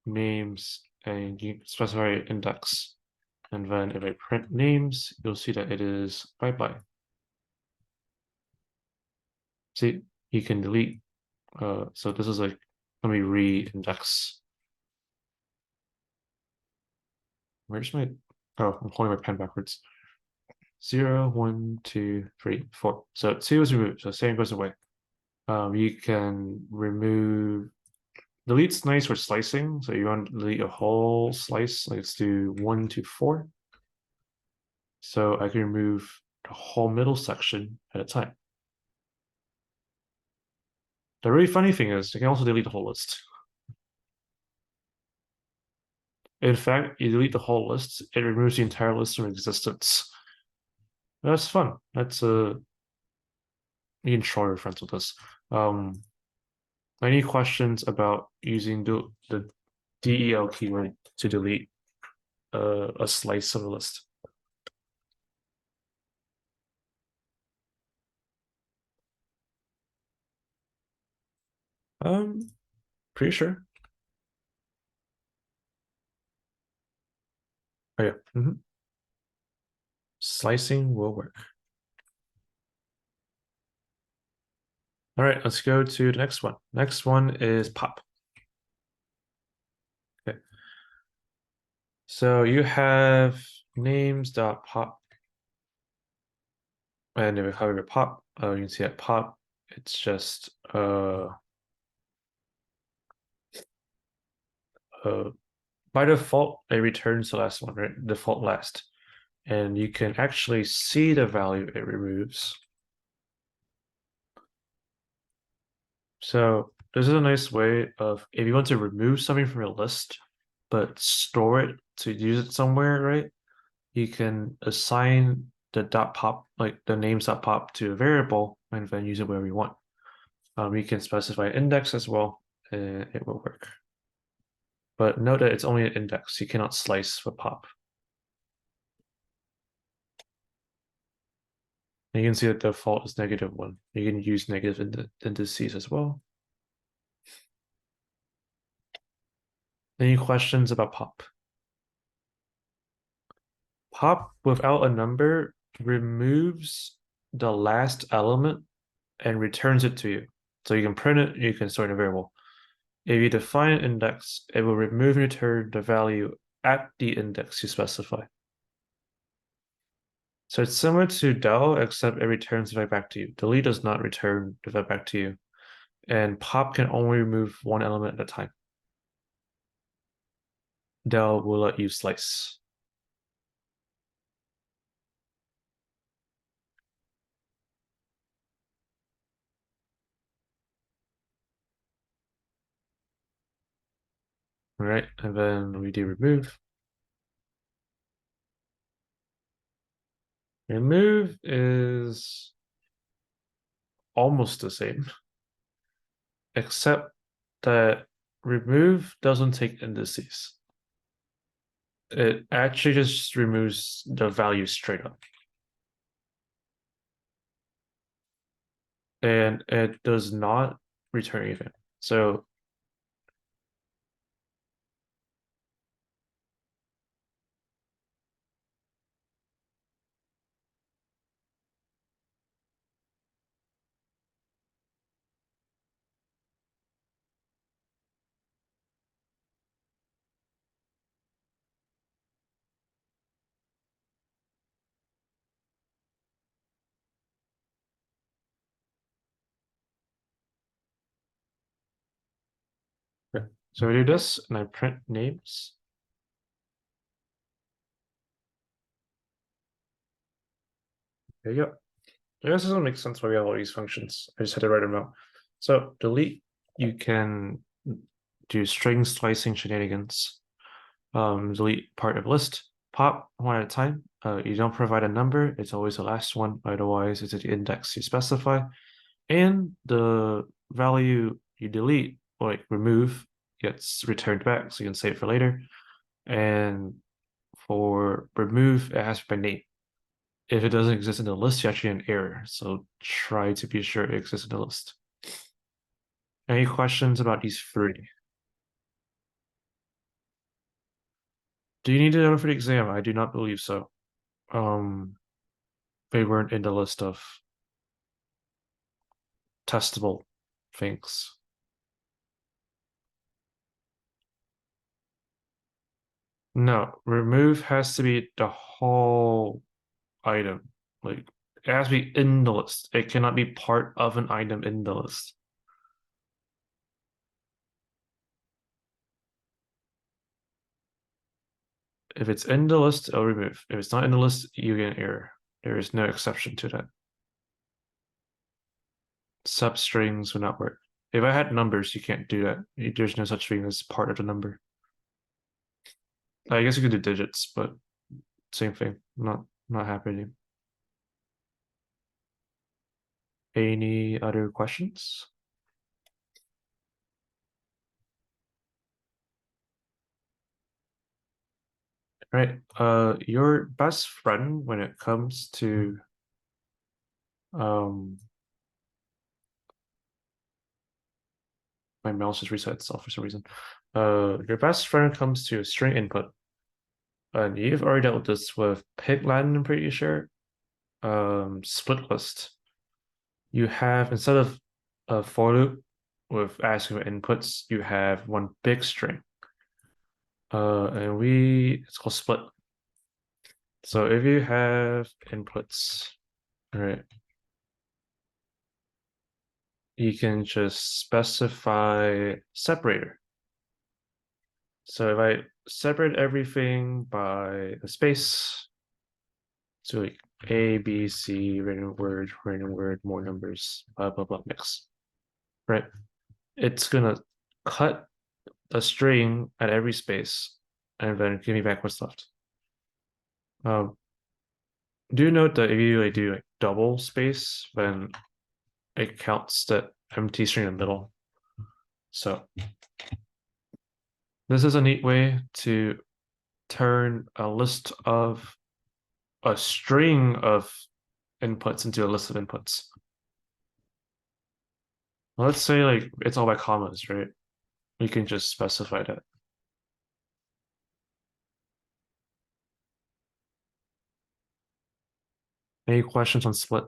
names and you specify index. And then if I print names, you'll see that it is bye-bye. See, you can delete So this is like, let me re-index. Where's my, oh, I'm holding my pen backwards. 0, 1, 2, 3, 4. So 2 is removed, so same goes away. You can remove, delete's nice for slicing, so you want to delete a whole slice, let's do 1 to 4. So I can remove the whole middle section at a time. The really funny thing is, you can also delete the whole list. In fact, you delete the whole list, it removes the entire list from existence. That's fun. That's you can show your friends with this. Any questions about using the del keyword to delete a slice of a list? Pretty sure. Oh yeah. Slicing will work. All right, let's go to the next one. Next one is pop. Okay. So you have names.pop, and if you have your pop, you can see at pop, it's just by default it returns the last one, right? Default last, and you can actually see the value it removes. So this is a nice way of, if you want to remove something from your list, but store it to use it somewhere, right? You can assign the .pop, like the names.pop to a variable and then use it wherever you want. You can specify index as well, and it will work. But note that it's only an index. You cannot slice with pop. And you can see that the default is -1. You can use negative indices as well. Any questions about pop? Pop without a number removes the last element and returns it to you. So you can print it, you can store in a variable. If you define an index, it will remove and return the value at the index you specify. So it's similar to del, except it returns the value back to you. Delete does not return the value back to you. And pop can only remove one element at a time. Del will let you slice. All right, and then we do remove. Remove is almost the same, except that remove doesn't take indices. It actually just removes the value straight up. And it does not return anything. So okay. So I do this and I print names. There you go. I guess this doesn't make sense why we have all these functions. I just had to write them out. So delete, you can do string slicing shenanigans. Delete part of list. Pop one at a time. You don't provide a number, it's always the last one, otherwise it's the index you specify. And the value you delete or like remove gets returned back, so you can save it for later. And for remove, it has to be by name. If it doesn't exist in the list, you actually get an error. So try to be sure it exists in the list. Any questions about these three? Do you need to know for the exam? I do not believe so. They weren't in the list of testable things. No, remove has to be the whole item. Like it has to be in the list. It cannot be part of an item in the list. If it's in the list, it'll remove. If it's not in the list, you get an error. There is no exception to that. Substrings will not work. If I had numbers, you can't do that. There's no such thing as part of the number. I guess you could do digits, but same thing. Not happening. Any other questions? Right. Your best friend when it comes to um my mouse just reset itself for some reason. Your best friend comes to string input, and you've already dealt with this with Pigland, I'm pretty sure. Split list. You have instead of a for loop with asking for inputs, you have one big string. And it's called split. So if you have inputs, right, you can just specify separator. So if I separate everything by a space, so like A, B, C, random word, more numbers, blah, blah, blah, mix, right? It's gonna cut a string at every space and then give me back what's left. Do note that if you like do like double space, then it counts the empty string in the middle. So this is a neat way to turn a list of a string of inputs into a list of inputs. Let's say like it's all by commas, right? We can just specify that. Any questions on split?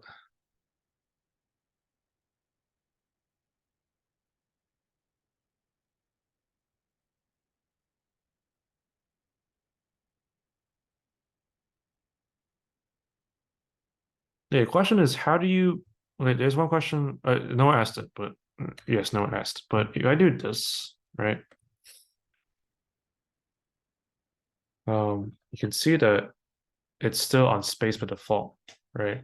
Yeah, the question is how do you okay, there's one question, no one asked it, but yes, no one asked. But if I do this, right? You can see that it's still on space by default, right?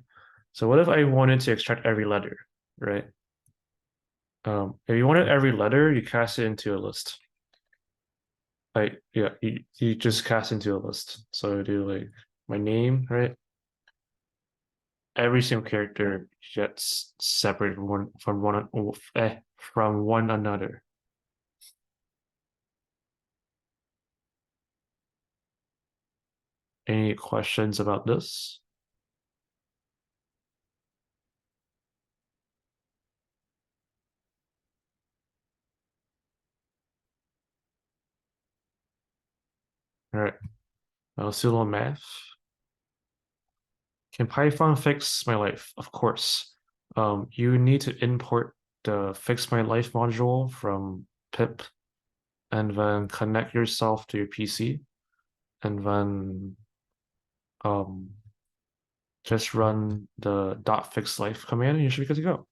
So what if I wanted to extract every letter, right? If you wanted every letter, you cast it into a list. Like, yeah, you just cast into a list. So do like my name, right? Every single character gets separated from one another. Any questions about this? All right, I'll see a little math. Can Python fix my life? Of course. You need to import the fix my life module from pip and then connect yourself to your PC and then um, just run the fix life command and you should be good to go.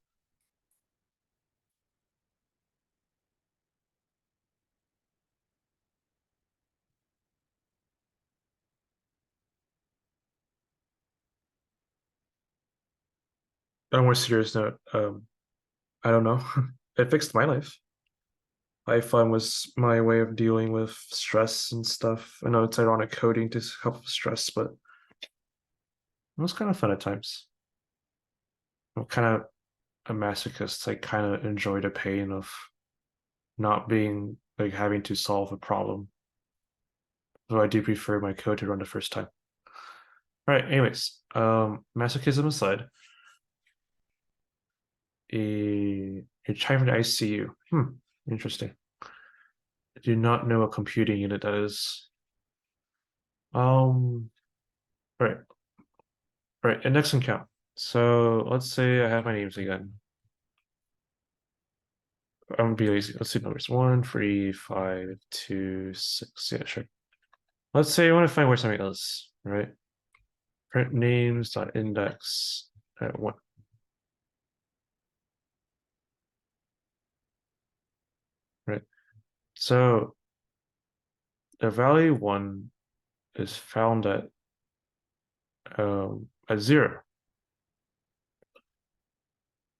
On a more serious note, I don't know. It fixed my life. Python was my way of dealing with stress and stuff. I know it's ironic coding to help with stress, but it was kind of fun at times. I'm kind of a masochist. I kind of enjoy the pain of not being like having to solve a problem. Though I do prefer my code to run the first time. All right, anyways, masochism aside, you're trying from the ICU. Interesting. I do not know what computing unit that is. All right, index and count. So let's say I have my names again. I'm gonna be lazy. Let's see numbers. 1, 3, 5, 2, 6. Yeah, sure. Let's say you want to find where something is, right? Print names dot index at 1. Right. So the value 1 is found at 0.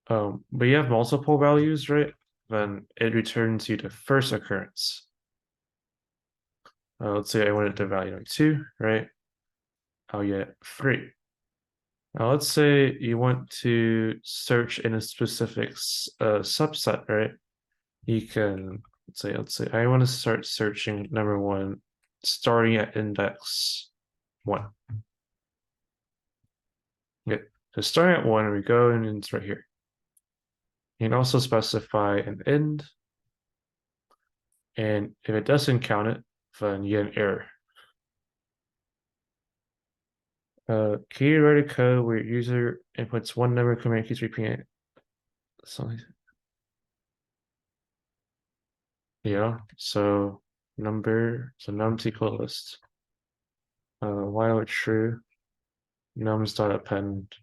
But you have multiple values, right? Then it returns you the first occurrence. Let's say I wanted the value like 2, right? I'll get 3. Now let's say you want to search in a specific subset, right? You can let's say I want to start searching number 1 starting at index 1. Okay, so starting at 1, we go and it's right here. You can also specify an end, and if it doesn't count it, then you get an error. Can you write a code where user inputs one number, command keeps repeating it? Something. Yeah, so num's equal list. While it's true, nums dot append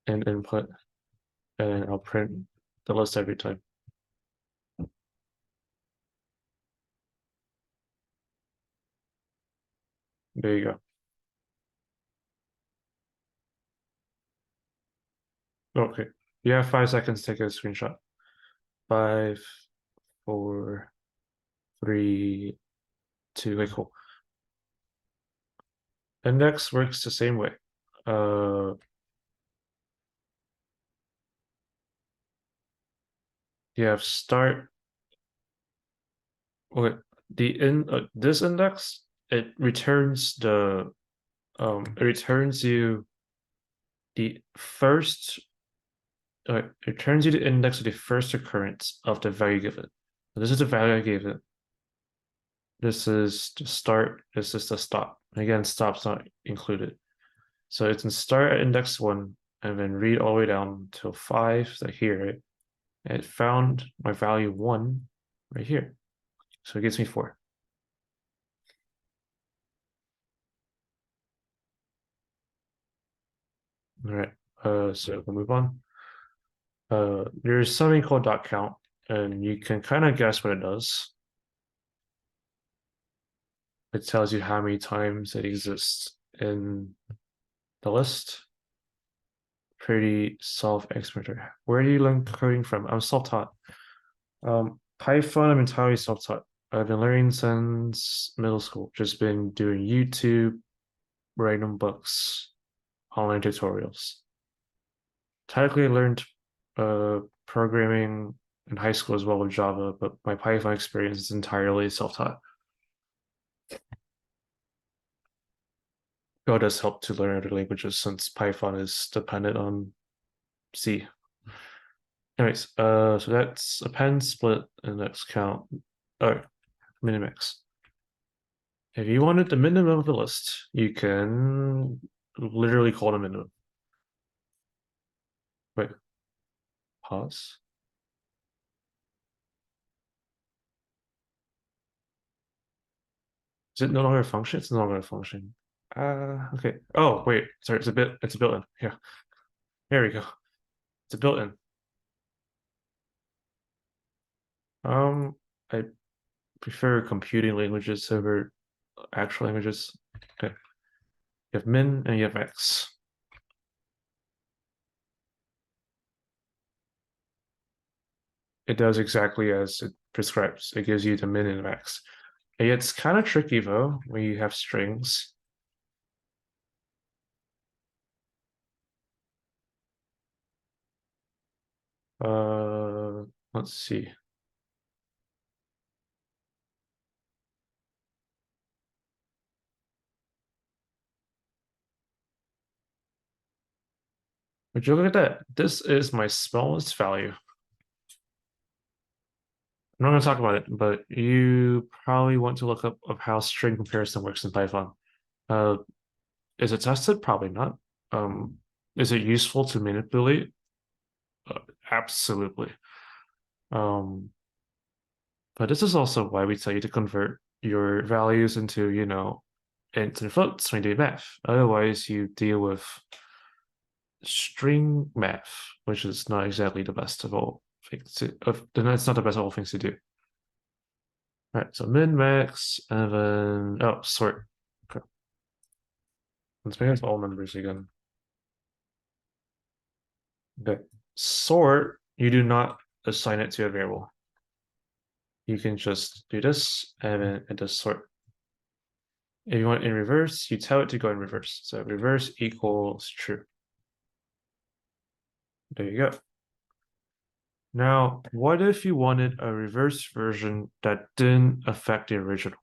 and input, and then I'll print the list every time. There you go. Okay, you have 5 seconds to take a screenshot. 5, 4, 3, 2. Okay, cool. Index works the same way. You have start. Okay, this index, it returns you the first it returns you the index of the first occurrence of the value given. This is the value I gave it. This is the start, this is the stop. Again, stop's not included. So it can start at index 1 and then read all the way down till 5, so here, right? And it found my value 1 right here. So it gives me 4. All right, so we'll move on. There's something called dot count, and you can kind of guess what it does. It tells you how many times it exists in the list. Pretty self-explanatory. Where do you learn coding from? I'm self-taught. Python, I'm entirely self-taught. I've been learning since middle school. Just been doing YouTube, random books, online tutorials. Technically, I learned programming in high school as well with Java, but my Python experience is entirely self-taught. Go does help to learn other languages since Python is dependent on C. Anyways, so that's append, split, index count, or minimix. If you wanted the minimum of the list, you can literally call it a minimum. Wait, pause. Is it no longer a function? It's no longer a function. Okay. Oh, wait, sorry, it's a built-in. Yeah, there we go. It's a built-in. I prefer computing languages over actual languages. Okay. You have min and you have max. It does exactly as it prescribes. It gives you the min and max. It's kind of tricky though when you have strings. Uh, let's see. Would you look at that? This is my smallest value. I'm not going to talk about it, but you probably want to look up of how string comparison works in Python. Uh, is it tested? Probably not. Is it useful to manipulate? Absolutely. Um, but this is also why we tell you to convert your values into, int and floats when you do math. Otherwise, you deal with string math, which is not exactly the best of all things it's not the best of all things to do. All right, so min max and then sort. Okay. Let's make it all numbers again. Okay. Sort, you do not assign it to a variable. You can just do this and then it does sort. If you want in reverse, you tell it to go in reverse. So reverse equals true. There you go. Now, what if you wanted a reverse version that didn't affect the original?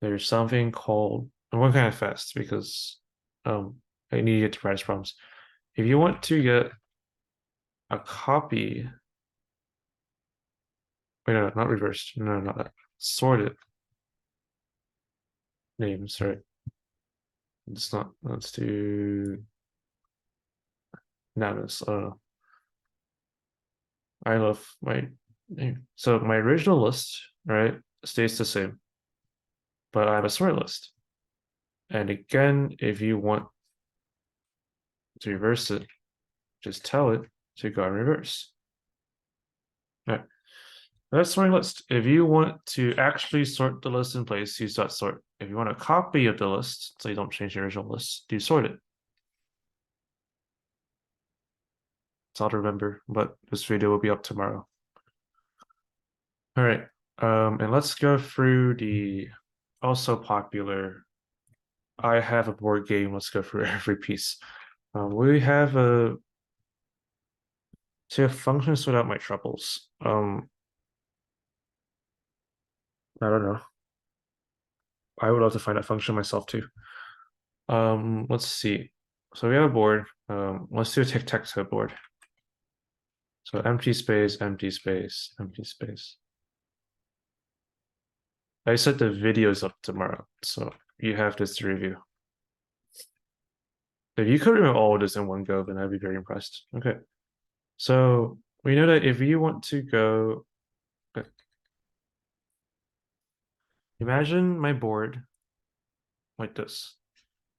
There's something called, I'm going kind of fast because I need to get to practice problems. If you want to get a copy, wait, no, not reversed. No, not that. Sorted names, right? It's not, let's do Navis. I love my name. So my original list, right, stays the same, but I have a sort list. And again, if you want to reverse it, just tell it to go in reverse. All right. That's sorting list. If you want to actually sort the list in place, use .sort. If you want a copy of the list, so you don't change the original list, do sort it. It's all to remember, but this video will be up tomorrow. All right, and let's go through the also popular I have a board game. Let's go through every piece. We have a to have functions without my troubles. I don't know. I would love to find that function myself too. Let's see. So we have a board. Let's do a tic-tac-toe board. So empty space, empty space, empty space. I set the videos up tomorrow, so you have this to review. If you could remember all of this in one go, then I'd be very impressed. Okay. So we know that if you want to go, imagine my board like this.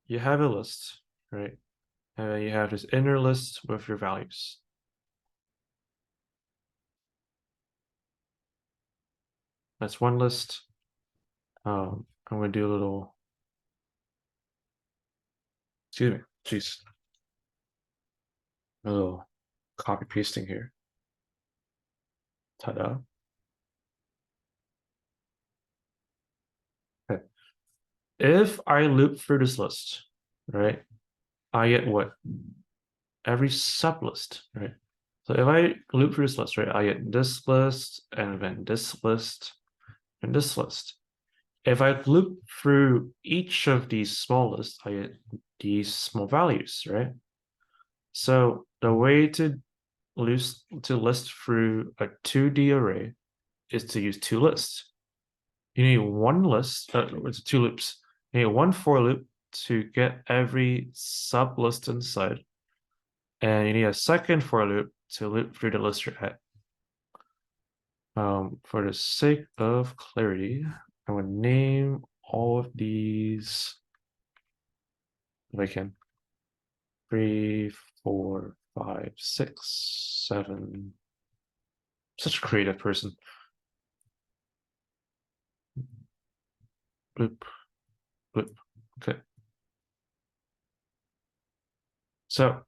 You have a list, right? And you have this inner list with your values. That's one list. I'm gonna do a little, excuse me, jeez, a little copy pasting here. Ta-da. Okay. If I loop through this list, right, I get what? Every sublist, right? So if I loop through this list, right, I get this list and then this list and this list. If I loop through each of these small lists, I get these small values, right? So the way to list through a 2D array is to use two lists. You need one list, it's two loops. You need one for loop to get every sub list inside, and you need a second for loop to loop through the list you're at. For the sake of clarity, I'm gonna name all of these if I can. 3, 4, 5, 6, 7. Such a creative person. Bloop, bloop. Okay. So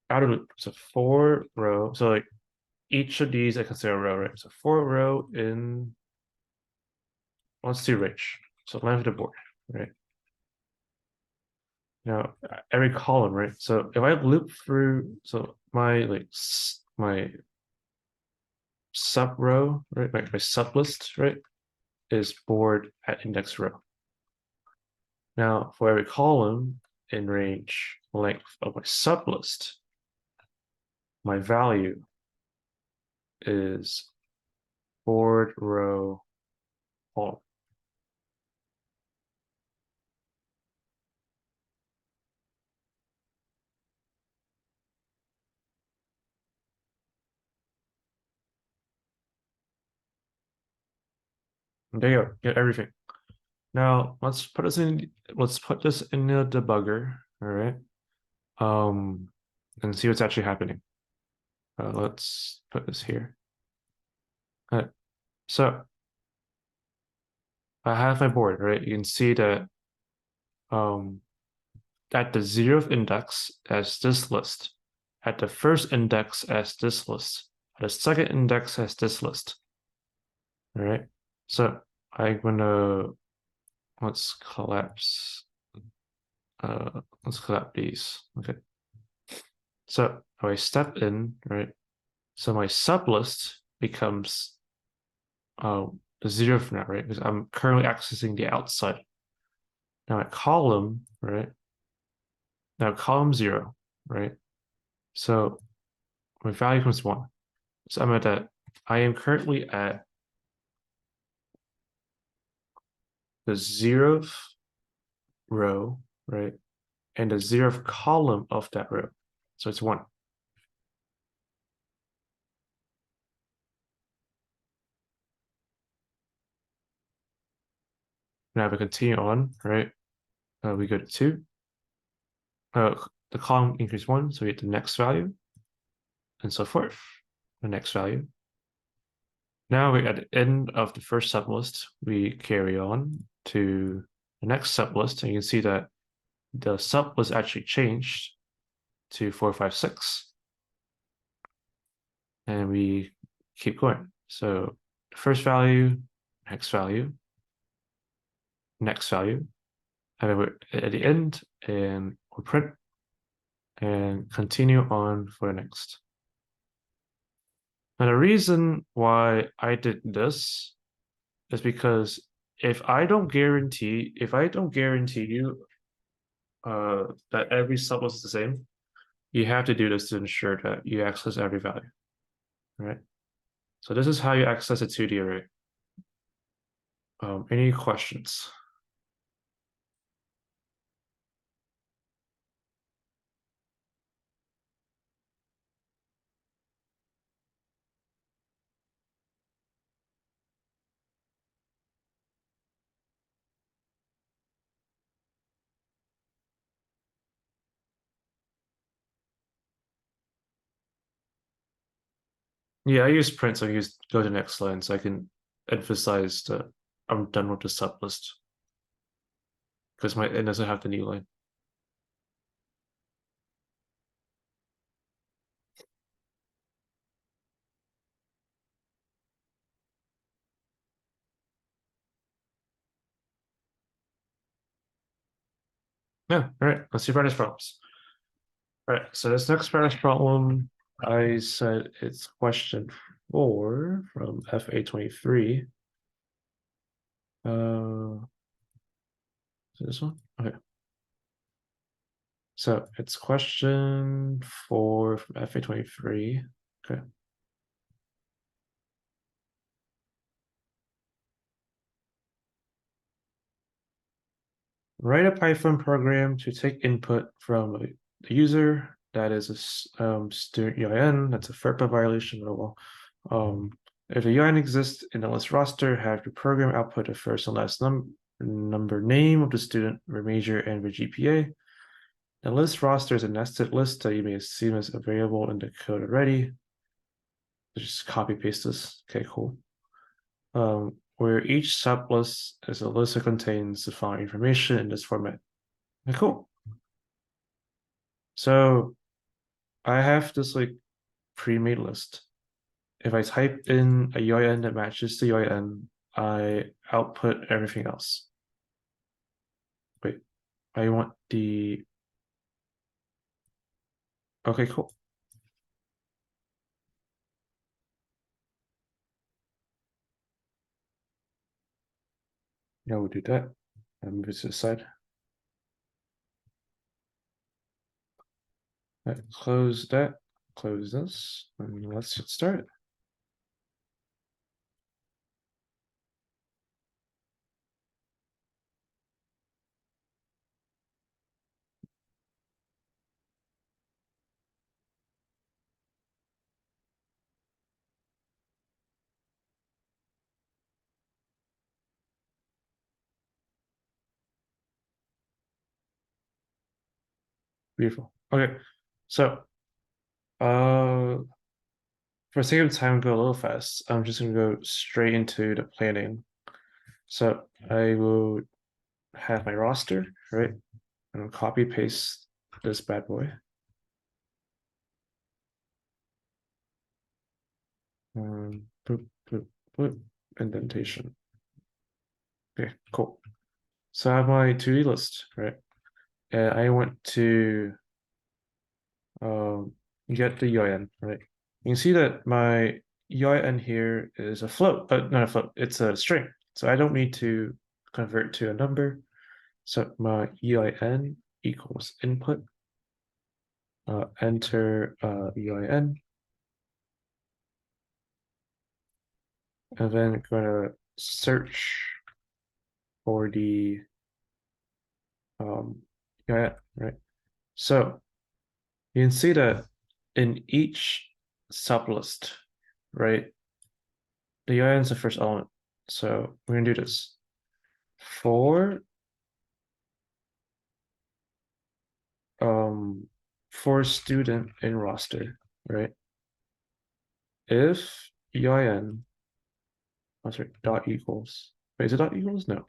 out of loop, so 4 row. So like each of these I consider a row, right? So 4 row in, let's do range. So length of the board, right? Now every column, right? So if I loop through, so my my sub row, right? My sub list, right, is board at index row. Now for every column in range length of my sub list, my value is board row column. There you go. Get everything. Now let's put this in the debugger, all right? Um, and see what's actually happening. Let's put this here. All right. So I have my board, right? You can see that um at the 0th index as this list, at the first index as this list, at the second index as this list. All right. So I'm gonna let's collapse let's collapse these. Okay. So if I step in, right? So my sublist becomes the 0th now, right? Because I'm currently accessing the outside. Now at column, right? Now column 0, right? So my value becomes 1. So I'm at that. I am currently at the 0th row, right? And the 0th column of that row. So it's 1. Now we continue on, right? We go to 2. Uh, the column increase 1, so we get the next value, and so forth. The next value. Now we're at the end of the first sublist. We carry on to the next sublist, and you can see that the sub was actually changed to 456. And we keep going. So first value, next value, next value, and then we're at the end, and we print and continue on for the next. Now the reason why I did this is because if I don't guarantee you that every sublist is the same, you have to do this to ensure that you access every value, right? So this is how you access a 2D array. Any questions? Yeah, I use print, so I use go to next line, so I can emphasize that I'm done with the sublist because my it doesn't have the new line. Yeah, all right. Let's see practice problems. All right, so this next practice problem, I said it's question 4 from FA23. Is it this one? Okay. So it's question 4 from FA23. Okay. Write a Python program to take input from the user. That is a student UIN. That's a FERPA violation. Oh well. If the UIN exists in the list roster, have your program output the first and last number name of the student, their major, and their GPA. The list roster is a nested list that you may assume is available in the code already. Just copy paste this. Okay, cool. Where each sublist is a list that contains the following information in this format. Okay, cool. So I have this like pre-made list. If I type in a UIN that matches the UIN, I output everything else. Wait, I want the okay, cool. Now we'll do that. And move it to the side. Right, close that, close this, and let's get started. Beautiful. Okay, so uh, for sake of time, go a little fast. I'm just gonna go straight into the planning. So I will have my roster, right? And copy paste this bad boy. Boop, boop, boop, indentation. Okay, cool. So I have my to-do list, right? And I want to get the UIN, right? You can see that my UIN here is a float, but not a float, it's a string. So I don't need to convert to a number. So my UIN equals input, enter UIN, and then gonna search for the UIN, right? So you can see that in each sublist, right, the UIN is the first element. So we're gonna do this. For um for student in roster, right? If UIN, oh sorry, dot equals. Wait, is it dot equals? No.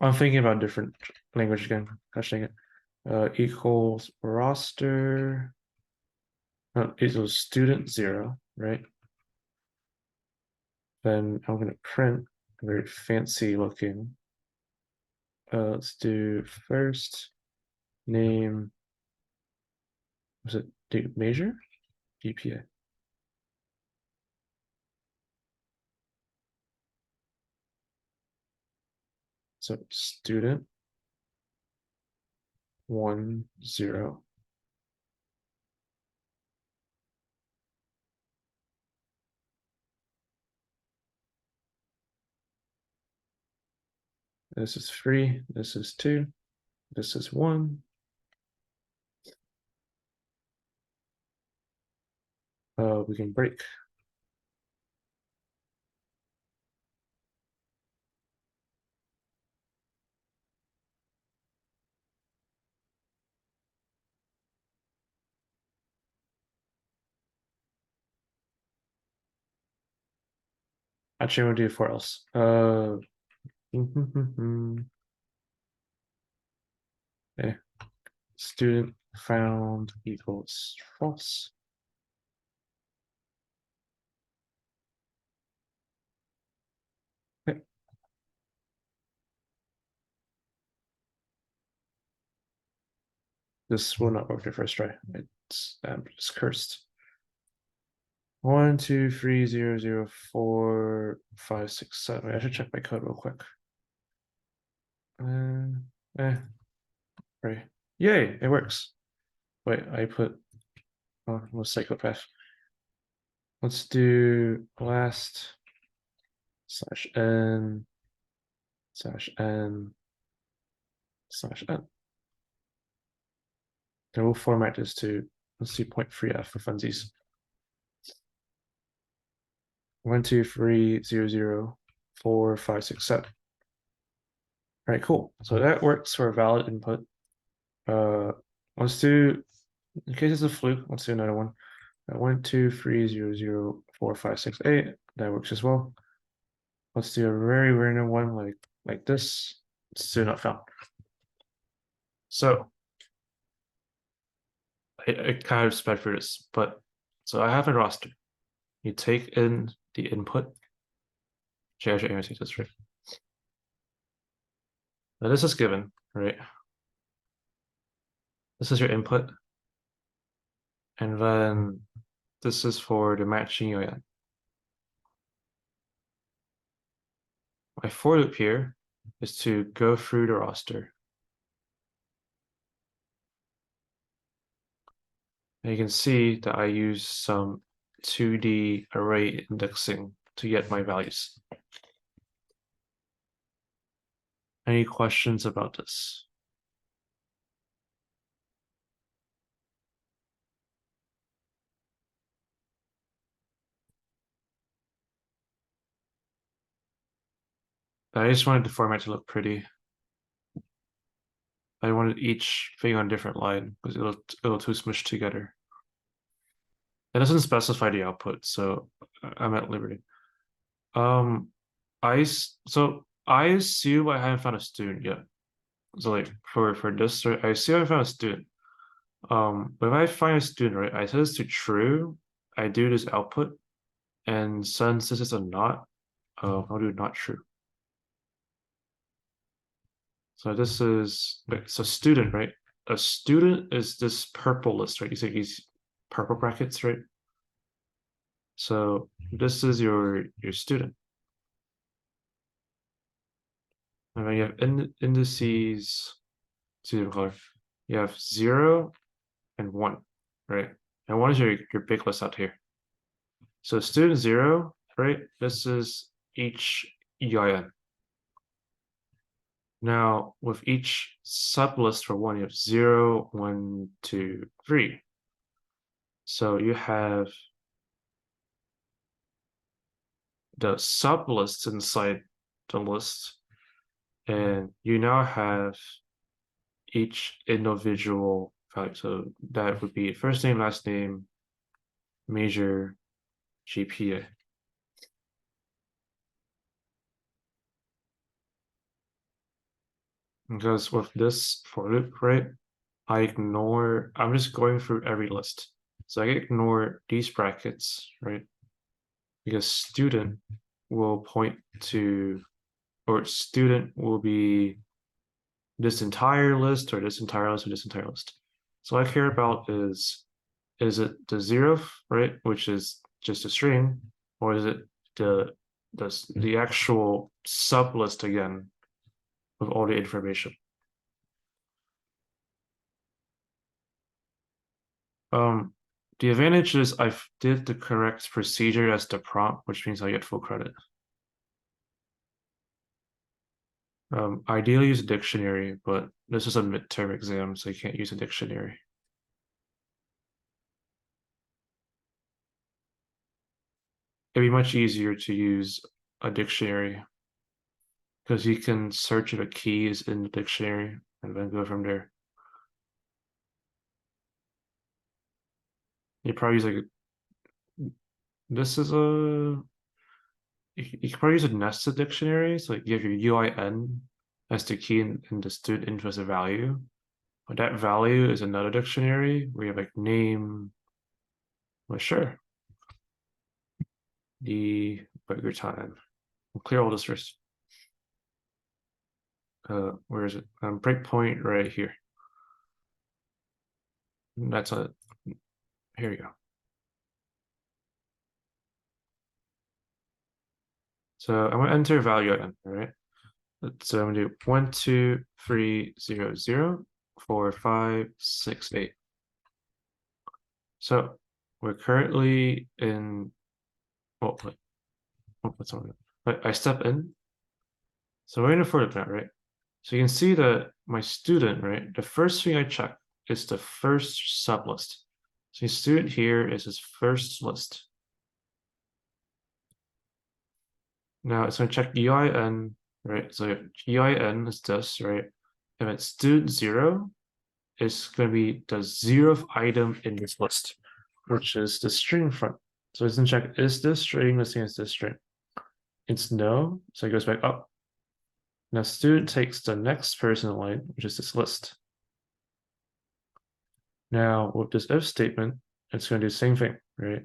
I'm thinking about different language again. Gosh dang it. Equals roster. No, equals student 0, right? Then I'm gonna print a very fancy looking. Let's do first name. Was it major? GPA. So student 1 0. This is 3. This is 2. This is 1. We can break. Actually, we'll do 4 else. Okay. Student found equals false. Okay. This will not work the first try. It's cursed. 1, 2, 3, 0, 0, 4, 5, 6, 7. I should check my code real quick. Right. Yay, it works. Wait, I put I'm a psychopath. Let's do last slash n slash n slash n. Then we'll format this to, let's see, 0.3f for funsies. 1, 2, 3, 0, 0, 4, 5, 6, 7. All right, cool. So that works for a valid input. Let's do, in case it's a fluke, let's do another one. 1, 2, 3, 0, 0, 4, 5, 6, 8. That works as well. Let's do a very random one like this. Still not found. So I kind of sped through this, but so I have a roster. You take in the input. Actually, annotate this right. Now this is given, right? This is your input, and then this is for the matching UIN. My for loop here is to go through the roster. And you can see that I use some 2D array indexing to get my values. Any questions about this? I just wanted the format to look pretty. I wanted each thing on a different line because it'll too smushed together. It doesn't specify the output, so I'm at liberty. So I assume I haven't found a student yet. So like for this, right, I assume I found a student. But if I find a student, right, I set this to true, I do this output, and since this is a not, I'll do not true. So this is wait, so student, right? A student is this purple list, right? You see these purple brackets, right? So this is your student. And then you have indices, to color. You have 0 and 1, right? And 1 is your big list out here. So student 0, right? This is each EIN. Now, with each sublist for 1, you have 0, 1, 2, 3. So you have the sublists inside the list, and you now have each individual value. So that would be first name, last name, major, GPA. Because with this for loop, right, I'm just going through every list. So I ignore these brackets, right? Because student will point to, or student will be this entire list or this entire list or this entire list. So what I care about is it the 0th, right, which is just a string, or is it the actual sublist again with all the information? The advantage is I did the correct procedure as the prompt, which means I get full credit. Ideally use a dictionary, but this is a midterm exam, so you can't use a dictionary. It'd be much easier to use a dictionary because you can search if a key is in the dictionary and then go from there. You probably use like this is a you can probably use a nested dictionary. So like you have your UIN as the key in the student info as a value. But that value is another dictionary where you have like name, well, sure. The burger time. We'll clear all this first. Where is it? Breakpoint right here. That's a here you go. So I'm gonna enter value in, all right? So I'm gonna do 1, 2, 3, 0, 0, 4, 5, 6, 8. So we're currently in wait. What's on it? I step in. So we're in a for loop now, right? So you can see that my student, right? The first thing I check is the first sublist. So your student here is his first list. Now it's going to check EIN, right? So EIN is this, right? If it's student 0, it's going to be the 0th item in this list, which is the string front. So it's going to check, is this string the same as this string? It's no, so it goes back up. Now student takes the next person in line, which is this list. Now with this if statement, it's going to do the same thing, right?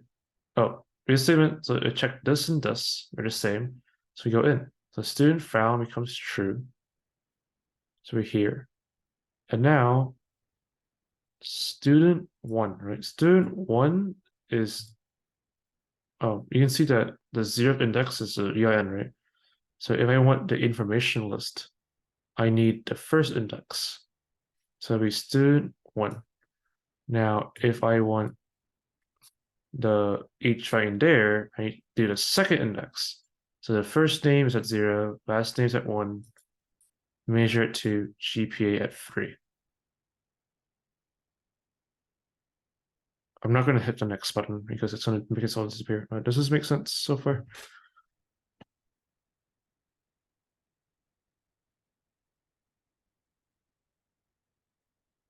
Oh, if statement, so it check this and this are the same. So we go in. So student found becomes true. So we're here. And now student 1, right? Student 1 is, oh, you can see that the 0th index is the EIN, right? So if I want the information list, I need the first index. So it'll be student 1. Now, if I want the each value there, I do the second index. So the first name is at 0, last name is at 1, measure it to GPA at 3. I'm not going to hit the next button because it's going to make it all disappear. Does this make sense so far?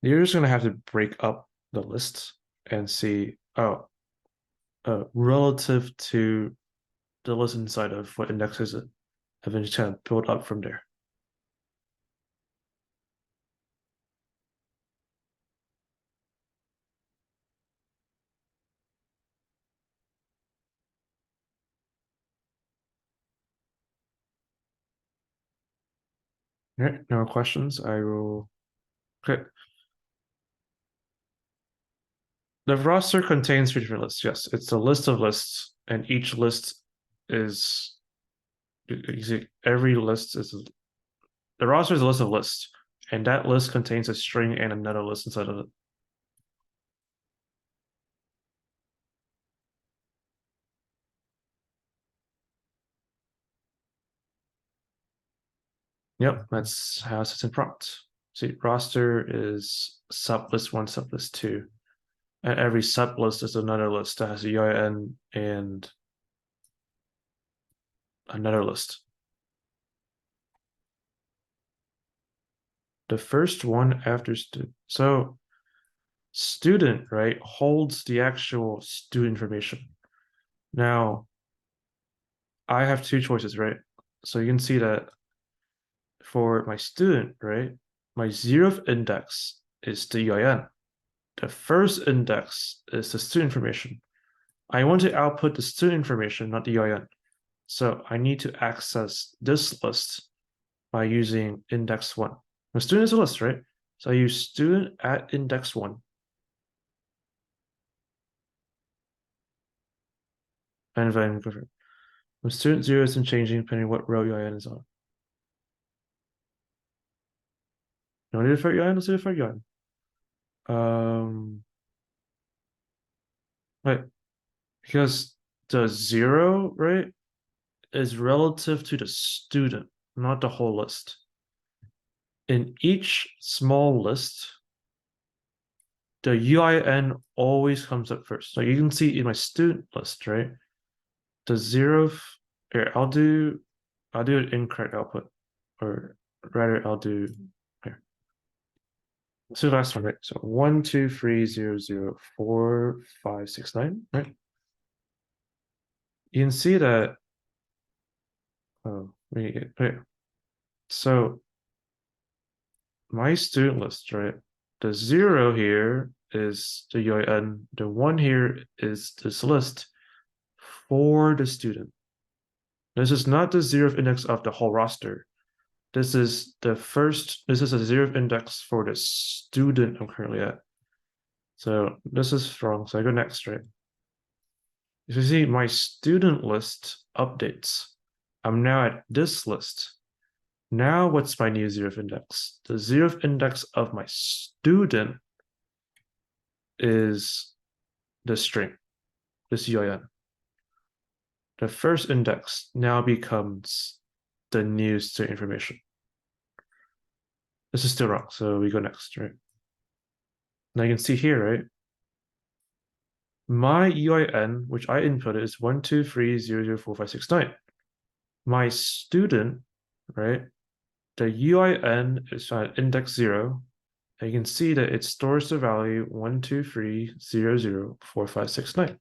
You're just gonna have to break up the list and see, oh, relative to the list inside of what index is it, and then just kind of build up from there. All right, no more questions. I will. Okay. The roster contains three different lists. Yes, it's a list of lists, and each list is you see every list is the roster is a list of lists, and that list contains a string and another list inside of it. Yep, that's how it's in prompt. See, roster is sublist one, sublist two, and every sublist is another list that has a UIN and another list. The first one after student. So student, right, holds the actual student information. Now, I have two choices, right? So you can see that for my student, right, my 0th index is the UIN. The first index is the student information. I want to output the student information, not the UIN. So I need to access this list by using index one. My student is a list, right? So I use student at index one. And then my student zero isn't changing depending what row UIN is on. No need to for UIN, let's do it for UIN. Right, because the zero, right, is relative to the student, not the whole list. In each small list, the UIN always comes up first. So you can see in my student list, right? The zeroth here, I'll do an incorrect output. Or rather I'll do here. So the last one, right? So 1, 2, 3, 0, 0, 4, 5, 6, 9, right? You can see that right. So my student list, right? The zero here is the UIN, the one here is this list for the student. This is not the 0th index of the whole roster. This is a 0th index for the student I'm currently at. So this is wrong. So I go next, right? If you see my student list updates, I'm now at this list. Now what's my new 0th index? The 0th index of my student is the string, this UIN. The first index now becomes the new state information. This is still wrong, so we go next, right? Now you can see here, right? My UIN, which I inputted, is 123004569. My student, right? The UIN is at index 0. And you can see that it stores the value 123004569.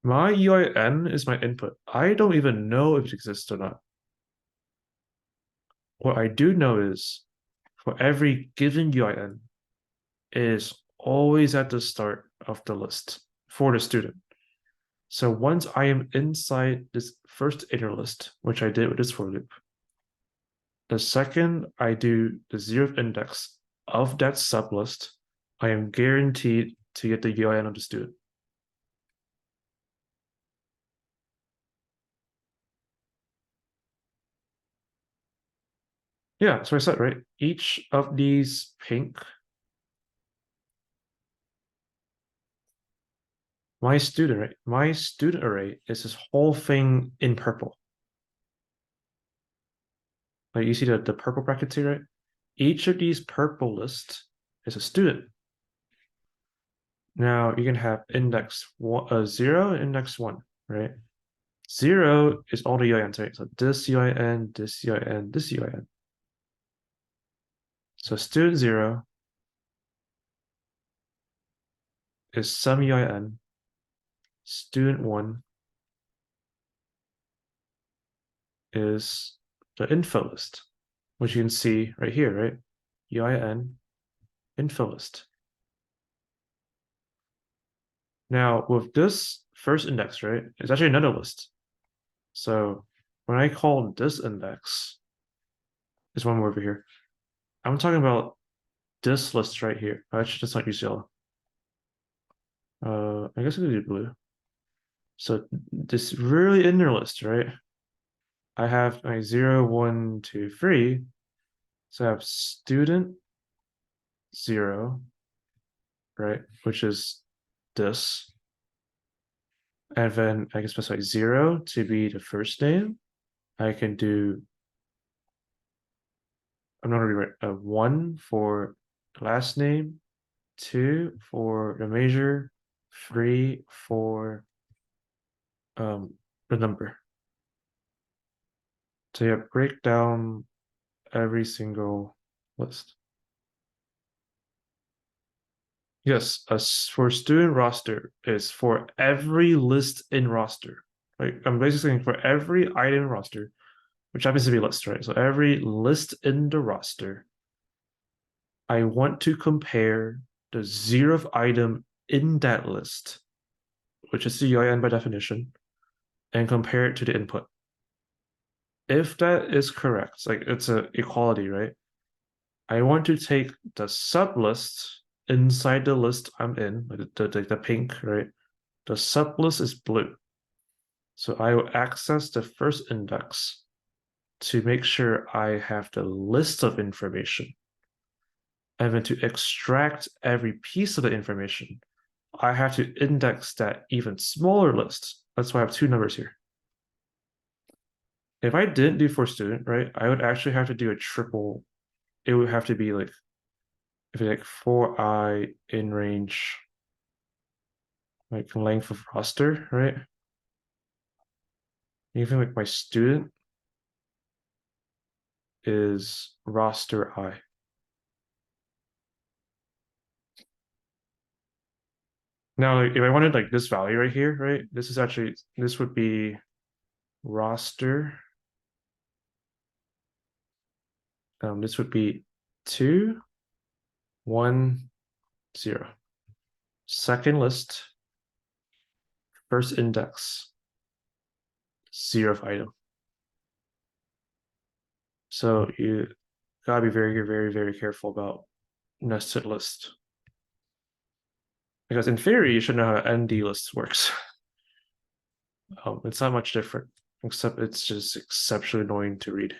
My UIN is my input. I don't even know if it exists or not. What I do know is for every given UIN, it is always at the start of the list for the student. So once I am inside this first inner list, which I did with this for loop, the second I do the 0th index of that sublist, I am guaranteed to get the UIN of the student. Yeah, so I said, right? Each of these pink, my student, right? My student array is this whole thing in purple. Like you see the purple brackets here, right? Each of these purple lists is a student. Now you can have index 0 and index 1, right? 0 is all the UINs, right? So this UIN, this UIN, this UIN. So student 0 is some UIN. Student 1 is the info list, which you can see right here, right? UIN, info list. Now, with this first index, right, it's actually another list. So when I call this index, there's one more over here. I'm talking about this list right here. Actually, that's not use yellow. I guess I could do blue. So this really inner list, right? I have my 0, 1, 2, 3. So I have student 0, right? Which is this. And then I can specify 0 to be the first name. I can do, I'm not going to rewrite, 1 for last name, 2 for the major, 3 for the number. So yeah, break down every single list. Yes, for student roster is for every list in roster. Like I'm basically saying for every item in roster, which happens to be list, right? So every list in the roster, I want to compare the 0th item in that list, which is the UIN by definition, and compare it to the input. If that is correct, like it's a equality, right? I want to take the sublist inside the list I'm in, like the pink, right? The sublist is blue. So I will access the first index to make sure I have the list of information. And then to extract every piece of the information, I have to index that even smaller list. That's why I have two numbers here. If I didn't do for student, right, I would actually have to do a triple. It would have to be like, if it's like for I in range, like length of roster, right? Even like my student is roster I. Now, like, if I wanted like this value right here, right? This is actually, this would be roster. This would be 2, 1, 0. Second list, first index, 0th item. So you gotta be very, very, very careful about nested list. Because in theory, you should know how ND list works. It's not much different, except it's just exceptionally annoying to read.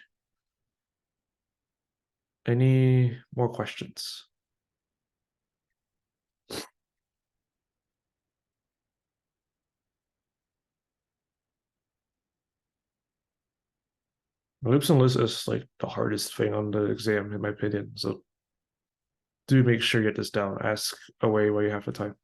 Any more questions? Loops and lists is like the hardest thing on the exam, in my opinion. So do make sure you get this down. Ask away while you have the time.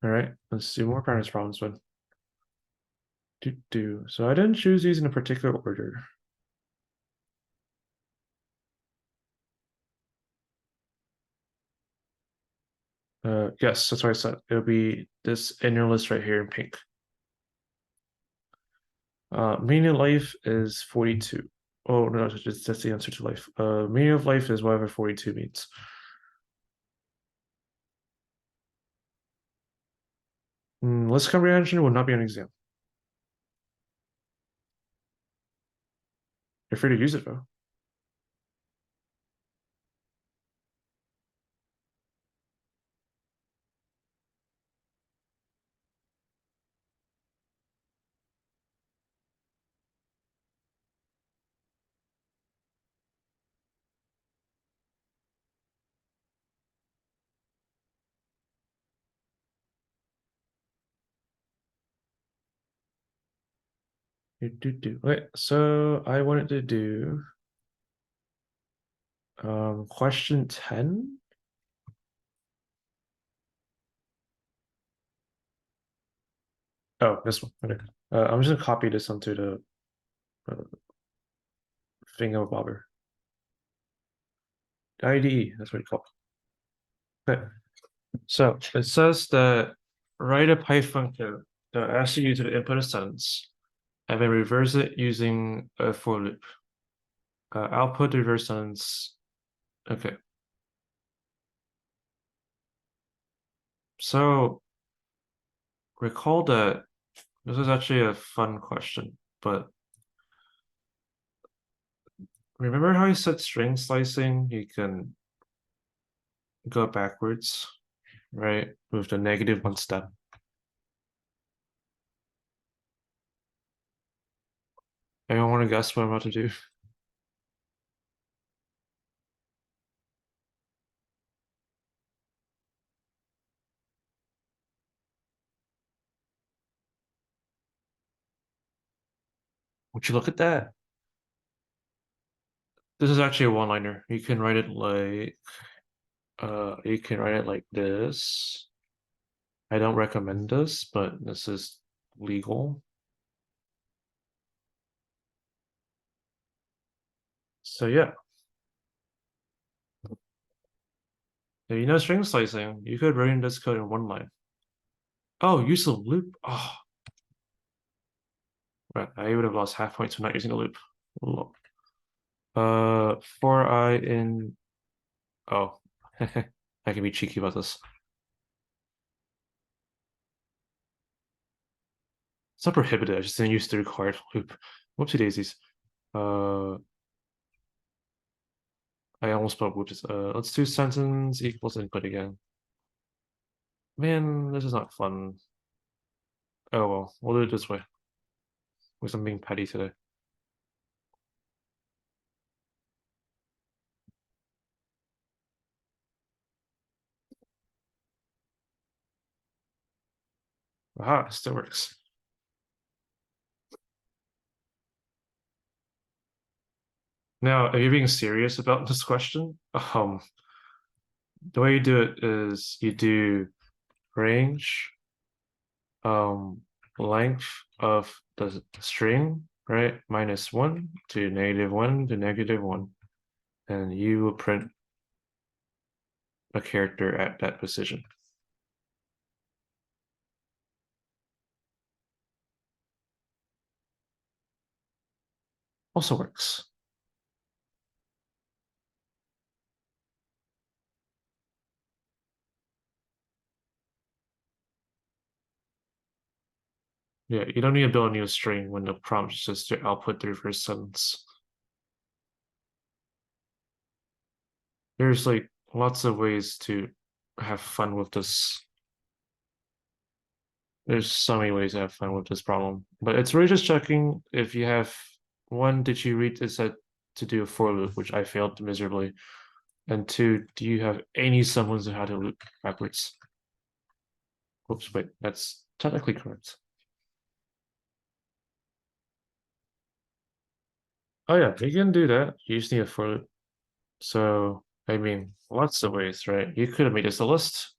All right, let's do more practice problems then. So I didn't choose these in a particular order. Yes, that's what I said. It'll be this inner list right here in pink. Meaning of life is 42. Oh no, that's the answer to life. Meaning of life is whatever 42 means. List comprehension will not be an exam. You're free to use it though. Wait, so I wanted to do question 10. Oh, this one. Okay. I'm just gonna copy this onto the uh, thingamabobber. IDE, that's what you call it. Okay. So it says that write a Python code that asks you to input a sentence and then reverse it using a for loop. Output the reverse sentence. Okay. So recall that this is actually a fun question, but remember how I said string slicing? You can go backwards, right? With the negative one step. Anyone want to guess what I'm about to do? Would you look at that? This is actually a one-liner. You can write it like this. I don't recommend this, but this is legal. So yeah. If you know string slicing, you could write in this code in one line. Oh, use the loop. Oh, right. I would have lost half points for not using a loop. For I in. Oh, I can be cheeky about this. It's not prohibited. I just didn't use the required loop. Whoopsie daisies. Uh, I almost spelled whoops. Let's do sentence equals input again. Man, this is not fun. Oh well, we'll do it this way. Because I'm being petty today. Aha, still works. Now, are you being serious about this question? The way you do it is you do range, length of the string, right? -1 to -1 to -1. And you will print a character at that position. Also works. Yeah, you don't need to build a new string when the prompt is just to output the reverse sentence. There's like lots of ways to have fun with this. There's so many ways to have fun with this problem, but it's really just checking if you have one, did you read it said to do a for loop, which I failed miserably, and two, do you have any semblance of how to loop backwards? Oops, wait, that's technically correct. Oh yeah, you can do that. You just need a for loop. So, I mean, lots of ways, right? You could have made this a list,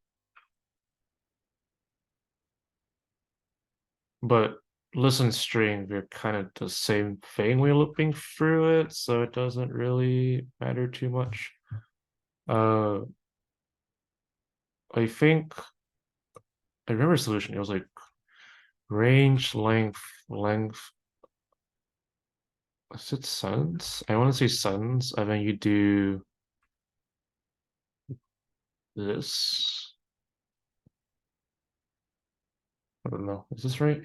but listen string, we're kind of the same thing. We're looping through it, so it doesn't really matter too much. Uh, I think I remember a solution. It was like range, length. Is it sentence? I want to say sentence, and then you do this. I don't know. Is this right?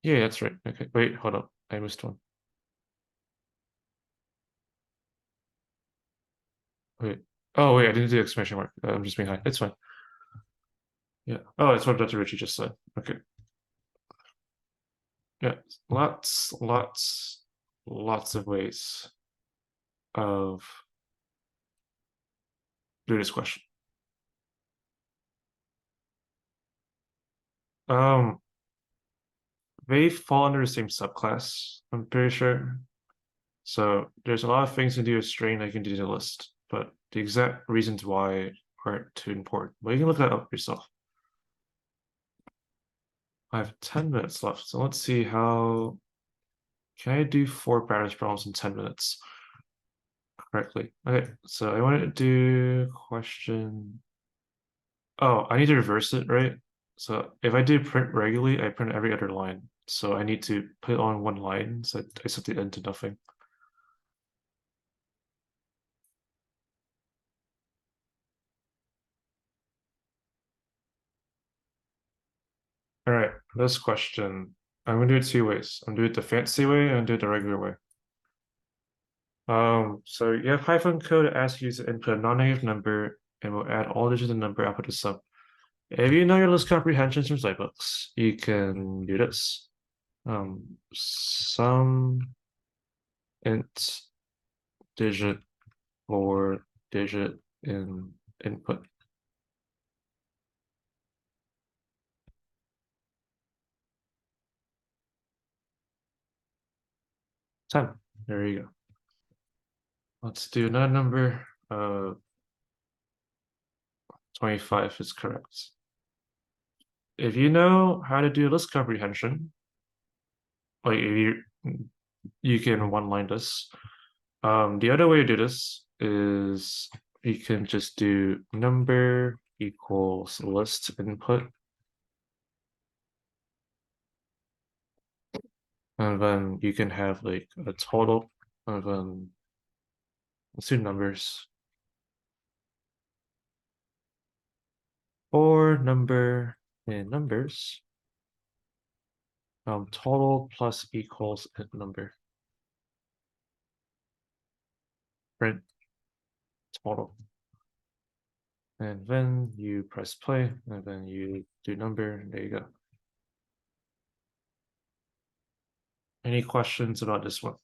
Yeah, that's right. Okay, wait, hold up. I missed one. Wait. Oh, wait, I didn't do the exclamation mark. I'm just being high. It's fine. Yeah. Oh, it's what Dr. Ritchie just said. Okay. Yeah. Lots of ways of doing this question. Um, they fall under the same subclass, I'm pretty sure. So there's a lot of things to do with string that you can do to the list, but the exact reasons why aren't too important. But you can look that up yourself. I have 10 minutes left, so let's see how can I do 4 patterns problems in 10 minutes correctly. Okay, so I want to do question. Oh, I need to reverse it, right? So if I do print regularly, I print every other line. So I need to put it on one line, so I set the end to nothing. All right, this question, I'm gonna do it 2 ways. I'm gonna do it the fancy way and do it the regular way. So you have Python code that asks you to input a non-negative number and will add all digits of the number output to sum. If you know your list comprehensions from playbooks, you can do this. Sum int digit or digit in input. Ten. There you go. Let's do another number. 25 is correct. If you know how to do list comprehension, like if you can one line this. The other way to do this is you can just do number equals list input, and then you can have like a total, and then let's do numbers or number in numbers. Total plus equals number. Print total. And then you press play, and then you do number, and there you go. Any questions about this one?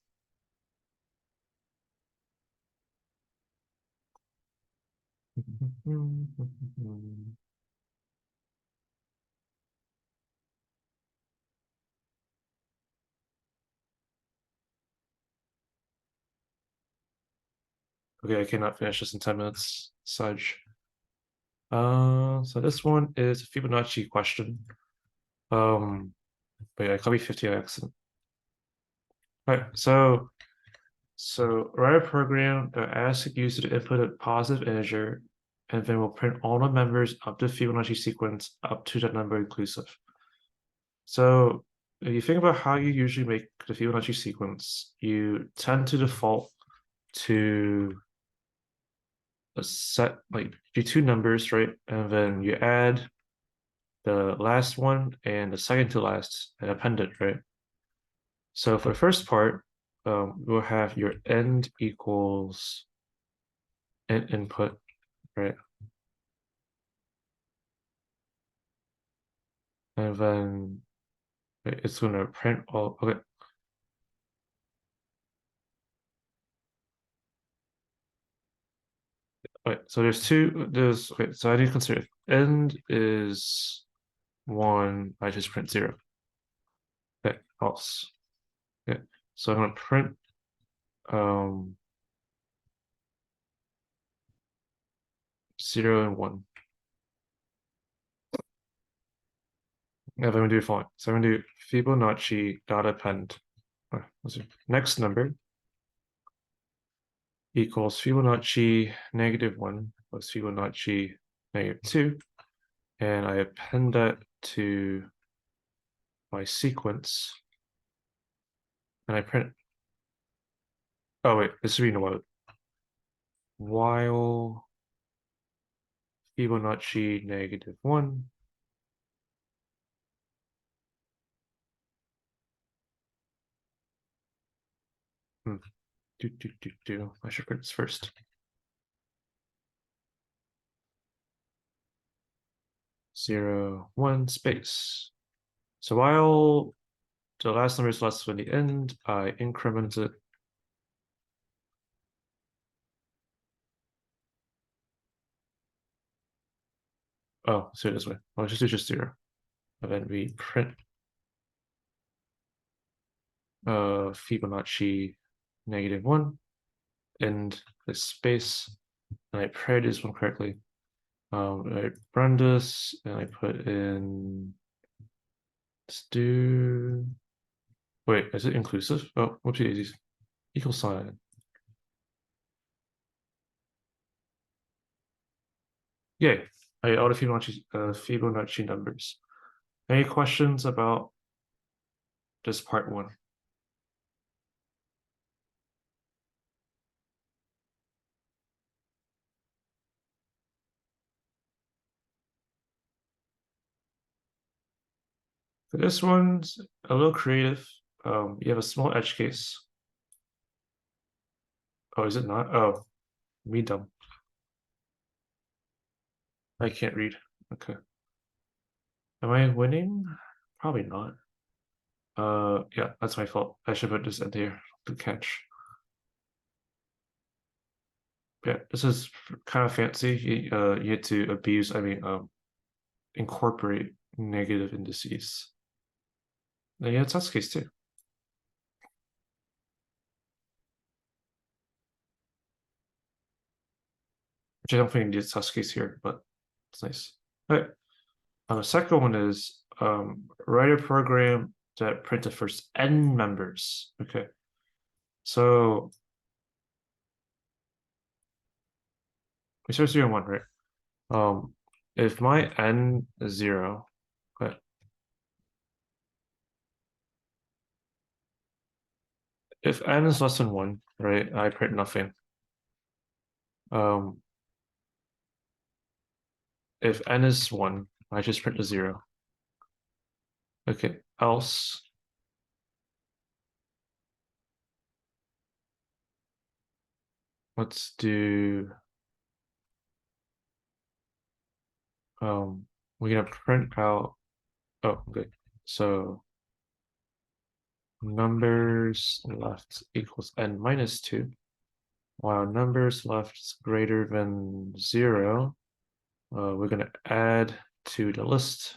Okay, I cannot finish this in 10 minutes. Sage. So this one is a Fibonacci question. Wait, I copied 50 on accident. All right, so write a program that asks the user to input a positive integer, and then we'll print all the members of the Fibonacci sequence up to that number inclusive. So if you think about how you usually make the Fibonacci sequence, you tend to default to a set, like do 2 numbers, right? And then you add the last one and the second to last and append it, right? So for the first part, we'll have your end equals input, right? And then it's going to print all, okay. Right, so okay, so I need to consider end is 1, I just print 0. Okay, false. Okay, so I'm going to print um 0 and 1. And then I'm going to do following. So I'm going to do Fibonacci dot append. Next number equals Fibonacci -1 plus Fibonacci -2. And I append that to my sequence. And I print. Oh, wait, this should be no while Fibonacci -1. I should print this first. 0, 1, space. So while the last number is less than the end, I increment it. Oh, so this way. I'll just do just 0. And then we print Fibonacci -1 and the space, and I paired this one correctly. I run this and I put in, let's do, wait, is it inclusive? Oh, whoopsie daisies. Equal sign. Yay, I auto Fibonacci numbers. Any questions about this part one? For this one's a little creative. You have a small edge case. Oh, is it not? Oh, me dumb. I can't read. Okay. Am I winning? Probably not. Yeah, that's my fault. I should put this in here to catch. Yeah, this is kind of fancy. You get to abuse, incorporate negative indices. And yeah, it's test case too. Which I don't think it's test case here, but it's nice. All right. The second one is write a program that print the first n members. Okay. So we start 0 and 1, right? If my n is 0, okay. If n is less than 1, right, I print nothing. Um, if n is 1, I just print a 0. Okay, else let's do we're gonna print out, oh okay. So numbers left equals n minus 2, while numbers left is greater than 0. We're gonna add to the list.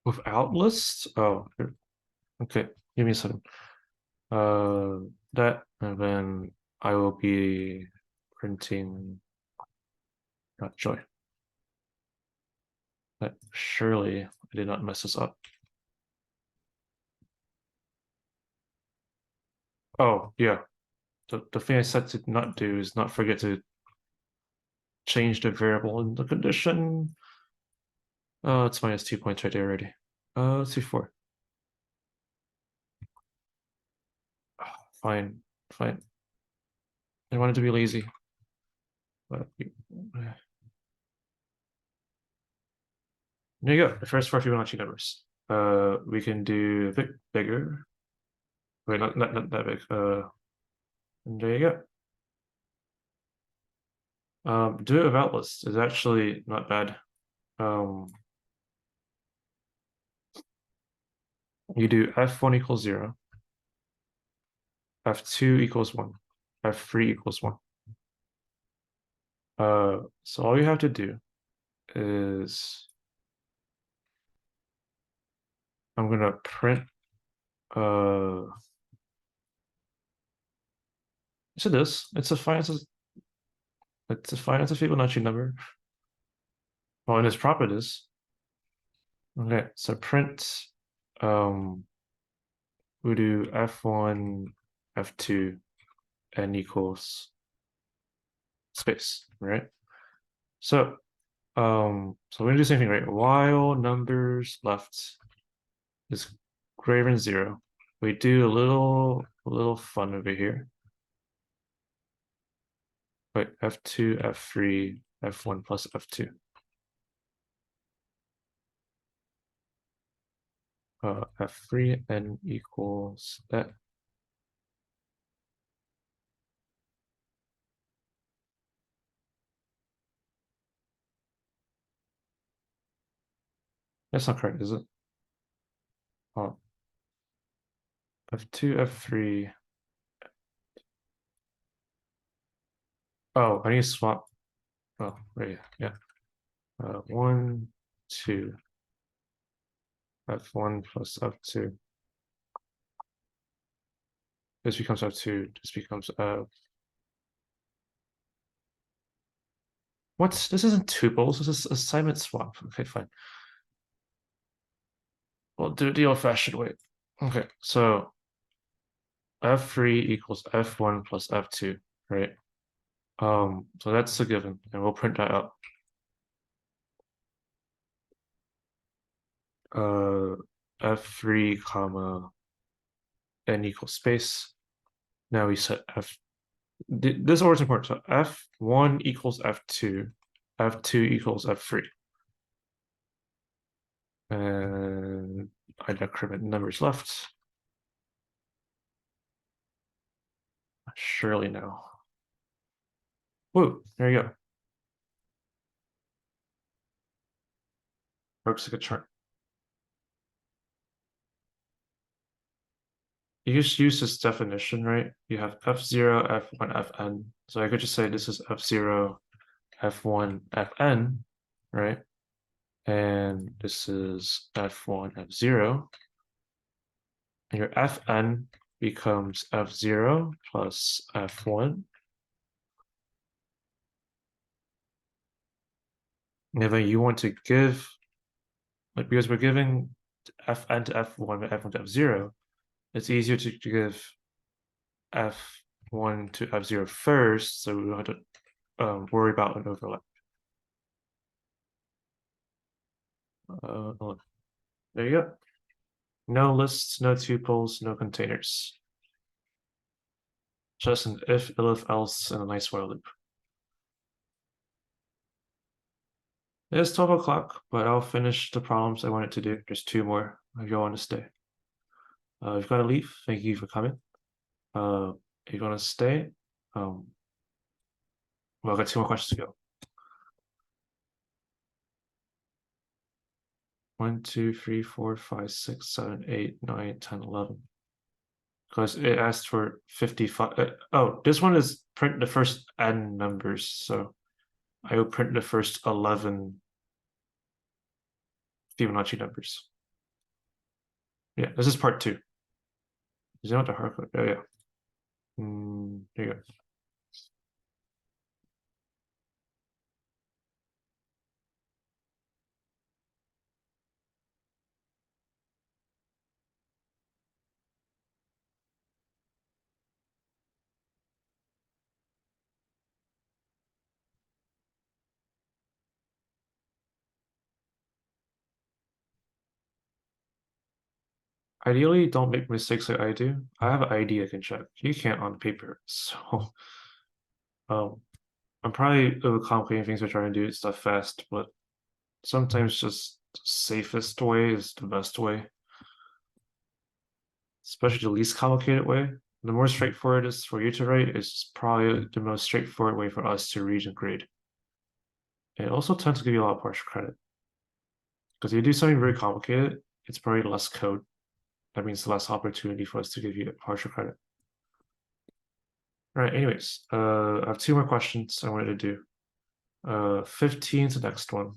Without list? Oh, okay. Give me a second. That, and then I will be printing joy. That surely I did not mess this up. Oh, yeah. The thing I said to not do is not forget to change the variable in the condition. Oh, it's minus 2 points right there already. Let's do 4. Fine, fine. I wanted to be lazy, but there you go. The first 4 Fibonacci numbers. We can do a bit bigger. Wait, not that big. And there you go. Do it without list is actually not bad. You do f1 equals 0, f2 equals 1, f3 equals 1. So all you have to do is I'm gonna print so this it's a Fibonacci number. Well, and its prop it is. Okay, so print we do f1, f2, n equals space, right? So so we're gonna do the same thing, right? While numbers left is greater than 0, we do a little fun over here. Wait, f2, f3, f1 plus f2. F3 n equals that. That's not correct, is it? Oh, f2, f3. Oh, I need to swap. Oh, right, yeah. 1, 2, f1 plus f2. This becomes f2. This becomes what? This isn't tuples. This is assignment swap. Okay, fine. We'll do it the old-fashioned way. Okay, so f3 equals f1 plus f2, right? So that's a given, and we'll print that up. F3 comma n equals space. Now we set f. This order is important. So f1 equals f2, f2 equals f3. And I decrement numbers left. Surely no. Woo, there you go. Works like a chart. You just use this definition, right? You have f0, f1, fn. So I could just say this is f0, f1, fn, right? And this is f1, f0. And your fn becomes f0 plus f1. And then you want to give, like, because we're giving fn to f1, f1 to f0, it's easier to give f1 to f0 first, so we don't have to worry about an overlap. There you go. No lists, no tuples, no containers. Just an if, elif, else, and a nice while loop. It's 12 o'clock, but I'll finish the problems I wanted to do. There's 2 more if you want to stay. If you got to leave, thank you for coming. If you want to stay, well, I've got 2 more questions to go. 1, 2, 3, 4, 5, 6, 7, 8, 9, 10, 11. Because it asked for 55. Oh, this one is print the first n numbers, so I will print the first 11 Fibonacci numbers. Yeah, this is part 2. Is that the hard code? Oh, yeah. There you go. Ideally, don't make mistakes like I do. I have an ID I can check. You can't on paper. So I'm probably overcomplicating things by trying to do stuff fast, but sometimes just safest way is the best way. Especially the least complicated way. The more straightforward it is for you to write is probably the most straightforward way for us to read and grade. And it also tends to give you a lot of partial credit. Because if you do something very complicated, it's probably less code. That means less opportunity for us to give you partial credit. All right, anyways, I have 2 more questions I wanted to do. 15 is the next one.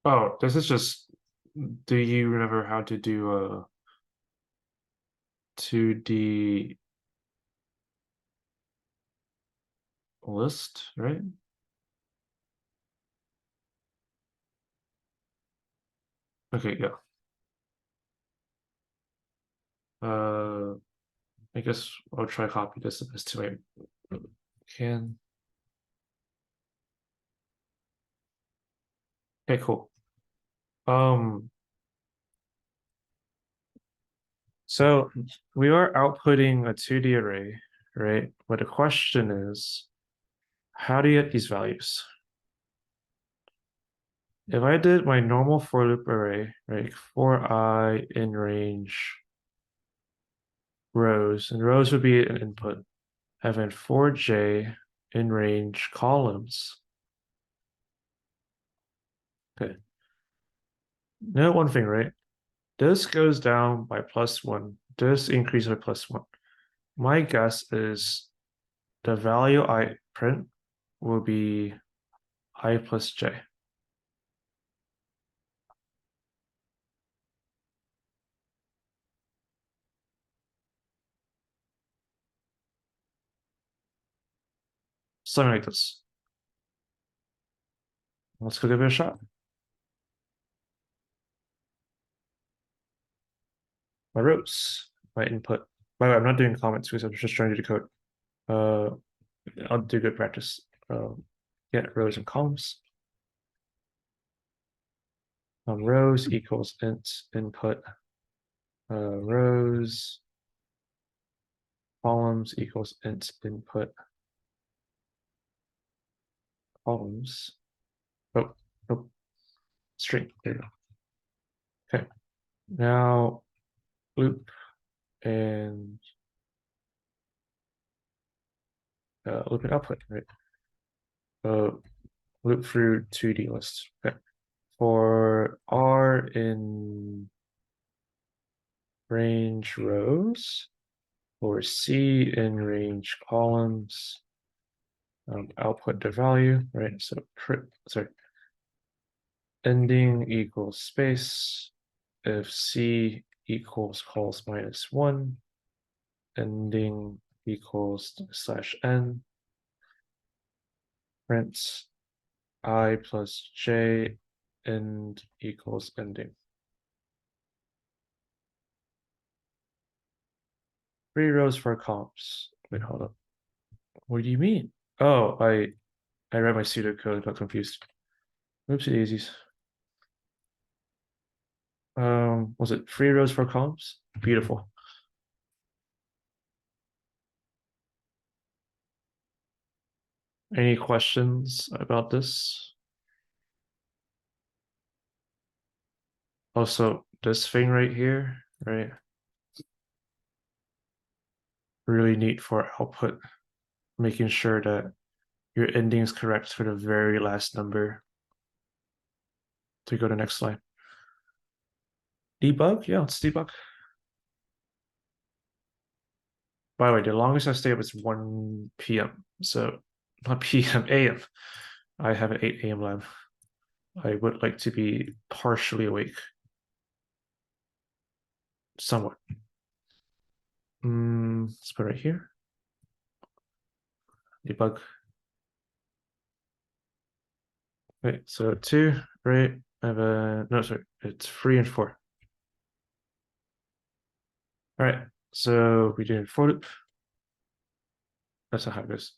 Oh, this is just, do you remember how to do a 2D list, right? Okay, yeah. I guess I'll try copy this as to I can. Okay, cool. So we are outputting a 2D array, right? But the question is, how do you get these values? If I did my normal for loop array, right, for I in range rows, and rows would be an input, and then for j in range columns. Okay. Note one thing, right? This goes down by +1. This increases by +1. My guess is the value I print will be I plus j. Something like this. Let's go give it a shot. My rows, my input. By the way, I'm not doing comments because I'm just trying to do the code. Uh, I'll do good practice. Get rows and columns. Rows equals int input. Rows columns equals int input. Columns. Oh, oh, string. There you go. Okay. Now loop and loop and output, right? Loop through 2D lists. Okay. For R in range rows, or C in range columns, output the value, right? So sorry, ending equals space. If C equals cols -1, ending equals /n, print I plus j end equals ending. 3 rows for columns. Wait, hold up. What do you mean? Oh, I read my pseudocode, got confused. Oopsie daisies. Was it 3 rows for columns? Beautiful. Any questions about this? Also, this thing right here, right? Really neat for output, making sure that your ending is correct for the very last number. To go to the next slide. Debug? Yeah, let's debug. By the way, the longest I stay up is 1 p.m. So not p.m. a.m. I have an 8 a.m. lab. I would like to be partially awake. Somewhat. Let's put it right here. Debug. Wait, so 2, right? I have a no, sorry, it's 3 and 4. All right, so we did for loop. That's not how it goes.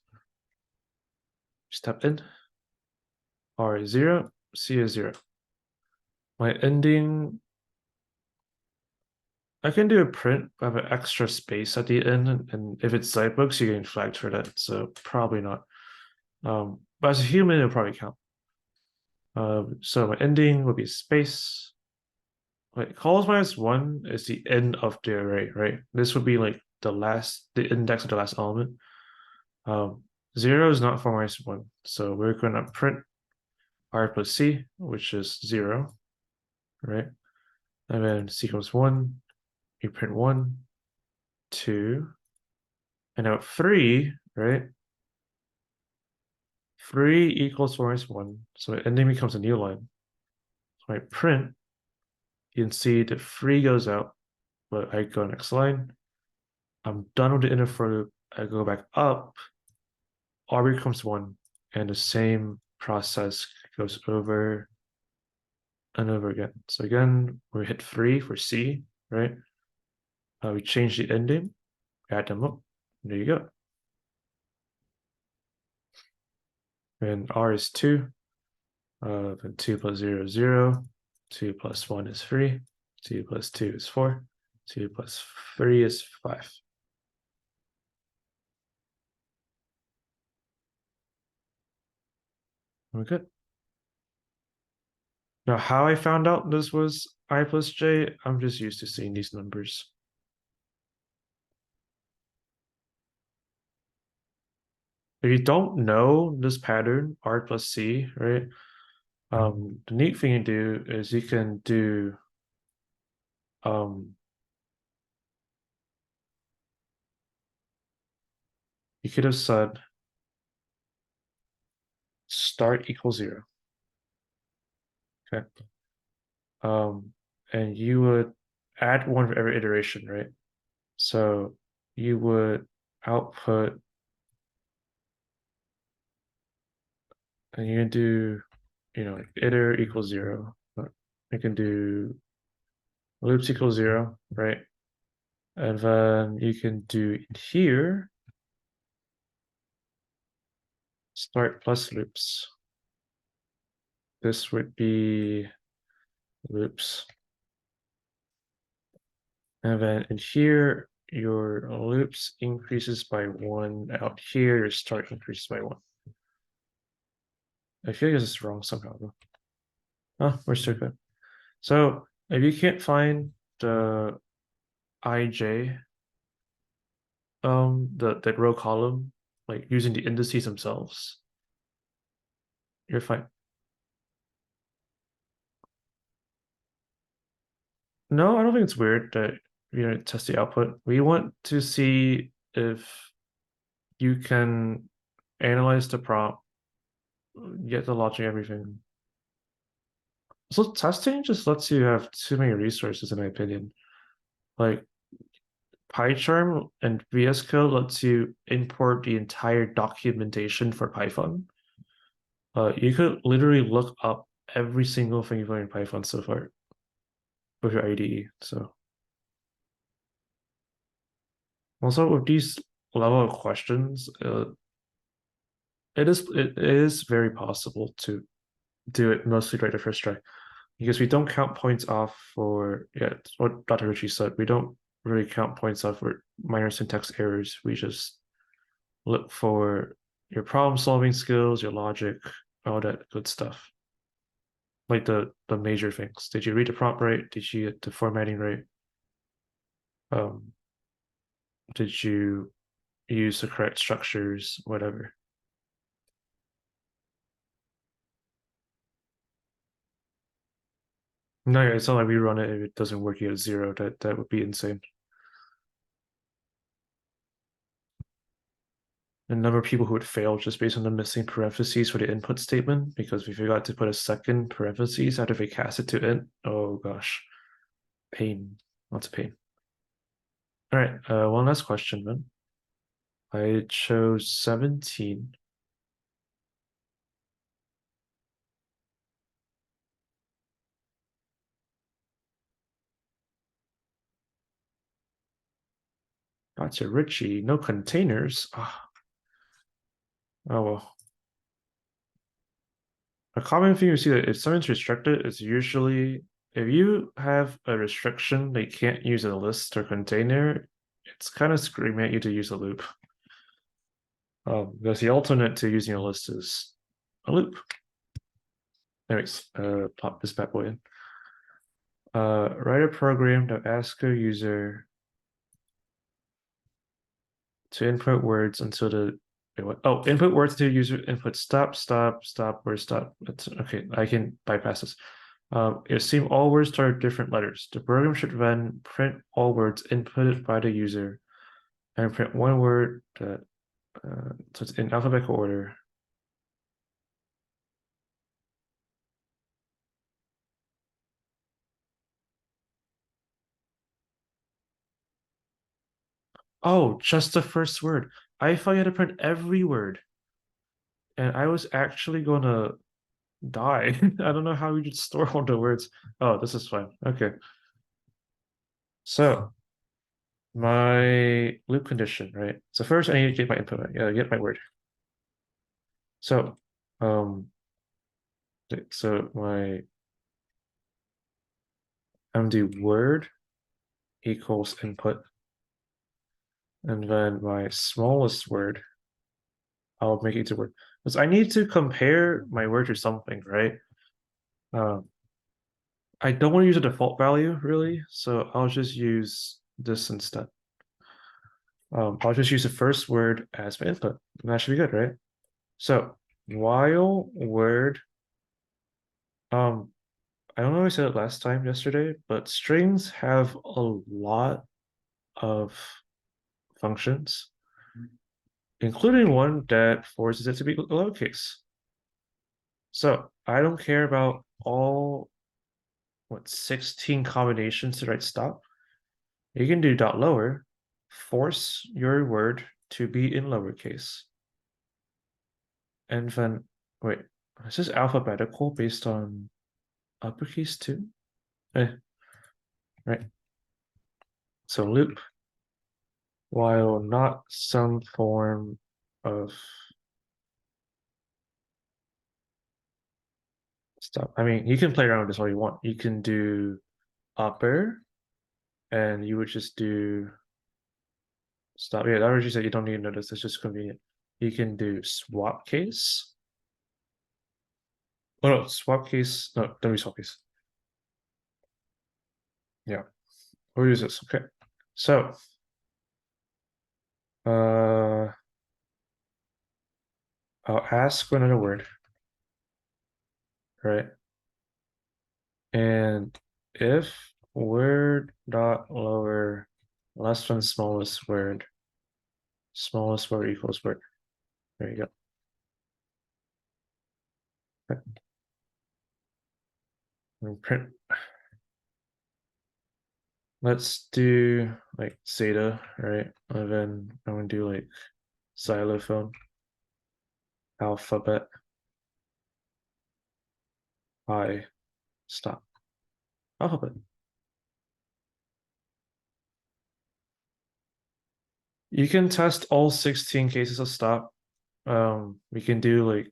Step in. R is 0, C is 0. My ending, I can do a print. I have an extra space at the end, and if it's Zytebooks, you're getting flagged for that, so probably not. But as a human, it'll probably count. So my ending will be space. Like cols -1 is the end of the array, right? This would be like the index of the last element. 0 is not for -1, so we're gonna print R plus C, which is 0, right? And then C equals 1, you print 1, 2, and now 3, right? 3 equals -1, so ending becomes a new line. So I print, you can see the 3 goes out, but I go next line. I'm done with the inner for loop. I go back up, R becomes 1, and the same process goes over and over again. So again, we hit 3 for C, right? We change the ending, add them up. There you go. And R is 2. Then 2 plus 0 is 0. 2 plus 1 is 3. 2 plus 2 is 4. 2 plus 3 is 5. We're good. Now, how I found out this was I plus j, I'm just used to seeing these numbers. If you don't know this pattern, R plus C, right? The neat thing you do is you can do you could have said start equals 0. Okay. And you would add one for every iteration, right? So you would output, and you can do, iter equals 0. You can do loops equals 0, right? And then you can do in here start plus loops. This would be loops. And then in here, your loops increases by 1. Out here, your start increases by 1. I feel like this is wrong somehow, though. Oh, we're still good. So if you can't find the ij, that row column, like using the indices themselves, you're fine. No, I don't think it's weird that test the output. We want to see if you can analyze the prompt, get the logic, everything. So testing just lets you have too many resources, in my opinion. Like PyCharm and VS Code lets you import the entire documentation for Python. You could literally look up every single thing you've learned in Python so far with your IDE. So also with these level of questions, it is very possible to do it mostly right the first try because we don't count points off for what Dr. Ritchie said. We don't really count points off for minor syntax errors. We just look for your problem solving skills, your logic, all that good stuff. Like the major things. Did you read the prompt right? Did you get the formatting right? Um, did you use the correct structures? Whatever. No, it's not like we run it if it doesn't work, you get 0. That would be insane. The number of people who would fail just based on the missing parentheses for the input statement because we forgot to put a second parentheses after we cast it to int. Oh gosh, pain, lots of pain. All right, one last question then. I chose 17. That's a Richie. No containers. Oh well. A common thing you see that if something's restricted, it's usually if you have a restriction they can't use a list or container, it's kind of screaming at you to use a loop. Because the alternate to using a list is a loop. Anyways, pop this bad boy in. Write a program that asks a user to input words until the input words to user input stop, stop, stop, or stop. That's okay. I can bypass this. Assume all words start with different letters. The program should then print all words inputted by the user and print one word that so it's in alphabetical order. Oh, just the first word. I thought you had to print every word. And I was actually gonna die. I don't know how we could store all the words. Oh, this is fine. Okay. So my loop condition, right? So first I need to get my input, get my word. So so my MD word equals input. And then my smallest word, I'll make it to word. Because I need to compare my word to something, right? I don't want to use a default value really, so I'll just use this instead. I'll just use the first word as my input, and that should be good, right? So while word, I don't know if I said it last time yesterday, but strings have a lot of functions, including one that forces it to be lowercase. So I don't care about all, 16 combinations to write stop. You can do dot lower, force your word to be in lowercase. And then, wait, is this alphabetical based on uppercase too? Right. So loop, while not some form of stop. I mean, you can play around with this all you want. You can do upper, and you would just do stop. Yeah, that already said you don't need to notice. It's just convenient. You can do swap case. Oh no, swap case. No, don't be swap case. Yeah, we'll use this. Okay. So, I'll ask for another word, right? And if word dot lower less than smallest word equals word. There you go. Okay. And print. Let's do like zeta, right? And then I'm gonna do like xylophone, alphabet, I, stop. Alphabet. You can test all 16 cases of stop. We can do like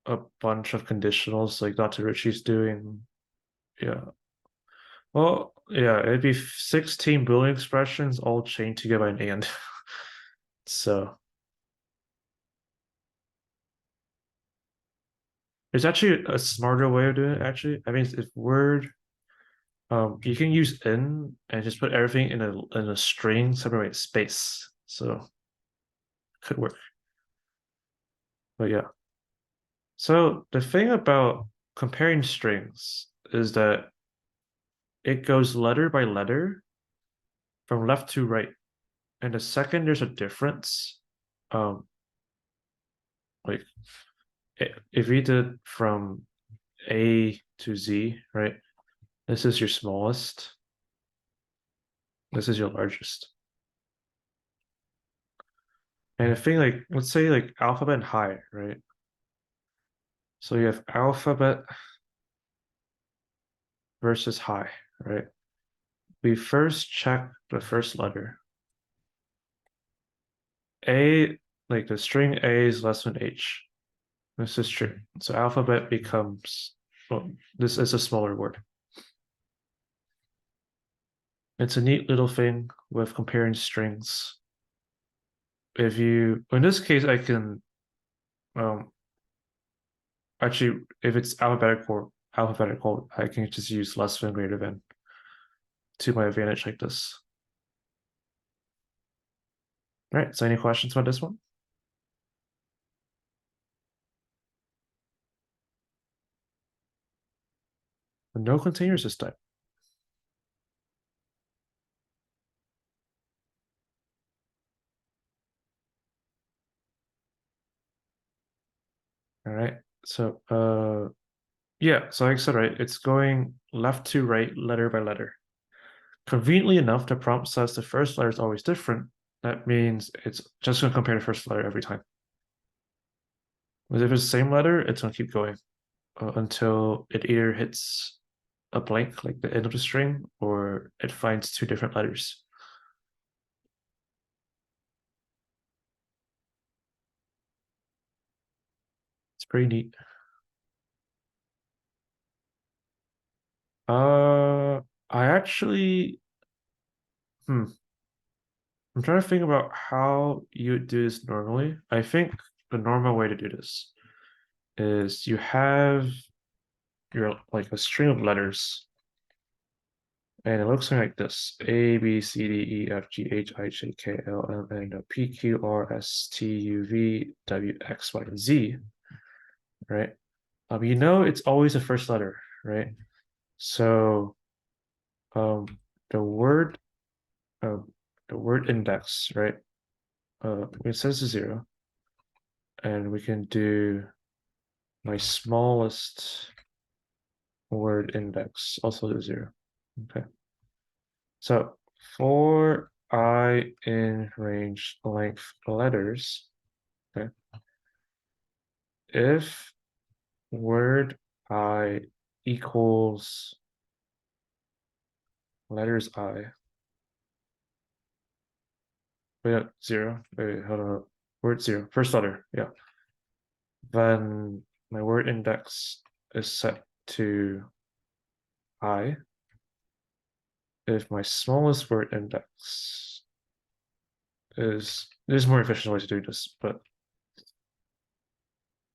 a bunch of conditionals like Dr. Ritchie's doing. Yeah. Well, yeah, it'd be 16 Boolean expressions all chained together by an and. So there's actually a smarter way of doing it, actually. I mean, if word, you can use in and just put everything in a string, separate space. So could work. But yeah. So the thing about comparing strings is that it goes letter by letter from left to right. And the second there's a difference, um, like if we did from A to Z, right? This is your smallest. This is your largest. And a thing like, let's say like alphabet and high, right? So you have alphabet versus high, right? We first check the first letter. A, like the string A is less than H. This is true. So alphabet becomes, well, this is a smaller word. It's a neat little thing with comparing strings. If you, in this case, I can, um, actually, if it's alphabetical, I can just use less than greater than to my advantage like this. All right, so any questions about this one? No containers this time. All right, so yeah, so like I said, right, it's going left to right, letter by letter. Conveniently enough, the prompt says the first letter is always different. That means it's just going to compare the first letter every time. But if it's the same letter, it's going to keep going until it either hits a blank, like the end of the string, or it finds two different letters. It's pretty neat. I actually, I'm trying to think about how you would do this normally. I think the normal way to do this is you have your like a string of letters, and it looks something like this: A, B, C, D, E, F, G, H, I, J, K, L, M, N, O, P, Q, R, S, T, U, V, W, X, Y, and Z, right? You know it's always the first letter, right? So um the word um the word index, right? It says 0, and we can do my smallest word index, also the 0. Okay. So for I in range length letters, okay, if word I equals letters I, wait, 0, wait, hold on, word 0, first letter, yeah, then my word index is set to I. If my smallest word index is, there's more efficient ways to do this, but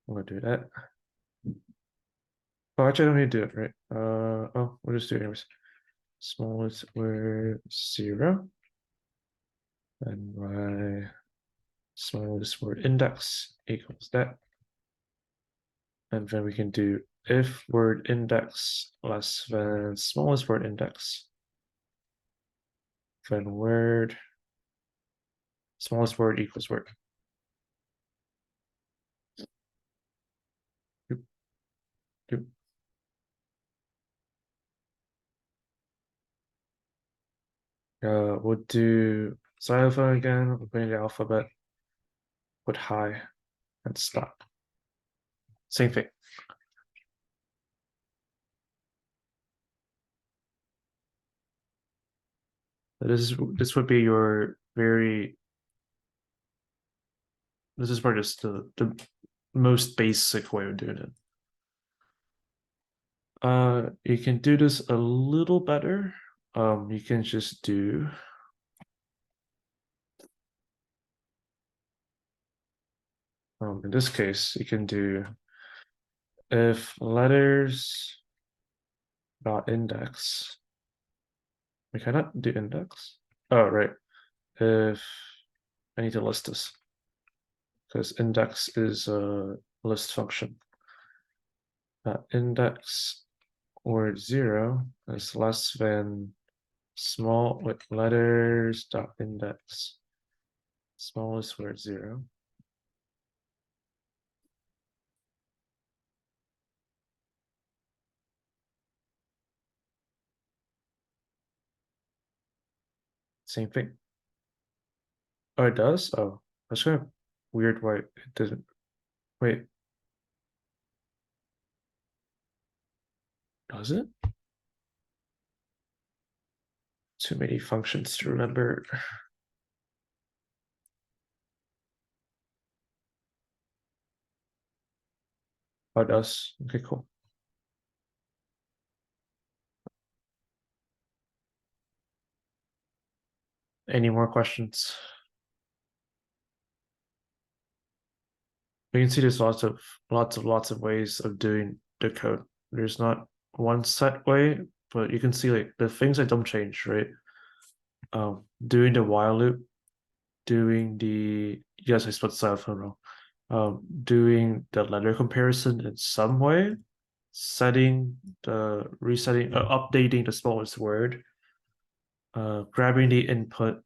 I'm gonna do that. Oh, actually, I don't need to do it, right? Oh, we'll just do it anyways. Smallest word 0, and my smallest word index equals that. And then we can do if word index less than smallest word index, then word smallest word equals word. Doop, doop. We'll do xylophone again. We'll put in the alphabet, put high, and stop. Same thing. This would be your very, this is probably just the most basic way of doing it. You can do this a little better. You can just do in this case, you can do if letters dot index. We cannot do index. Oh, right. If I need to list this because index is a list function. Index word 0 is less than small with letters dot index. Smallest word 0. Same thing. Oh, it does? Oh, that's kind of weird why it didn't. Wait, does it? Too many functions to remember. Oh, it does. Okay, cool. Any more questions? We can see there's lots of ways of doing the code. There's not one set way, but you can see like the things that don't change, right? Doing the while loop, doing the, yes, I spelled xylophone wrong. Doing the letter comparison in some way, updating the smallest word, grabbing the input,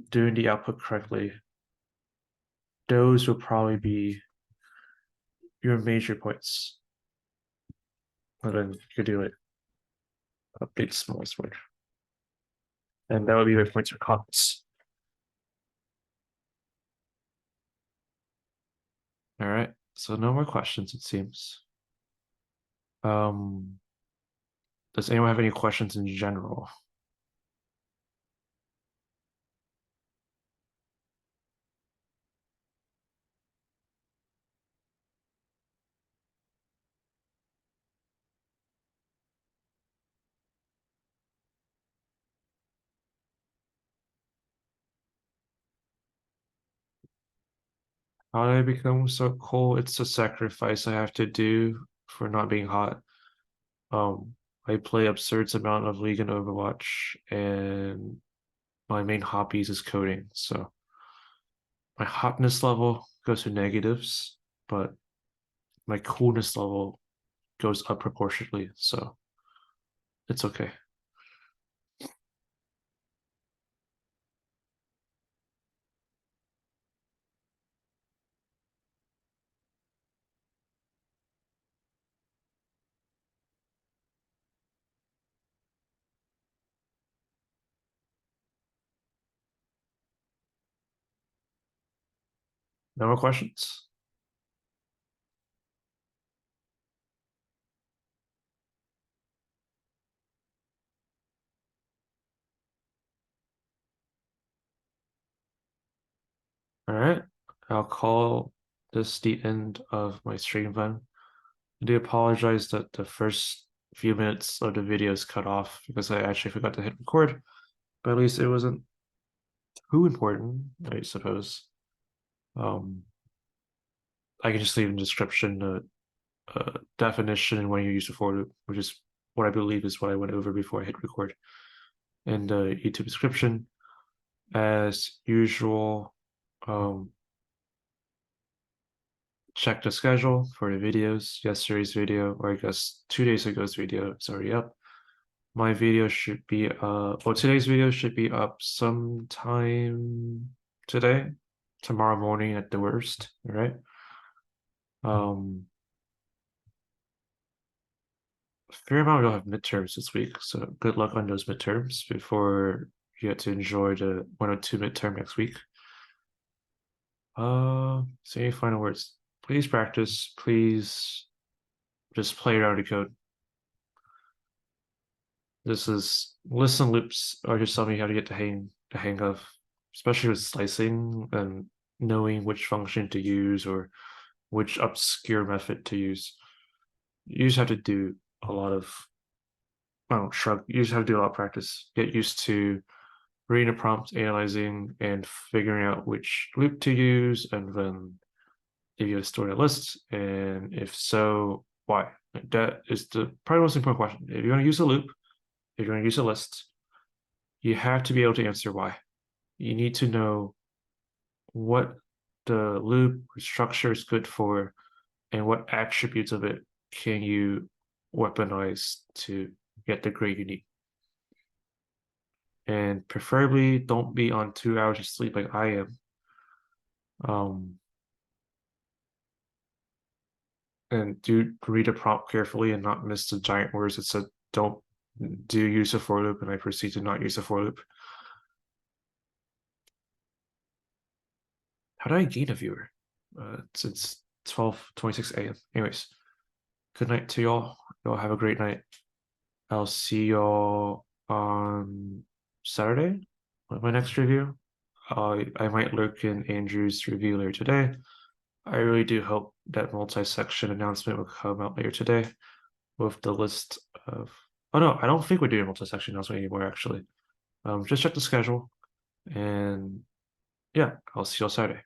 doing the output correctly. Those will probably be your major points. And then you could do it, update the smallest word. And that would be my points or comments. All right. So no more questions, it seems. Um, does anyone have any questions in general? How did I become so cold? It's a sacrifice I have to do for not being hot. Um, I play absurd amount of League and Overwatch, and my main hobbies is coding. So my hotness level goes to negatives, but my coolness level goes up proportionately, so it's okay. No more questions? All right, I'll call this the end of my stream then. I do apologize that the first few minutes of the video is cut off because I actually forgot to hit record, but at least it wasn't too important, I suppose. I can just leave in the description the definition and when you use the for loop, which is what I believe is what I went over before I hit record, and the YouTube description. As usual, check the schedule for the videos. Yesterday's video, or I guess 2 days ago's video, is already up. My video should be well, today's video should be up sometime today, tomorrow morning at the worst, all right? Fair amount will have midterms this week, so good luck on those midterms before you get to enjoy the 102 midterm next week. So any final words? Please practice. Please just play around the code. This is listen loops are just something you have to get the hang of, especially with slicing and knowing which function to use or which obscure method to use. You just have to do a lot of shrug. You just have to do a lot of practice. Get used to reading a prompt, analyzing, and figuring out which loop to use, and then if you have stored a list, and if so, why? That is the probably most important question. If you're going to use a loop, if you're going to use a list, you have to be able to answer why. You need to know what the loop structure is good for and what attributes of it can you weaponize to get the grade you need. And preferably don't be on 2 hours of sleep like I am. And do read a prompt carefully and not miss the giant words that said don't do use a for loop, and I proceed to not use a for loop. How did I gain a viewer? It's 12:26 a.m. Anyways, good night to y'all. Y'all have a great night. I'll see y'all on Saturday with my next review. I might lurk in Andrew's review later today. I really do hope that multi-section announcement will come out later today with the list of. Oh no, I don't think we're doing multi-section announcement anymore. Actually, just check the schedule, and yeah, I'll see you all Saturday.